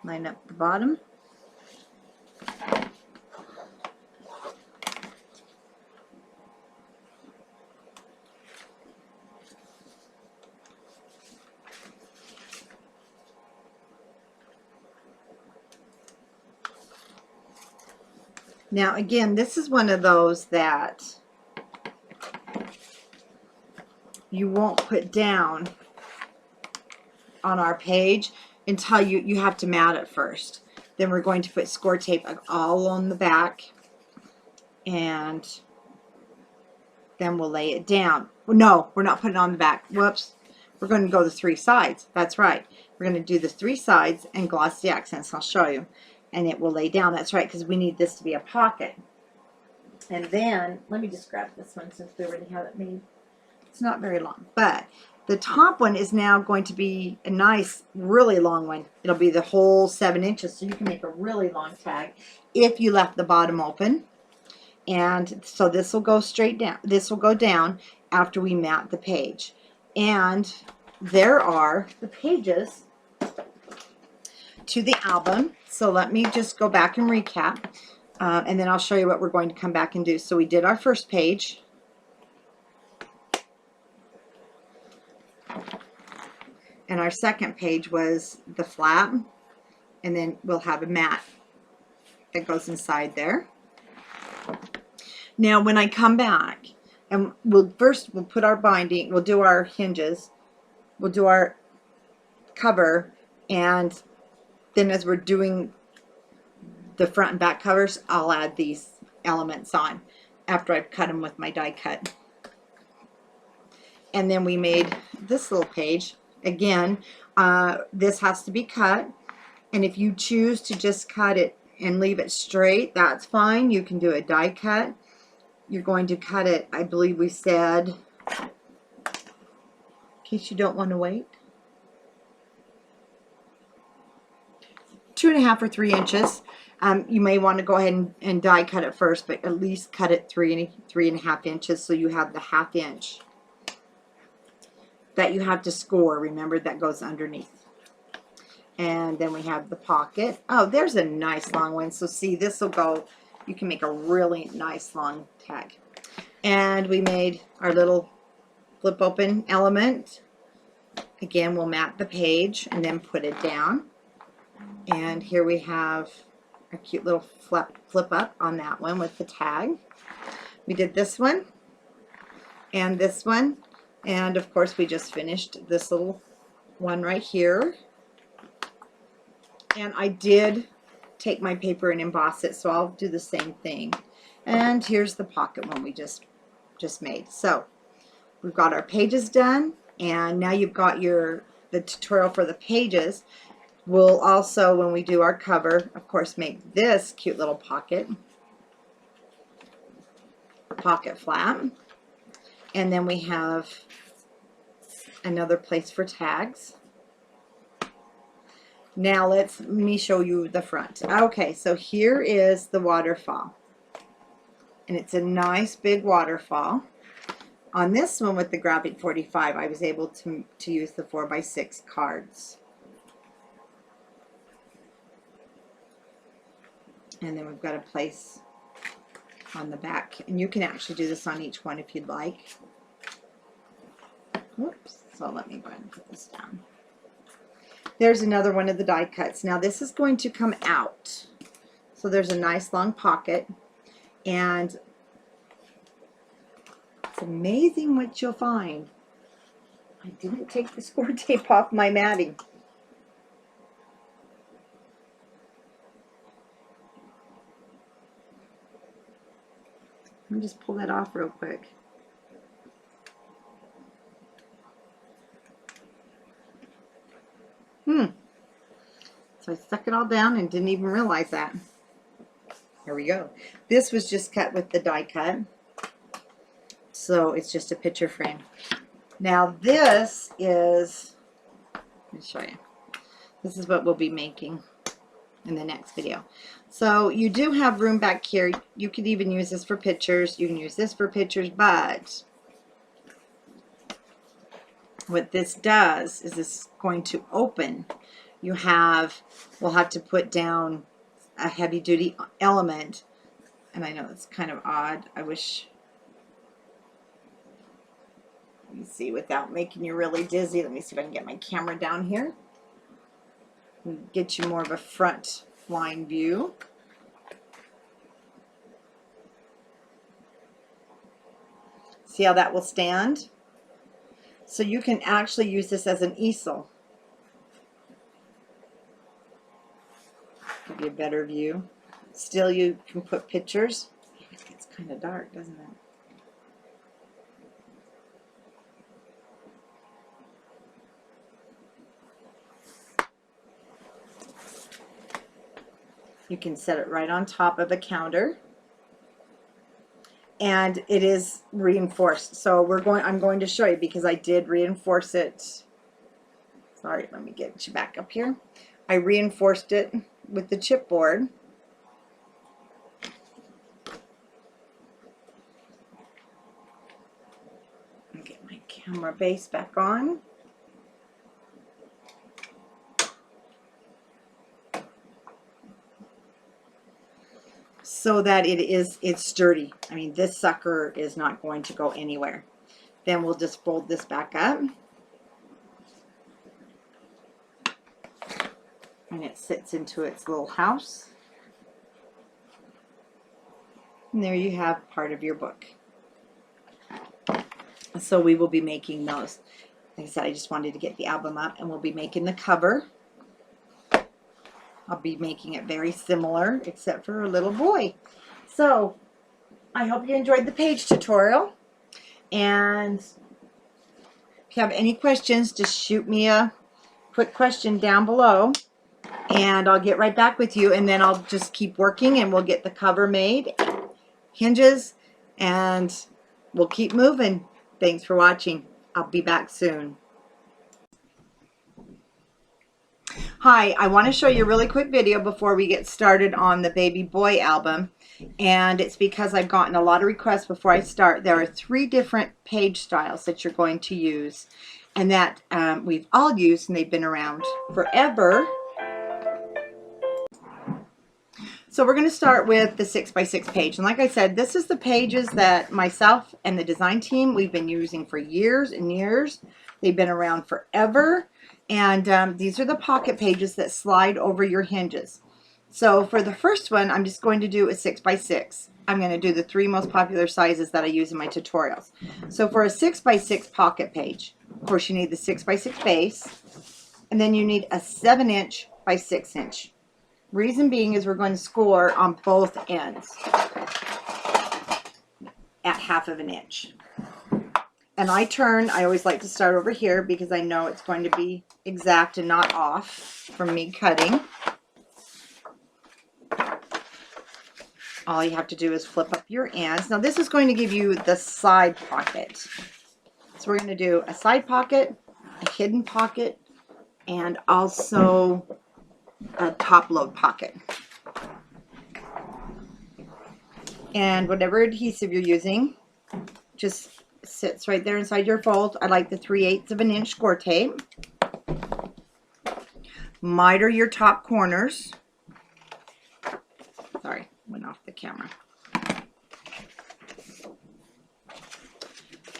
Line up the bottom. Now again, this is one of those that you won't put down on our page until you have to mat it first. Then we're going to put score tape all on the back, and then we'll lay it down. No, we're not putting it on the back. Whoops. We're going to go the 3 sides. That's right. We're going to do the 3 sides and gloss the accents. I'll show you. And it will lay down. That's right, because we need this to be a pocket. And then, let me just grab this one since we already have it made. It's not very long, but the top one is now going to be a nice, really long one. It'll be the whole 7 inches, so you can make a really long tag if you left the bottom open. And so this will go straight down. This will go down after we mat the page. And there are the pages to the album. So let me just go back and recap, and then I'll show you what we're going to come back and do. So we did our first page. And our second page was the flap, and then we'll have a mat that goes inside there. Now when I come back, and we'll put our binding, we'll do our hinges, we'll do our cover, and then as we're doing the front and back covers, I'll add these elements on after I've cut them with my die cut. And then we made this little page. Again, this has to be cut, and if you choose to just cut it and leave it straight, that's fine. You can do a die cut. You're going to cut it, I believe we said, in case you don't want to wait, 2.5 or 3 inches. You may want to go ahead and die cut it first, but at least cut it 3.5 inches, so you have the 1/2 inch that you have to score. Remember, that goes underneath. And then we have the pocket. Oh, there's a nice long one. So see, this will go, you can make a really nice long tag. And we made our little flip open element. Again, we'll mat the page and then put it down. And here we have a cute little flip up on that one with the tag. We did this one and this one. And of course we just finished this little one right here. And I did take my paper and emboss it, so I'll do the same thing. And here's the pocket one we just made. So we've got our pages done, and now you've got the tutorial for the pages. We'll also, when we do our cover, of course, make this cute little pocket flap. And then we have another place for tags. Now let me show you the front. Okay, so here is the waterfall. And it's a nice big waterfall. On this one with the Graphic 45, I was able to use the 4x6 cards. And then we've got a place on the back. And you can actually do this on each one if you'd like. Whoops. So let me go ahead and put this down. There's another one of the die cuts. Now this is going to come out. So there's a nice long pocket. And it's amazing what you'll find. I didn't take the score tape off my matting. Let me just pull that off real quick. So I stuck it all down and didn't even realize that. Here we go. This was just cut with the die cut. So it's just a picture frame. Now this is, let me show you. This is what we'll be making in the next video. So you do have room back here. You could even use this for pictures. You can use this for pictures, but what this does is this is going to open. We'll have to put down a heavy duty element. And I know it's kind of odd. I wish, let me see, without making you really dizzy. Let me see if I can get my camera down here. And get you more of a front line view. See how that will stand? So you can actually use this as an easel. Give you a better view. Still, you can put pictures. It gets kind of dark, doesn't it? You can set it right on top of a counter. And it is reinforced. So I'm going to show you because I did reinforce it. Sorry, let me get you back up here. I reinforced it with the chipboard. Let me get my camera base back on. So that it's sturdy. I mean, this sucker is not going to go anywhere. Then we'll just fold this back up. And it sits into its little house. And there you have part of your book. So we will be making those. Like I said, I just wanted to get the album up, and we'll be making the cover. I'll be making it very similar, except for a little boy. So, I hope you enjoyed the page tutorial. And if you have any questions, just shoot me a quick question down below. And I'll get right back with you. And then I'll just keep working, and we'll get the cover made, hinges, and we'll keep moving. Thanks for watching. I'll be back soon. Hi, I want to show you a really quick video before we get started on the Baby Boy album, and it's because I've gotten a lot of requests before I start. There are 3 different page styles that you're going to use, and that we've all used, and they've been around forever. So we're going to start with the 6x6 page, and like I said, this is the pages that myself and the design team, we've been using for years and years. They've been around forever. And these are the pocket pages that slide over your hinges. So for the first one, I'm just going to do a 6x6. I'm going to do the 3 most popular sizes that I use in my tutorials. So for a 6x6 pocket page, of course you need the 6x6 base, and then you need a 7" by 6". Reason being is we're going to score on both ends at 1/2 inch. And I always like to start over here because I know it's going to be exact and not off from me cutting. All you have to do is flip up your ends. Now this is going to give you the side pocket. So we're going to do a side pocket, a hidden pocket, and also a top load pocket. And whatever adhesive you're using just sits right there inside your fold. I like the 3/8 of an inch score tape. Miter your top corners. Sorry, went off the camera.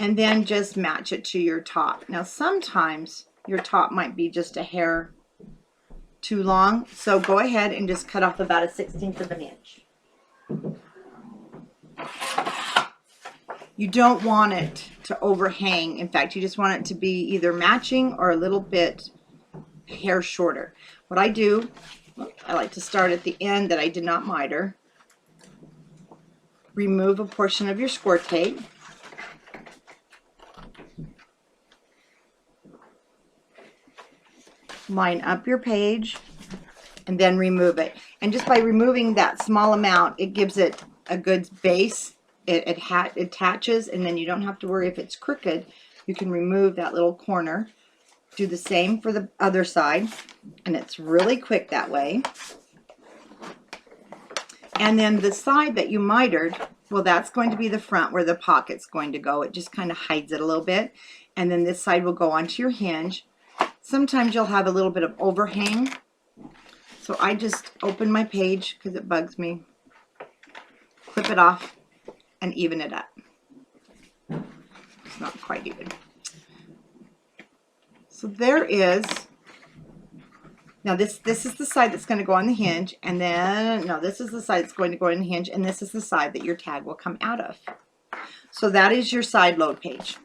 And then just match it to your top. Now sometimes your top might be just a hair too long, so go ahead and just cut off about a 1/16 of an inch. You don't want it to overhang. In fact, you just want it to be either matching or a little bit hair shorter. What I do, I like to start at the end that I did not miter. Remove a portion of your score tape. Line up your page and then remove it. And just by removing that small amount, it gives it a good base. It attaches, and then you don't have to worry if it's crooked. You can remove that little corner. Do the same for the other side, and it's really quick that way. And then the side that you mitered, well, that's going to be the front where the pocket's going to go. It just kind of hides it a little bit. And then this side will go onto your hinge. Sometimes you'll have a little bit of overhang. So I just open my page because it bugs me. Clip it off and even it up. It's not quite even. So there is, now this is the side that's going to go on the hinge, and then, no, this is the side that's going to go on the hinge, and this is the side that your tag will come out of. So that is your side load page.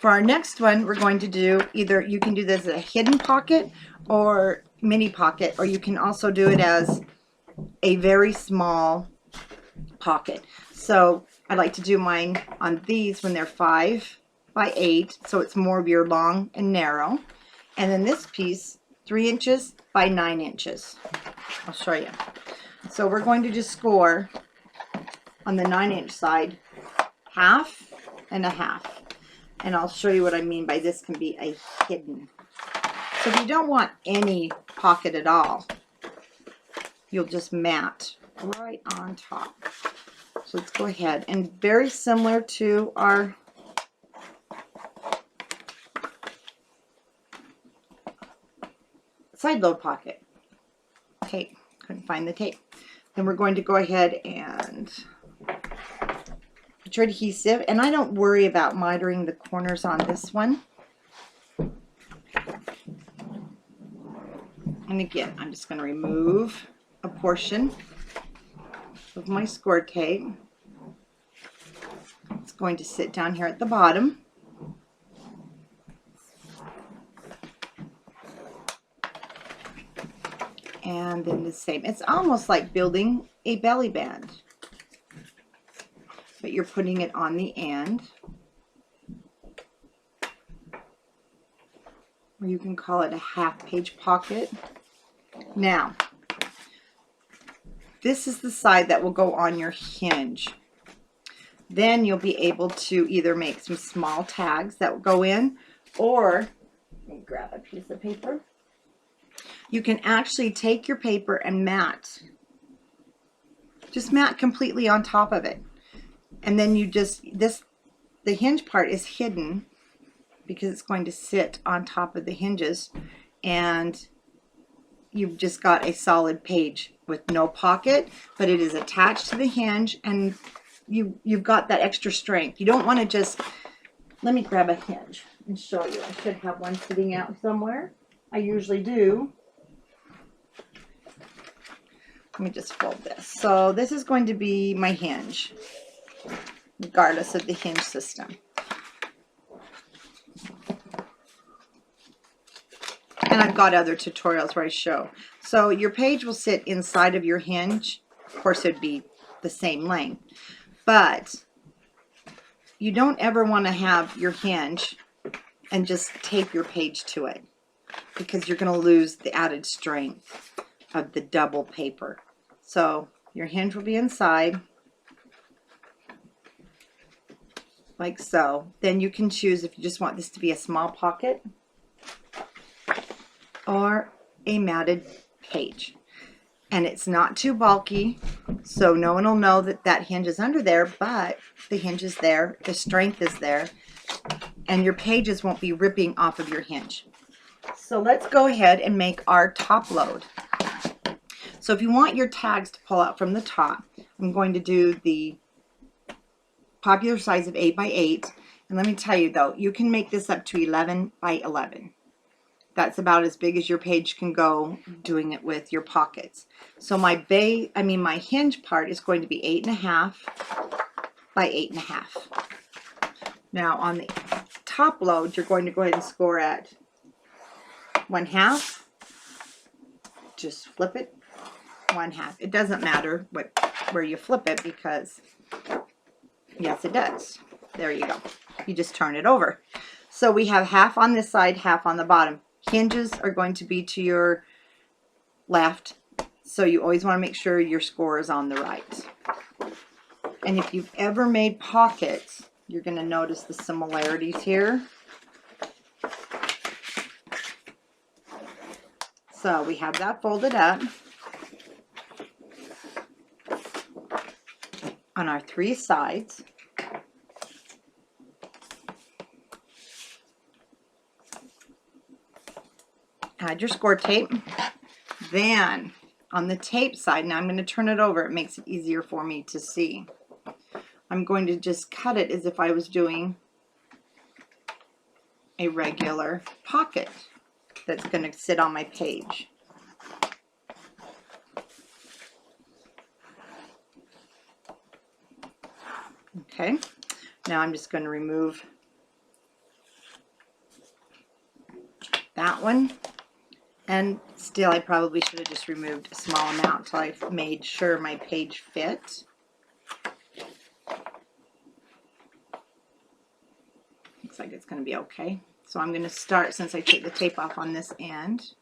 For our next one, we're going to do either, you can do this as a hidden pocket or mini pocket, or you can also do it as a very small pocket. So I like to do mine on these when they're 5 by 8, so it's more of your long and narrow. And then this piece, 3 inches by 9 inches. I'll show you. So we're going to just score on the 9-inch side 1/2 and 1/2. And I'll show you what I mean by this can be a hidden. So if you don't want any pocket at all, you'll just mat right on top. So let's go ahead, and very similar to our side load pocket. Tape, couldn't find the tape. Then we're going to go ahead and put your adhesive, and I don't worry about mitering the corners on this one. And again, I'm just going to remove a portion of my score tape. It's going to sit down here at the bottom. And then the same. It's almost like building a belly band, but you're putting it on the end. Or you can call it a 1/2-page pocket. Now, this is the side that will go on your hinge. Then you'll be able to either make some small tags that will go in, or let me grab a piece of paper. You can actually take your paper and mat. Just mat completely on top of it. And then you just, the hinge part is hidden because it's going to sit on top of the hinges, and you've just got a solid page with no pocket, but it is attached to the hinge, and you've got that extra strength. You don't want to just, let me grab a hinge and show you. I should have one sitting out somewhere. I usually do. Let me just fold this. So this is going to be my hinge, regardless of the hinge system. And I've got other tutorials where I show. So your page will sit inside of your hinge. Of course, it'd be the same length. But you don't ever want to have your hinge and just tape your page to it, because you're going to lose the added strength of the double paper. So your hinge will be inside, like so. Then you can choose if you just want this to be a small pocket or a matted page. And it's not too bulky, so no one will know that that hinge is under there, but the hinge is there, the strength is there, and your pages won't be ripping off of your hinge. So let's go ahead and make our top load. So if you want your tags to pull out from the top, I'm going to do the popular size of 8 by 8. And let me tell you though, you can make this up to 11 by 11. That's about as big as your page can go doing it with your pockets. So my hinge part is going to be 8.5 by 8.5. Now on the top load, you're going to go ahead and score at 1/2. Just flip it 1/2. It doesn't matter where you flip it because, yes, it does. There you go. You just turn it over. So we have half on this side, half on the bottom. Hinges are going to be to your left, so you always want to make sure your score is on the right. And if you've ever made pockets, you're going to notice the similarities here. So we have that folded up on our 3 sides. Add your score tape. Then on the tape side, now I'm going to turn it over. It makes it easier for me to see. I'm going to just cut it as if I was doing a regular pocket that's going to sit on my page. Okay, now I'm just going to remove that one. And still, I probably should have just removed a small amount until I made sure my page fit. Looks like it's going to be okay. So I'm going to start, since I took the tape off on this end.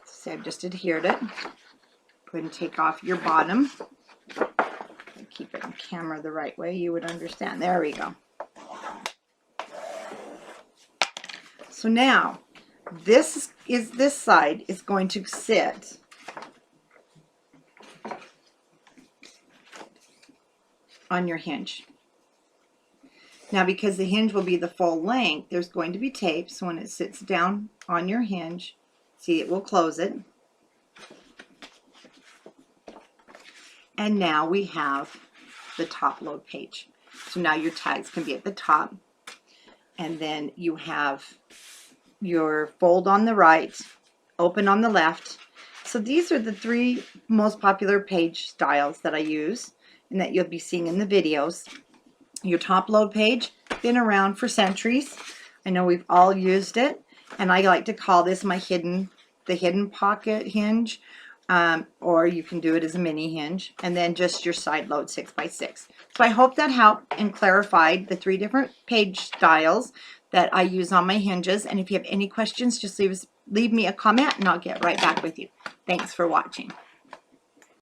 So I've just adhered it. Go ahead and take off your bottom. Keep it in camera the right way, you would understand. There we go. So now, this side is going to sit on your hinge. Now, because the hinge will be the full length, there's going to be tape, so when it sits down on your hinge, see, it will close it. And now we have the top load page. So now your tags can be at the top, and then you have your fold on the right, open on the left. So these are the 3 most popular page styles that I use and that you'll be seeing in the videos. Your top load page, been around for centuries. I know we've all used it, and I like to call this my hidden pocket hinge, or you can do it as a mini hinge, and then just your side load 6 by 6. So I hope that helped and clarified the 3 different page styles that I use on my hinges. And if you have any questions, just leave me a comment and I'll get right back with you. Thanks for watching.